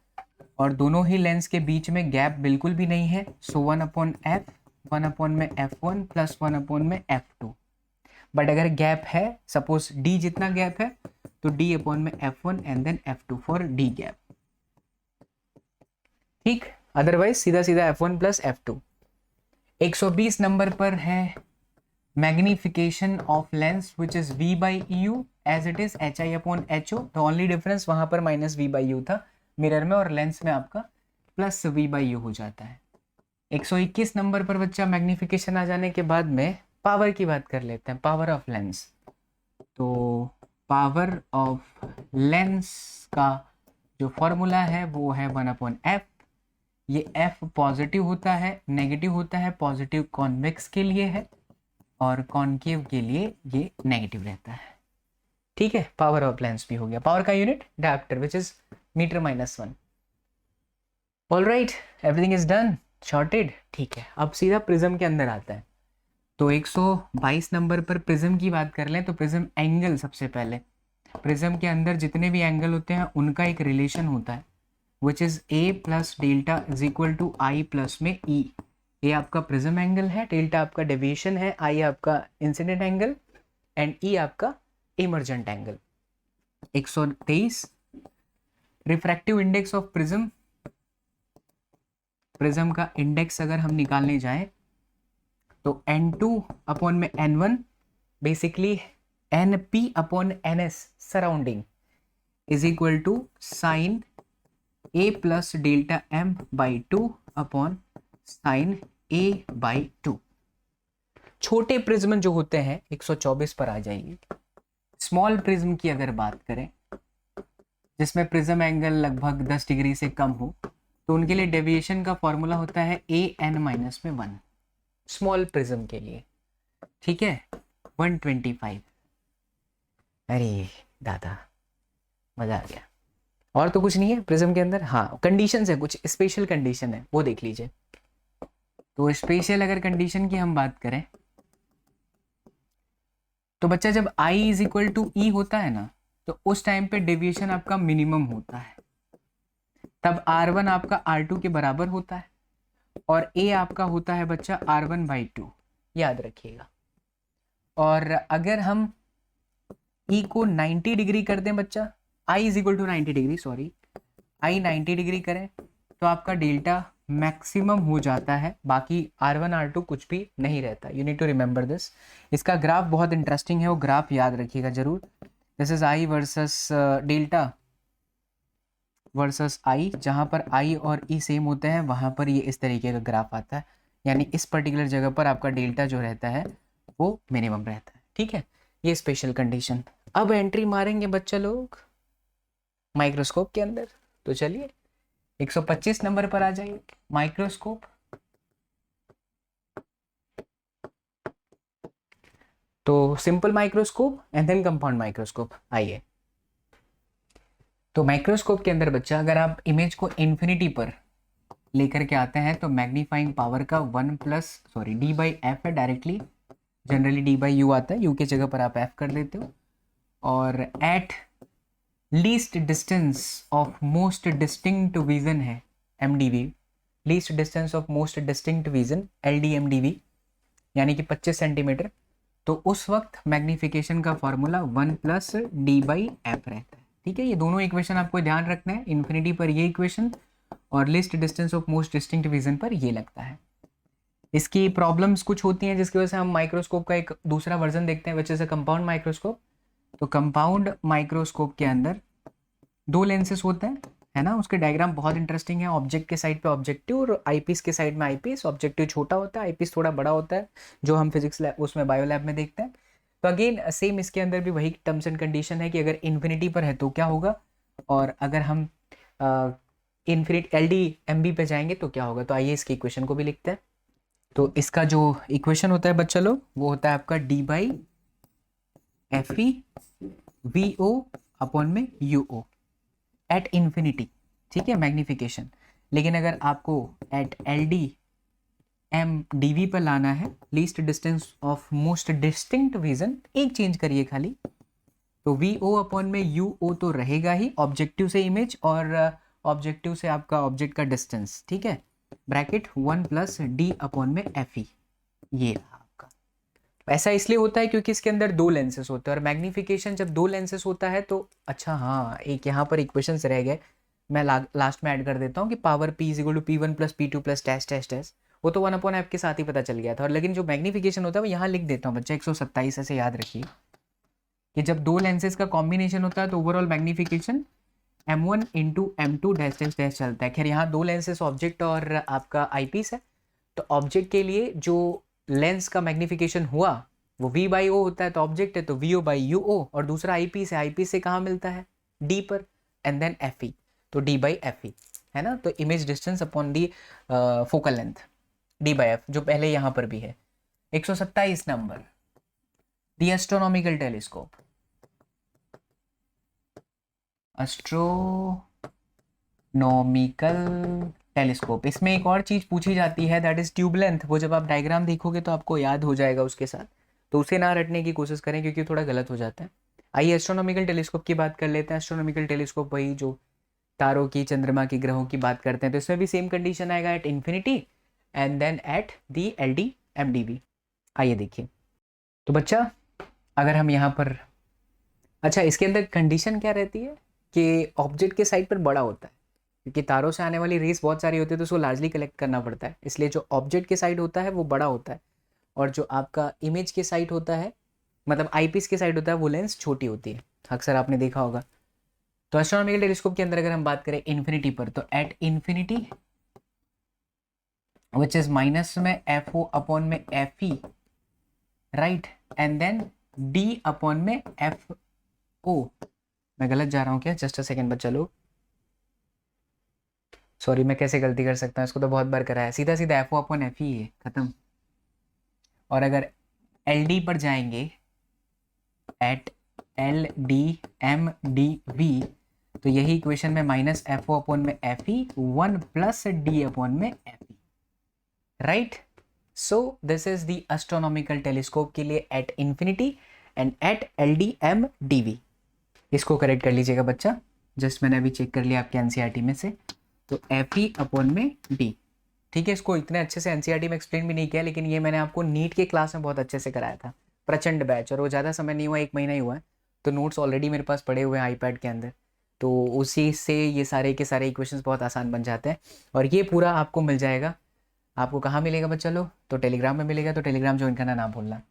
और दोनों ही लेंस के बीच में गैप बिल्कुल भी नहीं है, सो 1 अपॉन एफ 1 अपॉन में F1 प्लस 1 अपॉन में F2। बट अगर गैप है, सपोज D जितना गैप है, तो D अपॉन में F1 and then F2 for D gap, ठीक। अदरवाइज सीधा सीधा F1 प्लस F2। 120 नंबर पर है magnification of lens which is V by EU as it is HI upon HO। The only difference वहां पर minus V by U था mirror में, और लेंस में आपका प्लस V बाई U हो जाता है। 121 नंबर पर बच्चा मैग्निफिकेशन आ जाने के बाद में पावर की बात कर लेते हैं, पावर ऑफ लेंस। तो पावर ऑफ लेंस का जो फॉर्मूला है वो है 1 अपॉन F। ये F पॉजिटिव होता है, नेगेटिव होता है, पॉजिटिव कॉन्वेक्स के लिए है और कॉनकेव के लिए ये नेगेटिव रहता है, ठीक है। पावर ऑफ लेंस भी हो गया। पावर का unit dioptre which is metre minus 1। All right, everything is done, shorted, ठीक है। अब सीधा प्रिज्म के अंदर आता है। तो 122 नंबर पर प्रिज्म की बात कर लें तो प्रिज्म एंगल, सबसे पहले प्रिज्म के अंदर जितने भी एंगल होते हैं उनका एक रिलेशन होता है which is A plus delta is equal to I plus में E। ये आपका प्रिज्म एंगल है, डेल्टा आपका डेविएशन है, I आपका इंसिडेंट एंगल एंड E आपका emergent angle. 123 refractive index of prism. Prism का इंडेक्स अगर हम निकालने जाएं तो N2 अपॉन में N1 basically NP upon NS surrounding is equal to sine A plus delta M by 2 upon sine A by 2। छोटे prism जो होते हैं 124 पर आ जाइए। स्मॉल प्रिज्म की अगर बात करें जिसमें प्रिज्म एंगल लगभग 10 डिग्री से कम हो, तो उनके लिए डेविएशन का फॉर्मूला होता है AN माइनस में 1 स्मॉल प्रिज्म के लिए, ठीक है। 125। अरे दादा, मजा आ गया। और तो कुछ नहीं है प्रिज्म के अंदर। हाँ, कंडीशंस है, कुछ स्पेशल कंडीशन है, वो देख लीजिए। तो स्पेशल अगर कंडीशन की हम बात करें तो बच्चा जब I is equal to E होता है ना, तो उस टाइम पे डेविएशन आपका मिनिमम होता है। तब R1 आपका R2 के बराबर होता है और A आपका होता है बच्चा R1 बाई 2, याद रखिएगा। और अगर हम E को 90 डिग्री कर दें बच्चा, I is equal to 90 degree, sorry, I 90 degree करें तो आपका डेल्टा मैक्सिमम हो जाता है, बाकी R1 R2 कुछ भी नहीं रहता। You need to remember this. इसका ग्राफ बहुत इंटरेस्टिंग है, वो ग्राफ याद रखिएगा जरूर। This is I versus delta versus I, जहाँ पर I और E सेम होते हैं वहाँ पर ये इस तरीके का ग्राफ आता है, यानी इस पर्टिकुलर जगह पर आपका डेल्टा जो रहता है वो मिनिमम रहता है, ठीक है। ये स्पेशल कंडीशन। अब एंट्री मारेंगे बच्चा लोग माइक्रोस्कोप के अंदर। तो चलिए 125 नंबर पर आ जाइए, माइक्रोस्कोप। तो simple microscope and then compound microscope. आइए, तो माइक्रोस्कोप के अंदर बच्चा अगर आप इमेज को इन्फिनिटी पर लेकर के आते हैं तो मैग्नीफाइंग पावर का d बाई एफ है directly. Generally d by you आता है, यू की जगह पर आप f कर देते हो। और at least distance of most distinct vision है MDV, least distance of most distinct vision LDMDV, यानी कि 25 सेंटीमीटर। तो उस वक्त मैग्निफिकेशन का formula 1 plus d by F रहता है, ठीक है। ये दोनों इक्वेशन आपको ध्यान रखना है, इन्फिनिटी पर ये इक्वेशन और list distance of most distinct vision पर ये लगता है। इसकी प्रॉब्लम्स कुछ होती हैं जिसकी वजह से हम माइक्रोस्कोप का एक दूसरा वर्जन देखते हैं विच इज अ कंपाउंड माइक्रोस्कोप। तो कंपाउंड माइक्रोस्कोप के अंदर 2 लेंसेस होते हैं, है ना। उसके डायग्राम बहुत इंटरेस्टिंग है। ऑब्जेक्ट के साइड पे ऑब्जेक्टिव और आईपीस के साइड में आईपीस। ऑब्जेक्टिव छोटा होता है, आईपीस थोड़ा बड़ा होता है, जो हम फिजिक्स लैब उसमें बायो लैब में देखते हैं। तो अगेन सेम इसके अंदर भी वही टर्म्स एंड कंडीशन है कि अगर इन्फिनिटी पर है तो क्या होगा, और अगर हम इन्फिनिट LDMB पे जाएंगे तो क्या होगा। तो आइए इसकी इक्वेशन को भी लिखते हैं। तो इसका जो इक्वेशन होता है बच्चा लोग वो होता है आपका d by F E VO upon में UO एट इन्फिनिटी, ठीक है, मैग्निफिकेशन। लेकिन अगर आपको एट LDMDV पर लाना है, least distance of most distinct vision, एक चेंज करिए खाली, तो VO अपॉन में UO तो रहेगा ही, ऑब्जेक्टिव से इमेज और ऑब्जेक्टिव से आपका ऑब्जेक्ट का डिस्टेंस, ठीक है। ब्रैकेट 1 प्लस डी अपॉन में एफ ई, ये रहा आपका। ऐसा इसलिए होता है क्योंकि इसके अंदर दो लेंसेस होते हैं, और मैग्निफिकेशन जब दो लेंसेस होता है तो अच्छा हाँ, एक यहाँ पर इक्वेशंस रह गए, मैं लास्ट में ऐड कर देता हूँ कि power p is equal to p1 plus p2 plus dash dash dash, वो तो 1 अपॉन एफ के साथ ही पता चल गया था। और लेकिन जो मैग्निफिकेशन होता है वो यहाँ लिख देता हूँ बच्चा 127, ऐसे याद रखिए कि जब दो लेंसेज का कॉम्बिनेशन होता है तो overall magnification m1 into m2 dash dash dash चलता है। खैर यहाँ दो लेंसेज ऑब्जेक्ट और आपका आईपीस है, तो ऑब्जेक्ट के लिए जो लेंस का मैग्निफिकेशन हुआ वो v बाई ओ होता है, तो ऑब्जेक्ट है तो vo बाई यू ओ, और दूसरा आईपीस है, आईपीस से कहाँ मिलता है d पर, एंड देन एफ ई, तो d बाई एफ ई है ना, तो image distance upon the focal length d by F, जो पहले यहाँ पर भी है। 127 number, the astronomical telescope, astronomical telescope. इसमें एक और चीज पूछी जाती है, दैट इज ट्यूब लेंथ। वो जब आप डायग्राम देखोगे तो आपको याद हो जाएगा उसके साथ, तो उसे ना रटने की कोशिश करें क्योंकि थोड़ा गलत हो जाता है। आइए एस्ट्रोनॉमिकल टेलीस्कोप की बात कर लेते हैं। एस्ट्रोनॉमिकल टेलीस्कोप वही जो तारों की, चंद्रमा की, ग्रहों की बात करते हैं, तो इसमें भी सेम कंडीशन आएगा, at infinity and then at the L D M D V. आइए देखिए, तो बच्चा अगर हम यहाँ पर, अच्छा इसके अंदर कंडीशन क्या रहती है कि ऑब्जेक्ट के साइड पर बड़ा होता है, क्योंकि तारों से आने वाली रेस बहुत सारी होती है तो उसको लार्जली कलेक्ट करना पड़ता है, इसलिए जो ऑब्जेक्ट के साइड होता है वो बड़ा होता है, और जो आपका इमेज के साइड होता है, मतलब आईपीस के साइड होता है, वो लेंस छोटी होती है, अक्सर आपने देखा होगा। तो एस्ट्रोनॉमिकल टेलीस्कोप के अंदर अगर हम बात करें इन्फिनिटी पर, तो at infinity which is minus में एफ ओ अपॉन में F E, right, and then D upon में एफ ओ। मैं गलत जा रहा हूँ क्या? जस्ट अ सेकेंड बच्चा लोग, सॉरी, मैं कैसे गलती कर सकता हूँ, इसको तो बहुत बार करा है, सीधा सीधा एफ ओ अपॉन एफ ही है, खत्म। और अगर एल डी पर जाएंगे at L D M D V, तो यही इक्वेशन में माइनस एफ ओ अपॉन में F E, 1 plus D upon में F E, right. So this is the astronomical telescope के लिए at infinity and at L D M D V. इसको correct कर लीजिएगा बच्चा, जस्ट मैंने अभी चेक कर लिया आपके एनसीईआरटी में से, तो एफ ई अपॉन में डी, ठीक है। इसको इतने अच्छे से एनसीईआरटी में एक्सप्लेन भी नहीं किया, लेकिन ये मैंने आपको नीट के क्लास में बहुत अच्छे से कराया था, प्रचंड बैच, और वो ज़्यादा समय नहीं हुआ, 1 महीना ही हुआ है, तो नोट्स ऑलरेडी मेरे पास पड़े हुए हैं आईपैड के अंदर, तो उसी से ये सारे के सारे इक्वेशंस बहुत आसान बन जाते हैं। और ये पूरा आपको मिल जाएगा, आपको कहाँ मिलेगा बच्चा लोग? तो टेलीग्राम में मिलेगा, तो टेलीग्राम ज्वाइन करना ना भूलना।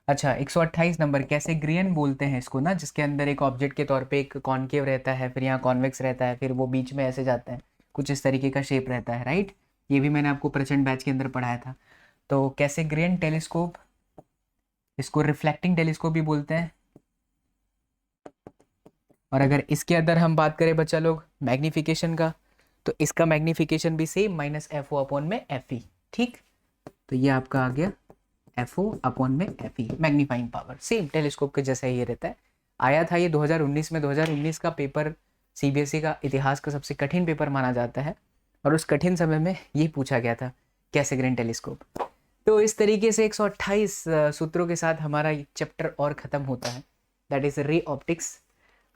अच्छा 128 नंबर, कैसे ग्रेन बोलते हैं इसको ना, जिसके अंदर एक ऑब्जेक्ट के तौर पे एक कॉनकेव रहता है, फिर यहाँ कॉन्वेक्स रहता है, फिर वो बीच में ऐसे जाता है, कुछ इस तरीके का शेप रहता है, राइट। ये भी मैंने आपको प्रचंड बैच के अंदर पढ़ाया था। तो कैसे ग्रेन टेलीस्कोप, इसको रिफ्लेक्टिंग टेलीस्कोप भी बोलते हैं। और अगर इसके अंदर हम बात करें बच्चा लोग मैग्निफिकेशन का, तो इसका मैग्निफिकेशन भी same minus F O upon में एफ ई, ठीक। तो ये आपका आ गया एफ ओ अपॉन में F E, magnifying power, same telescope के जैसा ही ये रहता है। आया था ये 2019 में, 2019 का पेपर सीबीएसई का इतिहास का सबसे कठिन पेपर माना जाता है, और उस कठिन समय में ये पूछा गया था कैसे ग्रेन टेलीस्कोप। तो इस तरीके से 128 सूत्रों के साथ हमारा चैप्टर और ख़त्म होता है, दैट इज़ रे ऑप्टिक्स।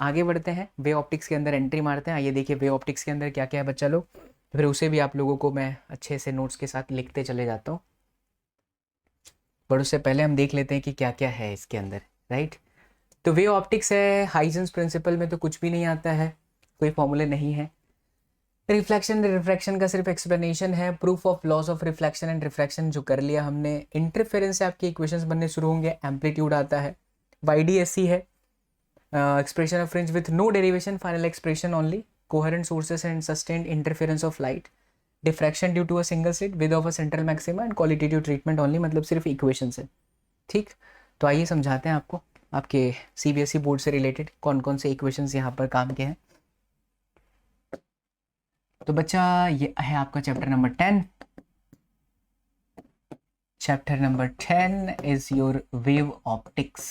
आगे बढ़ते हैं, वे ऑप्टिक्स के अंदर एंट्री मारते हैं। आइए देखिए वे ऑप्टिक्स के अंदर क्या क्या है बच्चा लोग, फिर उसे भी आप लोगों को मैं अच्छे से नोट्स के साथ लिखते चले जाता हूँ, पर उससे पहले हम देख लेते हैं कि क्या क्या है इसके अंदर, राइट। तो वे ऑप्टिक्स है, हाइजेंस प्रिंसिपल में तो कुछ भी नहीं आता है, कोई फॉर्मूले नहीं है। रिफ्लेक्शन रिफ्रैक्शन का सिर्फ एक्सप्लेनेशन है, proof of loss of reflection and refraction जो कर लिया हमने। इंटरफेरेंस से आपके इक्वेशंस बनने शुरू होंगे, एम्पलीट्यूड आता है, वाईडीएससी है, expression of fringe with no derivation, final expression only, coherent sources and sustained interference of light, diffraction due to a single slit width of a central maxima and qualitative treatment only, मतलब सिर्फ equation से, ठीक। तो आइए समझाते हैं आपको आपके सीबीएसई बोर्ड से रिलेटेड कौन कौन से इक्वेशंस यहाँ पर काम के हैं। तो बच्चा ये है आपका chapter number 10। Chapter number 10 is your wave optics.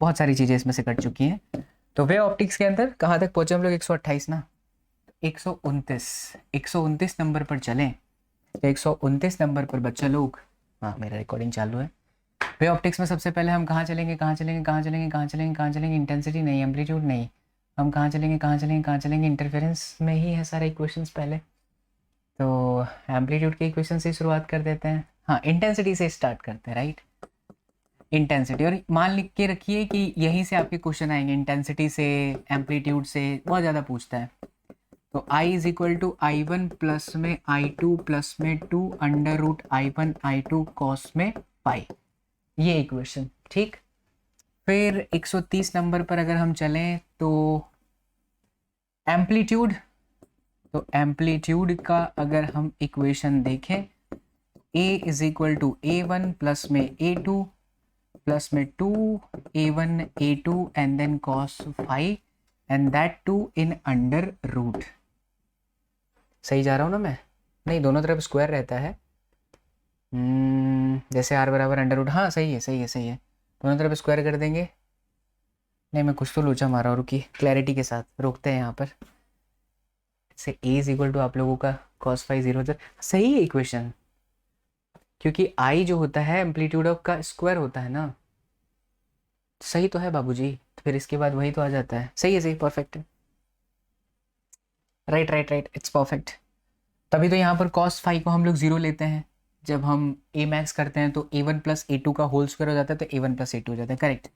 बहुत सारी चीजें इसमें से कट चुकी हैं। तो वेव ऑप्टिक्स के अंदर कहाँ तक पहुंचे हम लोग? 128 ना, 129 नंबर पर चलें। 129 नंबर पर बच्चा लोग, हाँ मेरा रिकॉर्डिंग चालू है। वेव ऑप्टिक्स में सबसे पहले हम कहाँ चलेंगे, कहाँ चलेंगे, कहाँ चलेंगे, कहाँ चलेंगे, कहाँ चलेंगे? इंटेंसिटी नहीं, एम्पलीट्यूड नहीं, हम कहाँ चलेंगे, इंटरफेरेंस में ही है सारे इक्वेशंस पहले। तो एम्पलीट्यूड के इक्वेशन से शुरुआत कर देते हैं। हाँ, इंटेंसिटी से स्टार्ट करते हैं, राइट। इंटेंसिटी, और मान लिख के रखिए कि यहीं से आपके क्वेश्चन आएंगे, इंटेंसिटी से, एम्पलीट्यूड से बहुत ज़्यादा पूछता है। तो I is equal to I one plus में आई टू प्लस में 2 under root I1 I2 cos में पाई, ये इक्वेशन, ठीक। फिर 130 नंबर पर अगर हम चलें तो एम्पलीट्यूड, तो एम्पलीट्यूड का अगर हम इक्वेशन देखें, A is equal to A1 plus में A2 प्लस में 2A1 A2 and then cos phi and that 2 in under root. सही जा रहा हूँ ना मैं? नहीं, दोनों तरफ स्क्वायर रहता है। जैसे r बराबर अंडर रूट, हाँ सही है सही है सही है, दोनों तरफ स्क्वायर कर देंगे। नहीं, मैं कुछ तो लोचा मारा हूँ, रुकी, क्लैरिटी के साथ रोकते हैं यहाँ पर। से a इज इक्वल टू आप लोगों का cos phi 0, सही है इक्वेशन, क्योंकि i जो होता है एम्पलीट्यूड ऑफ का स्क्वायर होता है ना। सही तो है बाबूजी, तो फिर इसके बाद वही तो आ जाता है। सही है, सही, परफेक्ट है, right right right, it's perfect. तभी तो यहाँ पर cos phi को हम लोग 0 लेते हैं। जब हम a मैक्स करते हैं तो a1 प्लस a2 का होल स्क्वायर हो जाता है, तो a1 प्लस a2 हो जाता है, करेक्ट।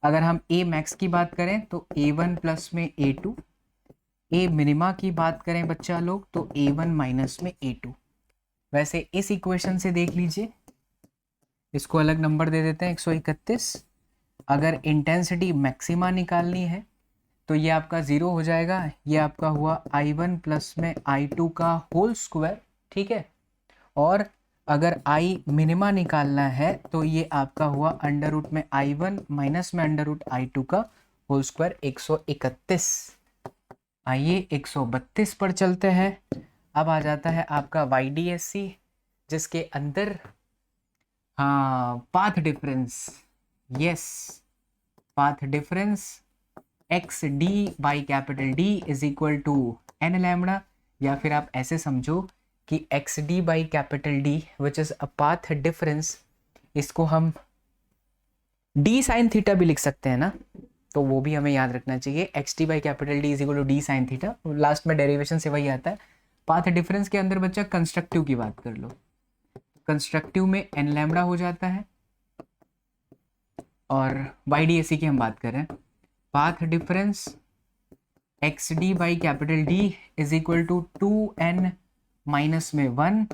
अगर हम a मैक्स की बात करें तो a1 प्लस में a2, a मिनिमा की बात करें बच्चा लोग तो a1 माइनस में a2। वैसे इस इक्वेशन से देख लीजिए, इसको अलग नंबर दे देते हैं 131। अगर इंटेंसिटी मैक्सिमा निकालनी है तो ये आपका 0 हो जाएगा, ये आपका हुआ I1 प्लस में I2 का होल स्क्वायर, ठीक है। और अगर I मिनिमा निकालना है तो ये आपका हुआ अंडर रूट में I1 माइनस में अंडर रूट I2 का होल स्क्वायर 131। आइए 132 पर चलते हैं। अब आ जाता है आपका YDSC, जिसके अंदर हाँ path difference, yes, path difference X D by capital D is equal to N lambda, या फिर आप ऐसे समझो कि X D by capital D which is a path difference, इसको हम डी साइन थीटा भी लिख सकते हैं ना, तो वो भी हमें याद रखना चाहिए। X D by capital D is equal to D sine theta, last में डेरिवेशन से वही आता है। पाथ डिफरेंस के अंदर बच्चा कंस्ट्रक्टिव की बात कर लो, कंस्ट्रक्टिव में एन लैम्बडा हो जाता है। और YDSC की हम बात करें, path difference X D by capital D is equal to 2n minus में 1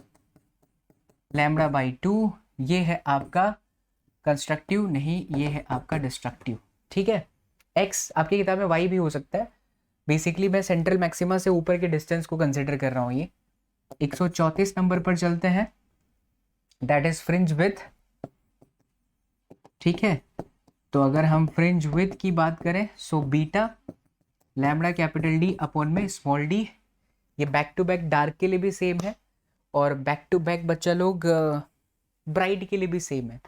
लैम्बडा बाई 2, ये है आपका कंस्ट्रक्टिव, नहीं ये है आपका डिस्ट्रक्टिव, ठीक है। x आपकी किताब में y भी हो सकता है, बेसिकली मैं सेंट्रल मैक्सिमा से ऊपर के डिस्टेंस को कंसिडर कर रहा हूँ। ये 134 नंबर पर चलते हैं, दैट इज फ्रिंज विथ, ठीक है। तो अगर हम फ्रिंज विथ की बात करें so beta lambda capital D upon में स्मॉल डी, ये बैक टू बैक डार्क के लिए भी सेम है और बैक टू बैक बच्चा लोग ब्राइट के लिए भी सेम है।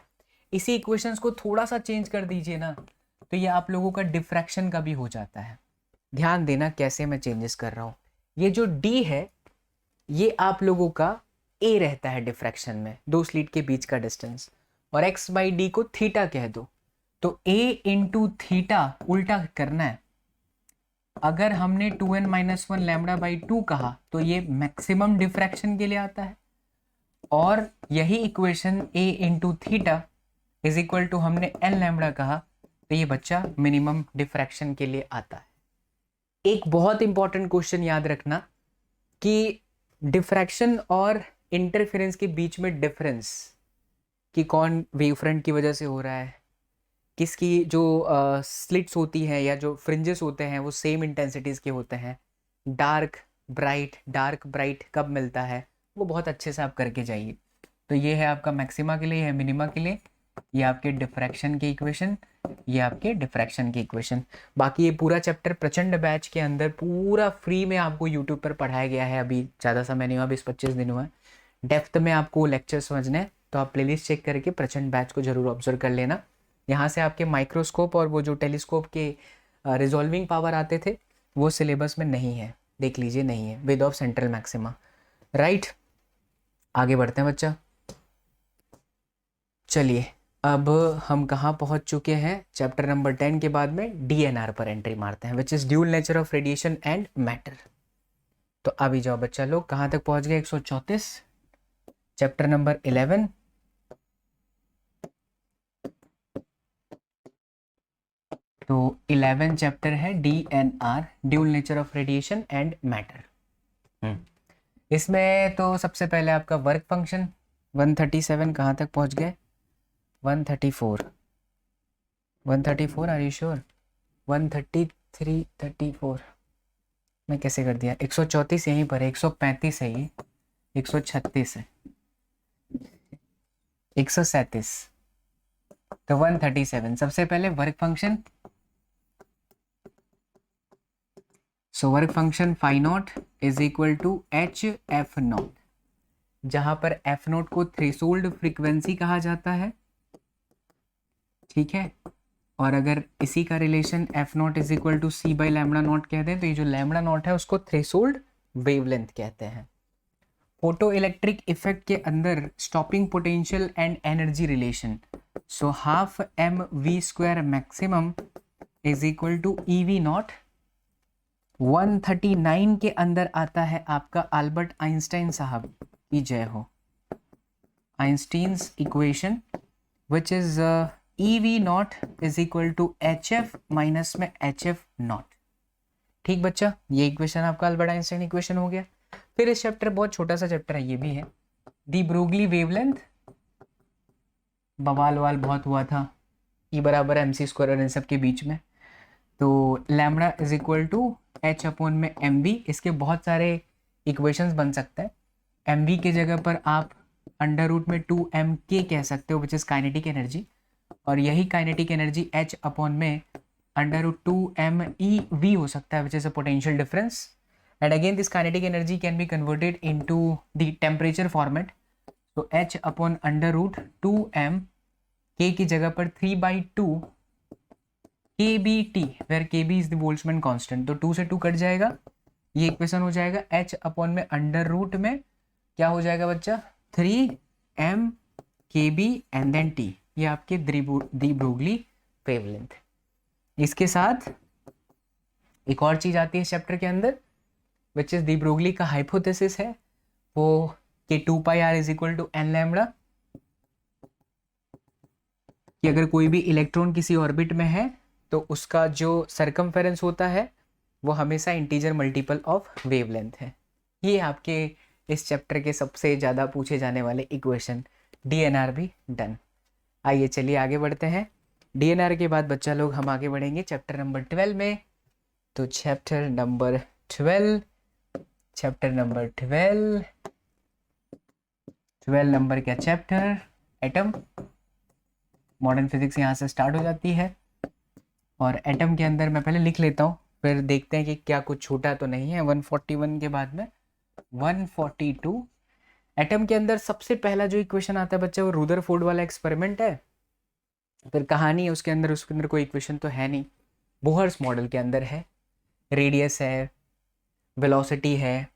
इसी इक्वेशंस को थोड़ा सा चेंज कर दीजिए ना, तो ये आप लोगों का डिफ्रैक्शन का भी हो जाता है। ध्यान देना कैसे मैं चेंजेस कर रहा हूँ। ये जो डी है ये आप लोगों का ए रहता है डिफ्रैक्शन में, दो स्लिट के बीच का डिस्टेंस, और एक्स बाई डी को थीटा कह दो, तो ए इंटू थीटा उल्टा करना है। अगर हमने 2n माइनस 1 लैम्बडा बाई 2 कहा तो ये मैक्सिमम डिफ्रैक्शन के लिए आता है, और यही equation a into theta is equal to हमने n लैम्बडा कहा तो ये बच्चा मिनिमम डिफ्रैक्शन के लिए आता है। एक बहुत इंपॉर्टेंट क्वेश्चन याद रखना कि डिफ्रैक्शन और इंटरफेरेंस के बीच में डिफरेंस, कि कौन वेव फ्रंट की वजह से हो रहा है, किसकी जो स्लिट्स होती हैं या जो फ्रिंजेस होते हैं वो सेम इंटेंसिटीज़ के होते हैं, डार्क ब्राइट कब मिलता है, वो बहुत अच्छे से आप करके जाइए। तो ये है आपका मैक्सिमा के लिए, है मिनिमा के लिए, ये आपके डिफ्रैक्शन की इक्वेशन, ये आपके डिफ्रैक्शन की इक्वेशन। बाकी ये पूरा चैप्टर प्रचंड बैच के अंदर पूरा फ्री में आपको यूट्यूब पर पढ़ाया गया है। अभी ज़्यादा समय नहीं हुआ, 20-25 दिन हुआ है। डेप्थ में आपको लेक्चर समझने हैं तो आप प्लेलिस्ट चेक करके प्रचंड बैच को जरूर ऑब्जर्व कर लेना। यहाँ से आपके माइक्रोस्कोप और वो जो टेलीस्कोप के रिजॉल्विंग पावर आते थे वो सिलेबस में नहीं है, देख लीजिए, नहीं है, with of central maxima, right. आगे बढ़ते हैं बच्चा, चलिए अब हम कहाँ पहुँच चुके हैं, चैप्टर नंबर 10 के बाद में डीएनआर पर एंट्री मारते हैं, which is dual nature of radiation and matter. तो अभी जाओ बच्चा लोग, कहाँ तक पहुँच गए, 134, चैप्टर नंबर 11। तो 11 चैप्टर है DNR, dual nature of radiation and matter. इसमें तो सबसे पहले आपका वर्क फंक्शन 137 कहाँ तक पहुँच गए, 134, 134 आर यू श्योर, 133, 34 मैं कैसे कर दिया, 134 यहीं पर है, 135 है ये, 136 है, 137, तो 137 सबसे पहले work function. So work function phi naught is equal to H F naught, जहां पर एफ नॉट को थ्रेशोल्ड फ्रीक्वेंसी कहा जाता है, ठीक है। और अगर इसी का relation F naught is equal to C by lambda naught कहते हैं, तो ये जो लैम्बडा नॉट है उसको थ्रेशोल्ड वेवलेंथ कहते हैं। फोटो इलेक्ट्रिक इफेक्ट के अंदर stopping potential and energy relation, so half M V square maximum is equal to E V naught. 139 के अंदर आता है आपका अल्बर्ट आइंस्टाइन साहब की जय हो, Einstein's equation which is E V naught is equal to H F minus में एच एफ नॉट। ठीक बच्चा, ये इक्वेशन आपका अल्बर्ट आइंस्टाइन इक्वेशन हो गया। फिर इस चैप्टर, बहुत छोटा सा चैप्टर है ये भी है, दी ब्रोगली वेवलेंथ, बवाल वाल बहुत हुआ था, ई बराबर एम सी स्क्वायर और इन सब के बीच में। तो lambda is equal to H upon में एम बी, इसके बहुत सारे इक्वेशंस बन सकते हैं। एम बी की जगह पर आप अंडर रूट में 2m k कह सकते हो, विच इज काइनेटिक एनर्जी, और यही काइनेटिक एनर्जी h अपॉन में under root 2m e v हो सकता है, which is a potential difference. And again this kinetic energy can be converted into the temperature format, तो h upon under root 2m k की जगह पर 3/2 kBT, where kB is the Boltzmann constant, तो 2 से 2 cut जाएगा, ये equation हो जाएगा h अपॉन में अंडर रूट में क्या हो जाएगा बच्चा, 3m kB and then t, ये आपके दी ब्रोगली वेवलेंथ। इसके साथ एक और चीज आती है इस चैप्टर के अंदर, विच इज दी ब्रोगली का हाइपोथेसिस है, वो कि 2πr is equal to N lambda, कि अगर कोई भी इलेक्ट्रॉन किसी ऑर्बिट में है तो उसका जो सरकमफेरेंस होता है वो हमेशा इंटीजर मल्टीपल ऑफ वेवलेंथ है। ये आपके इस चैप्टर के सबसे ज़्यादा पूछे जाने वाले इक्वेशन, डीएनआर भी डन। आइए चलिए आगे बढ़ते हैं। डीएनआर के बाद बच्चा लोग हम आगे बढ़ेंगे चैप्टर नंबर 12 में। तो चैप्टर नंबर 12 नंबर क्या चैप्टर, एटम। मॉडर्न फिजिक्स यहाँ से स्टार्ट हो जाती है, और एटम के अंदर मैं पहले लिख लेता हूँ, फिर देखते हैं कि क्या कुछ छूटा तो नहीं है। 141 के बाद में 142, एटम के अंदर सबसे पहला जो इक्वेशन आता है बच्चा वो रुदरफोर्ड वाला एक्सपेरिमेंट है। फिर कहानी है उसके अंदर कोई इक्वेशन तो है नहीं, बोहर्स मॉडल के अंदर है, रेडियस है, वेलोसिटी है,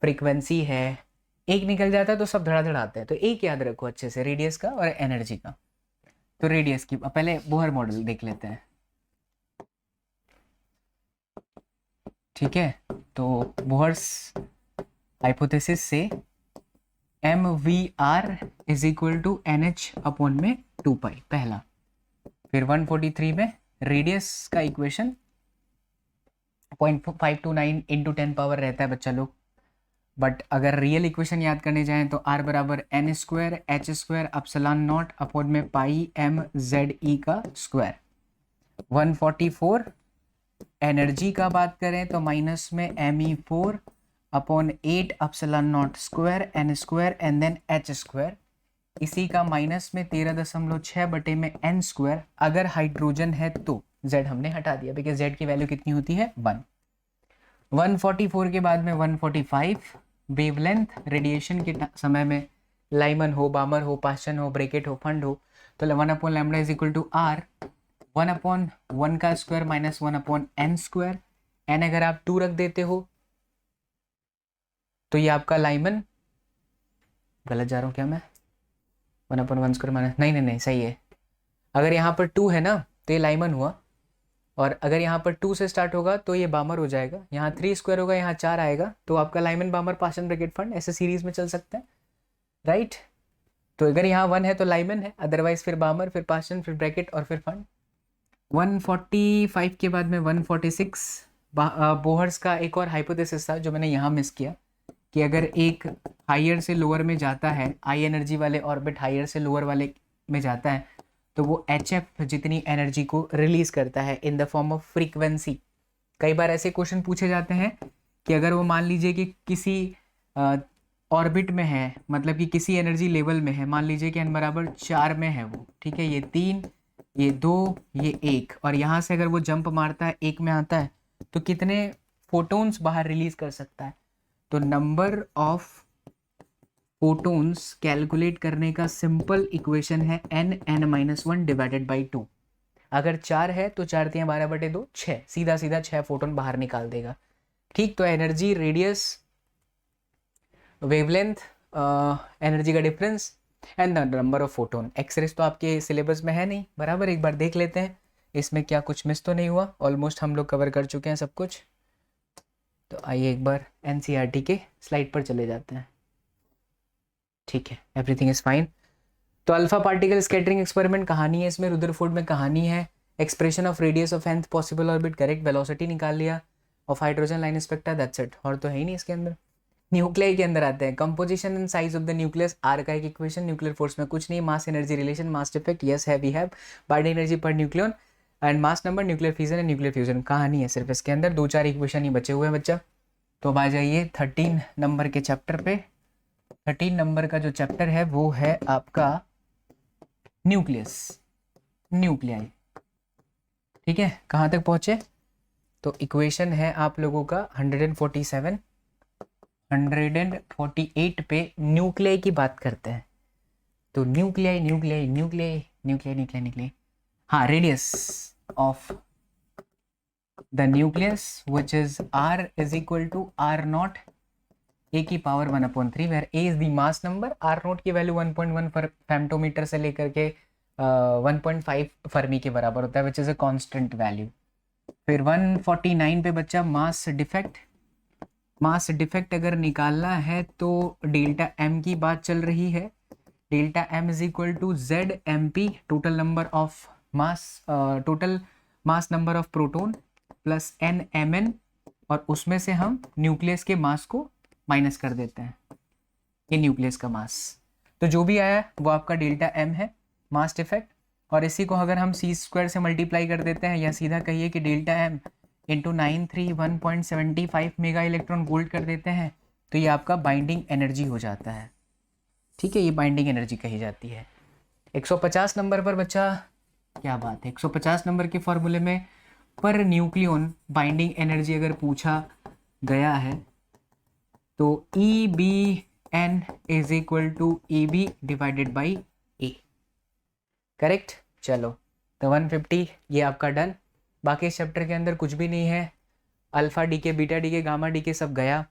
फ्रीक्वेंसी है, एक निकल जाता है तो सब धड़ाधड़ आते हैं, तो एक याद रखो अच्छे से, रेडियस का और एनर्जी का। तो रेडियस की पहले बोहर मॉडल देख लेते हैं, ठीक है। तो बोहर्स हाइपोथेसिस से M V R is equal to N H upon में 2π पहला। फिर 143 में रेडियस का इक्वेशन 0.529 इंटू 10 पावर रहता है बच्चा लोग, बट अगर रियल इक्वेशन याद करने जाएं तो r बराबर N square H square epsilon naught upon में पाई एम जेड ई का स्क्वायर। 144 एनर्जी का बात करें तो माइनस में M E 4 upon 8 epsilon naught square N square and then H square, इसी का माइनस में 13.6 बटे में एन स्क्वायर। अगर हाइड्रोजन है तो z हमने हटा दिया, बिकॉज z की वैल्यू कितनी होती है 1। 144 के बाद में 145 वेवलेंथ, रेडिएशन के समय में लाइमन हो, बामर हो, पास्चन हो, ब्रेकेट हो, फंड हो, तो 1 upon lambda is equal to r, 1 upon 1 का square minus 1 upon N square. N अगर आप 2 रख देते हो तो ये आपका लाइमन, गलत जा रहा हूँ क्या मैं, 1/1 माइनस, नहीं नहीं नहीं सही है। अगर यहाँ पर 2 है ना तो ये लाइमन हुआ, और अगर यहाँ पर 2 से स्टार्ट होगा तो ये बामर हो जाएगा। यहाँ 3 स्क्वायर होगा, यहाँ 4 आएगा, तो आपका लाइमन बामर पार्शियल ब्रैकेट फंड ऐसे सीरीज में चल सकता है, राइट। तो अगर यहाँ 1 है तो लाइमन है, अदरवाइज फिर बामर, फिर पार्शियल, फिर ब्रैकेट और फिर फंड। 145 के बाद में 146 बोहर्स का एक और हाइपोथेसिस था जो मैंने यहाँ मिस किया, कि अगर एक हायर से लोअर में जाता है, हाई एनर्जी वाले ऑर्बिट हायर से लोअर वाले में जाता है, तो वो HF जितनी एनर्जी को रिलीज करता है in the form of frequency. कई बार ऐसे क्वेश्चन पूछे जाते हैं कि अगर वो मान लीजिए कि किसी ऑर्बिट में है, मतलब कि किसी एनर्जी लेवल में है, मान लीजिए कि n बराबर 4 में है वो, ठीक है, ये 3, ये 2, ये 1, और यहाँ से अगर वो जंप मारता है 1 में आता है, तो कितने फोटोन्स बाहर रिलीज कर सकता है। तो नंबर ऑफ फोटोन्स कैलकुलेट करने का सिंपल इक्वेशन है n(n-1) डिवाइडेड बाई 2। अगर 4 है तो 4 × 12/2 6, सीधा सीधा 6 फोटोन बाहर निकाल देगा, ठीक। तो एनर्जी, रेडियस, वेवलेंथ, एनर्जी का difference and the number of photon. X rays तो आपके सिलेबस में है नहीं, बराबर, एक बार देख लेते हैं इसमें क्या कुछ मिस तो नहीं हुआ। ऑलमोस्ट हम लोग कवर कर चुके हैं सब कुछ। तो आइए एक बार NCERT के स्लाइड पर चले जाते हैं, ठीक है, एवरीथिंग इज फाइन। तो अल्फा पार्टिकल स्कैटरिंग एक्सपेरिमेंट कहानी है इसमें, रुदरफोर्ड में कहानी है। Expression of radius of nth possible orbit, correct, velocity निकाल लिया, of hydrogen line spectra, that's it, और तो है ही नहीं इसके अंदर। न्यूक्लियाई के अंदर आते हैं। Composition and size of the nucleus, R का एक इक्वेशन, न्यूक्लियर फोर्स में कुछ नहीं, mass energy relation, mass defect, yes है, we have binding energy per nucleon and mass number, nuclear fission and nuclear fusion. कहानी है सिर्फ इसके अंदर, 2-4 इक्वेशन ही बचे हुए हैं बच्चा। तो अब आ जाइए 13 नंबर के चैप्टर पे। 13 नंबर का जो चैप्टर है वो है आपका न्यूक्लियस, न्यूक्लियाई, ठीक है। कहाँ तक पहुंचे? तो इक्वेशन है आप लोगों का 147, 148 पे न्यूक्लियाई की बात करते हैं। तो nuclei nuclei nuclei nuclei nuclei nuclei, हाँ, radius of the nucleus which is r is equal to r0 a की power 1/3, where a is the mass number, r0 की वैल्यू 1.1 फेम्टोमीटर से लेकर के 1.5 फर्मी के बराबर होता है, which is a constant value. फिर 149 पे बच्चा मास डिफेक्ट। मास डिफेक्ट अगर निकालना है तो डेल्टा m की बात चल रही है। Delta m is equal to ZMP, total number of mass, total mass number of proton, plus NMN, और उसमें से हम न्यूक्लियस के मास को माइनस कर देते हैं, ये न्यूक्लियस का मास। तो जो भी आया वो आपका डेल्टा m है, मास डिफेक्ट, और इसी को अगर हम c² से मल्टीप्लाई कर देते हैं, या सीधा कहिए कि delta m into 931.75 mega electron volt कर देते हैं, तो ये आपका बाइंडिंग एनर्जी हो जाता है, ठीक है, ये बाइंडिंग एनर्जी कही जाती है। 150 नंबर पर बच्चा, क्या बात है, 150 नंबर के फॉर्मूले में पर न्यूक्लियन बाइंडिंग एनर्जी अगर पूछा गया है तो EBN is equal to EB divided by A, correct. चलो, तो 150 ये आपका डन। बाकी इस चैप्टर के अंदर कुछ भी नहीं है, alpha decay, beta decay, gamma decay सब गया।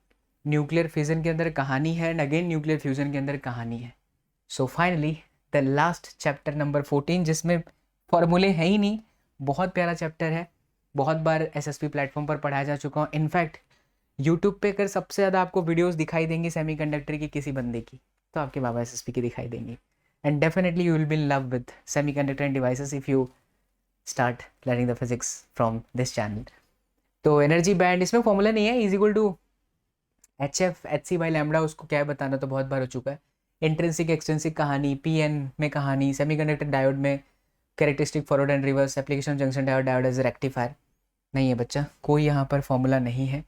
न्यूक्लियर फिजन के अंदर कहानी है, एंड अगेन न्यूक्लियर फ्यूजन के अंदर कहानी है। So finally the last chapter number 14, जिसमें फॉर्मूले है ही नहीं, बहुत प्यारा चैप्टर है, बहुत बार SSP प्लेटफॉर्म पर पढ़ाया जा चुका हूँ। इनफैक्ट यूट्यूब पे अगर सबसे ज़्यादा आपको वीडियोस दिखाई देंगी सेमीकंडक्टर की किसी बंदे की, तो आपके बाबा SSP की दिखाई देंगी। And definitely you will be in love with semiconductor and devices if you start learning the physics from this channel. तो एनर्जी बैंड, इसमें फॉर्मूला नहीं है, is equal to HF HC by lambda, उसको क्या है बताना तो बहुत बार हो चुका है। इंट्रिंसिक एक्सट्रिंसिक कहानी, PN में कहानी, सेमीकंडक्टर डायोड में characteristic forward and reverse, application junction diode, diode as rectifier. नहीं है बच्चा, कोई यहाँ पर फॉर्मूला नहीं है।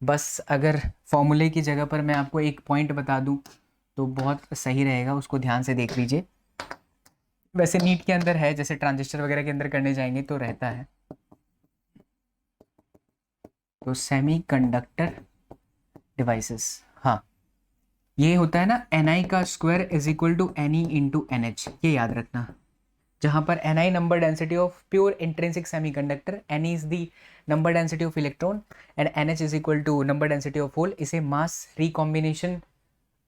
बस अगर फॉर्मूले की जगह पर मैं आपको एक पॉइंट बता दूं तो बहुत सही रहेगा, उसको ध्यान से देख लीजिए। वैसे नीट के अंदर है, जैसे ट्रांजिस्टर वगैरह के अंदर करने जाएंगे तो रहता है। तो सेमीकंडक्टर डिवाइसेस, हाँ, ये होता है ना Ni का square is equal to Ne into NH, ये याद रखना। जहाँ पर Ni number density of pure intrinsic semiconductor, Ne is the number density of electron and NH is equal to number density of hole. इसे mass recombination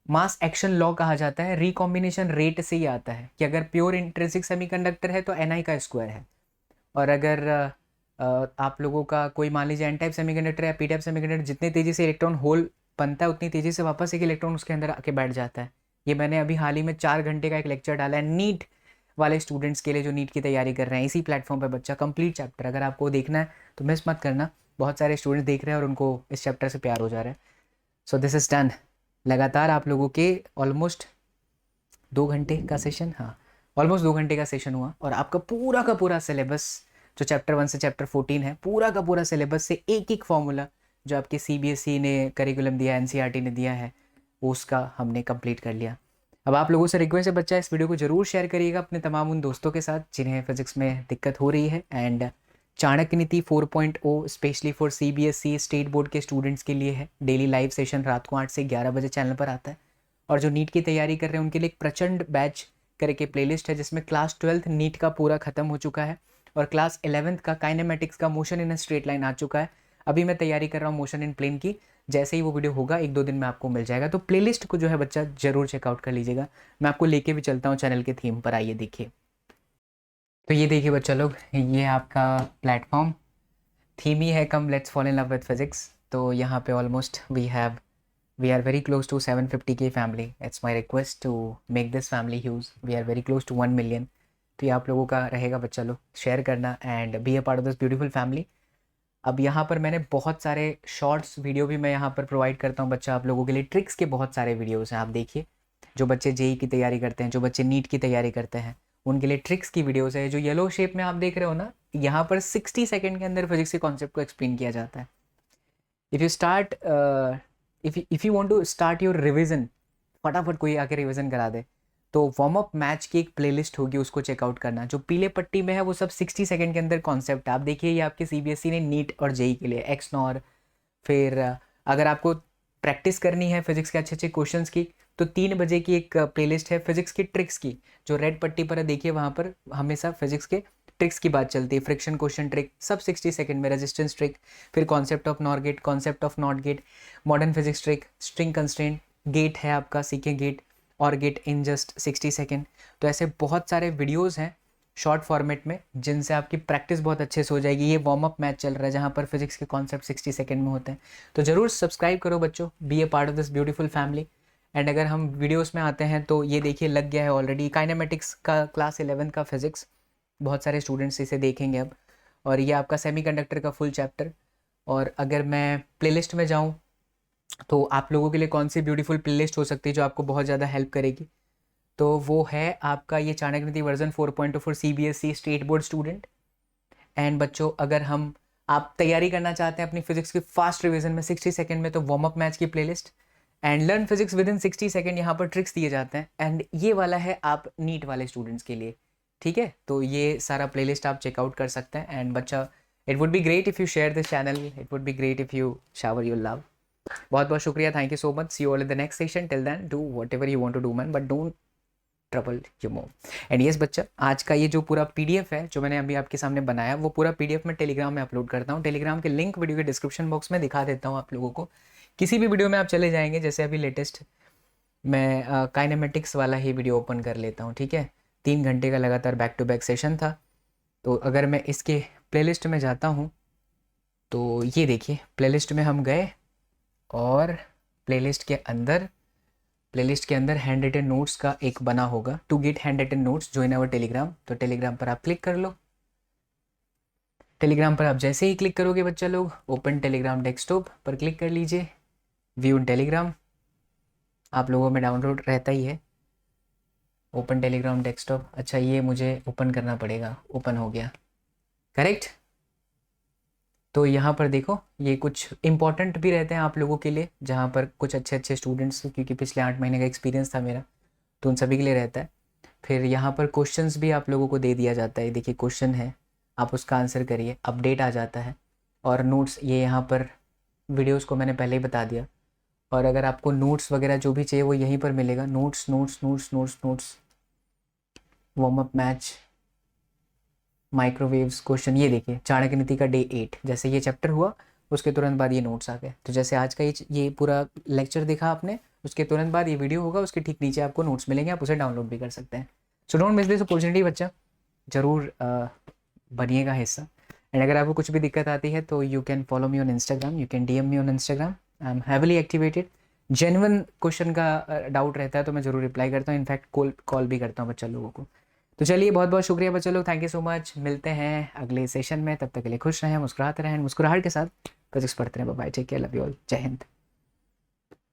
mass action law कहा जाता है, recombination rate से ही आता है कि अगर प्योर इंट्रिंसिक सेमीकंडक्टर है तो Ni का स्क्वायर है, और अगर आप लोगों का कोई मान लीजिए एन टाइप सेमीकंडक्टर या पी टाइप सेमीकंडक्टर, जितने तेज़ी से इलेक्ट्रॉन होल बनता है उतनी तेज़ी से वापस एक इलेक्ट्रॉन उसके अंदर आके बैठ जाता है। ये मैंने अभी हाल ही में 4 घंटे का एक लेक्चर डाला है नीट वाले स्टूडेंट्स के लिए जो नीट की तैयारी कर रहे हैं, इसी प्लेटफॉर्म पर बच्चा कंप्लीट चैप्टर, अगर आपको देखना है तो मिस मत करना। बहुत सारे स्टूडेंट्स देख रहे हैं और उनको इस चैप्टर से प्यार हो जा रहा है। So this is done. लगातार आप लोगों के ऑलमोस्ट 2 घंटे का सेशन, हाँ ऑलमोस्ट 2 घंटे का सेशन हुआ, और आपका पूरा का पूरा सिलेबस जो चैप्टर 1 से चैप्टर 14 है, पूरा का पूरा सिलेबस से एक एक फॉर्मूला जो आपके CBSE ने करिकुलम दिया, NCERT ने दिया है, उसका हमने कंप्लीट कर लिया। अब आप लोगों से रिक्वेस्ट है बच्चा, इस वीडियो को जरूर शेयर करिएगा अपने तमाम उन दोस्तों के साथ जिन्हें फिजिक्स में दिक्कत हो रही है। एंड चाणक्य नीति 4.0 specially for CBSE state board के स्टूडेंट्स के लिए है। डेली लाइव सेशन रात को 8 से 11 बजे चैनल पर आता है, और जो नीट की तैयारी कर रहे हैं उनके लिए एक प्रचंड बैच करके प्लेलिस्ट है जिसमें क्लास 12th नीट का पूरा खत्म हो चुका है, और क्लास 11th का काइनेमेटिक्स का मोशन इन स्ट्रेट लाइन आ चुका है। अभी मैं तैयारी कर रहा हूँ मोशन इन प्लेन की, जैसे ही वो वीडियो होगा 1-2 दिन में आपको मिल जाएगा। तो प्लेलिस्ट को जो है बच्चा जरूर चेकआउट कर लीजिएगा। मैं आपको लेके भी चलता हूँ चैनल के थीम पर, आइए देखिए। तो ये देखिए बच्चा लोग, ये आपका प्लेटफॉर्म थीम ही है come let's fall in love with physics. तो यहाँ पे almost we are very close to 750K family. It's my request to make this family huge. We are very close to 1 million. तो ये आप लोगों का रहेगा बच्चा लोग, शेयर करना and B a part of this beautiful family. अब यहाँ पर मैंने बहुत सारे शॉर्ट्स वीडियो भी मैं यहाँ पर प्रोवाइड करता हूँ बच्चा आप लोगों के लिए। ट्रिक्स के बहुत सारे वीडियोस हैं, आप देखिए। जो बच्चे जेई की तैयारी करते हैं, जो बच्चे नीट की तैयारी करते हैं, उनके लिए ट्रिक्स की वीडियोस है। जो येलो शेप में आप देख रहे हो ना, यहाँ पर 60 सेकेंड के अंदर फिजिक्स के कॉन्सेप्ट को एक्सप्लेन किया जाता है। If you start if you want to start your revision, फटाफट कोई आके रिवीजन करा दे, तो वार्म अप मैच की एक प्लेलिस्ट होगी, उसको चेकआउट करना। जो पीले पट्टी में है वो सब 60 सेकंड के अंदर कॉन्सेप्ट है। आप देखिए, ये आपके CBSE ने नीट और जेई के लिए एक्स नॉर। फिर अगर आपको प्रैक्टिस करनी है फिजिक्स के अच्छे अच्छे क्वेश्चंस की, तो 3 बजे की एक प्लेलिस्ट है फिजिक्स की ट्रिक्स की। जो रेड पट्टी पर है देखिए, वहाँ पर हमेशा फिजिक्स के ट्रिक्स की बात चलती है। फ्रिक्शन क्वेश्चन ट्रिक सब 60 सेकंड में, रेजिस्टेंस ट्रिक, फिर concept of NOR gate, concept of NOT gate, modern physics trick, string constraint, get है आपका, सीखे गेट और गेट इन जस्ट 60 सेकेंड। तो ऐसे बहुत सारे वीडियोज़ हैं शॉर्ट फॉर्मेट में जिनसे आपकी प्रैक्टिस बहुत अच्छे से हो जाएगी। ये वार्म अप मैच चल रहा है जहाँ पर फिजिक्स के कॉन्सेप्ट 60 सेकंड में होते हैं। तो ज़रूर सब्सक्राइब करो बच्चों, be a part of this beautiful family. And अगर हम वीडियोस में आते हैं तो ये देखिए लग गया है ऑलरेडी काइनेमेटिक्स का क्लास 11 का फिजिक्स, बहुत सारे स्टूडेंट्स इसे देखेंगे अब। और ये आपका सेमीकंडक्टर का फुल चैप्टर। और अगर मैं प्लेलिस्ट में जाऊँ तो आप लोगों के लिए कौन सी ब्यूटीफुल प्लेलिस्ट हो सकती है जो आपको बहुत ज़्यादा हेल्प करेगी, तो वो है आपका ये चाणक्य नीति version 4.0 for CBSE state board student. And बच्चों, अगर आप तैयारी करना चाहते हैं अपनी फिजिक्स की फास्ट रिवीजन में 60 सेकंड में, तो वार्म अप मैच की playlist and learn physics with in 60 second, यहाँ पर ट्रिक्स दिए जाते हैं। एंड ये वाला है आप नीट वाले स्टूडेंट्स के लिए, ठीक है। तो ये सारा प्लेलिस्ट आप चेकआउट कर सकते हैं। एंड बच्चा, it would be great if you share this channel, it would be great if you shower your love. बहुत बहुत शुक्रिया, thank you so much, see you all in the next session. Till then do whatever you want to do man, but don't trouble you more. And yes बच्चा, आज का ये जो पूरा PDF है जो मैंने अभी आपके सामने बनाया, वो पूरा PDF मैं टेलीग्राम में अपलोड करता हूँ। टेलीग्राम के लिंक वीडियो के डिस्क्रिप्शन बॉक्स में दिखा देता हूँ आप लोगों को। किसी भी वीडियो में आप चले जाएंगे, जैसे अभी लेटेस्ट मैं काइनेमेटिक्स वाला ही वीडियो ओपन कर लेता हूँ, ठीक है। 3 घंटे का लगातार बैक टू बैक सेशन था। तो अगर मैं इसके प्लेलिस्ट में जाता हूँ तो ये देखिए, प्लेलिस्ट में हम गए और प्लेलिस्ट के अंदर हैंड रिटन नोट्स का एक बना होगा, to get handwritten notes join our Telegram. तो टेलीग्राम पर आप क्लिक कर लो। टेलीग्राम पर आप जैसे ही क्लिक करोगे बच्चा लोग, ओपन टेलीग्राम डेस्कटॉप पर क्लिक कर लीजिए, व्यू इन टेलीग्राम आप लोगों में डाउनलोड रहता ही है। ओपन टेलीग्राम डेस्कटॉप, अच्छा ये मुझे ओपन करना पड़ेगा, ओपन हो गया, करेक्ट। तो यहाँ पर देखो, ये कुछ इंपॉर्टेंट भी रहते हैं आप लोगों के लिए, जहाँ पर कुछ अच्छे अच्छे स्टूडेंट्स, क्योंकि पिछले 8 महीने का एक्सपीरियंस था मेरा, तो उन सभी के लिए रहता है। फिर यहाँ पर क्वेश्चंस भी आप लोगों को दे दिया जाता है, देखिए क्वेश्चन है, आप उसका आंसर करिए, अपडेट आ जाता है। और नोट्स, ये यहाँ पर वीडियोस को मैंने पहले ही बता दिया। और अगर आपको नोट्स वगैरह जो भी चाहिए वो यहीं पर मिलेगा, notes notes notes notes notes, warm up match, microwaves question. ये देखिए चाणक्य नीति का डे 8, जैसे ये चैप्टर हुआ उसके तुरंत बाद ये नोट्स आ गए। तो जैसे आज का ये पूरा लेक्चर देखा आपने, उसके तुरंत बाद ये वीडियो होगा, उसके ठीक नीचे आपको नोट्स मिलेंगे, आप उसे डाउनलोड भी कर सकते हैं। So don't miss this opportunity बच्चा, ज़रूर बनिएगा हिस्सा। एंड अगर आपको कुछ भी दिक्कत आती है तो you can follow me on Instagram, you can DM me on Instagram, I am heavily activated. Genuine question का डाउट रहता है तो मैं ज़रूर रिप्लाई करता हूँ, इनफैक्ट कॉल भी करता हूँ बच्चा लोगों को। तो चलिए, बहुत बहुत शुक्रिया बच्चा लोग, थैंक यू सो मच। मिलते हैं अगले सेशन में, तब तक के लिए खुश रहें, मुस्कुराते रहें, मुस्कुराहट के साथ फिजिक्स पढ़ते रहें। Bye, take care, love you all, जय हिंद।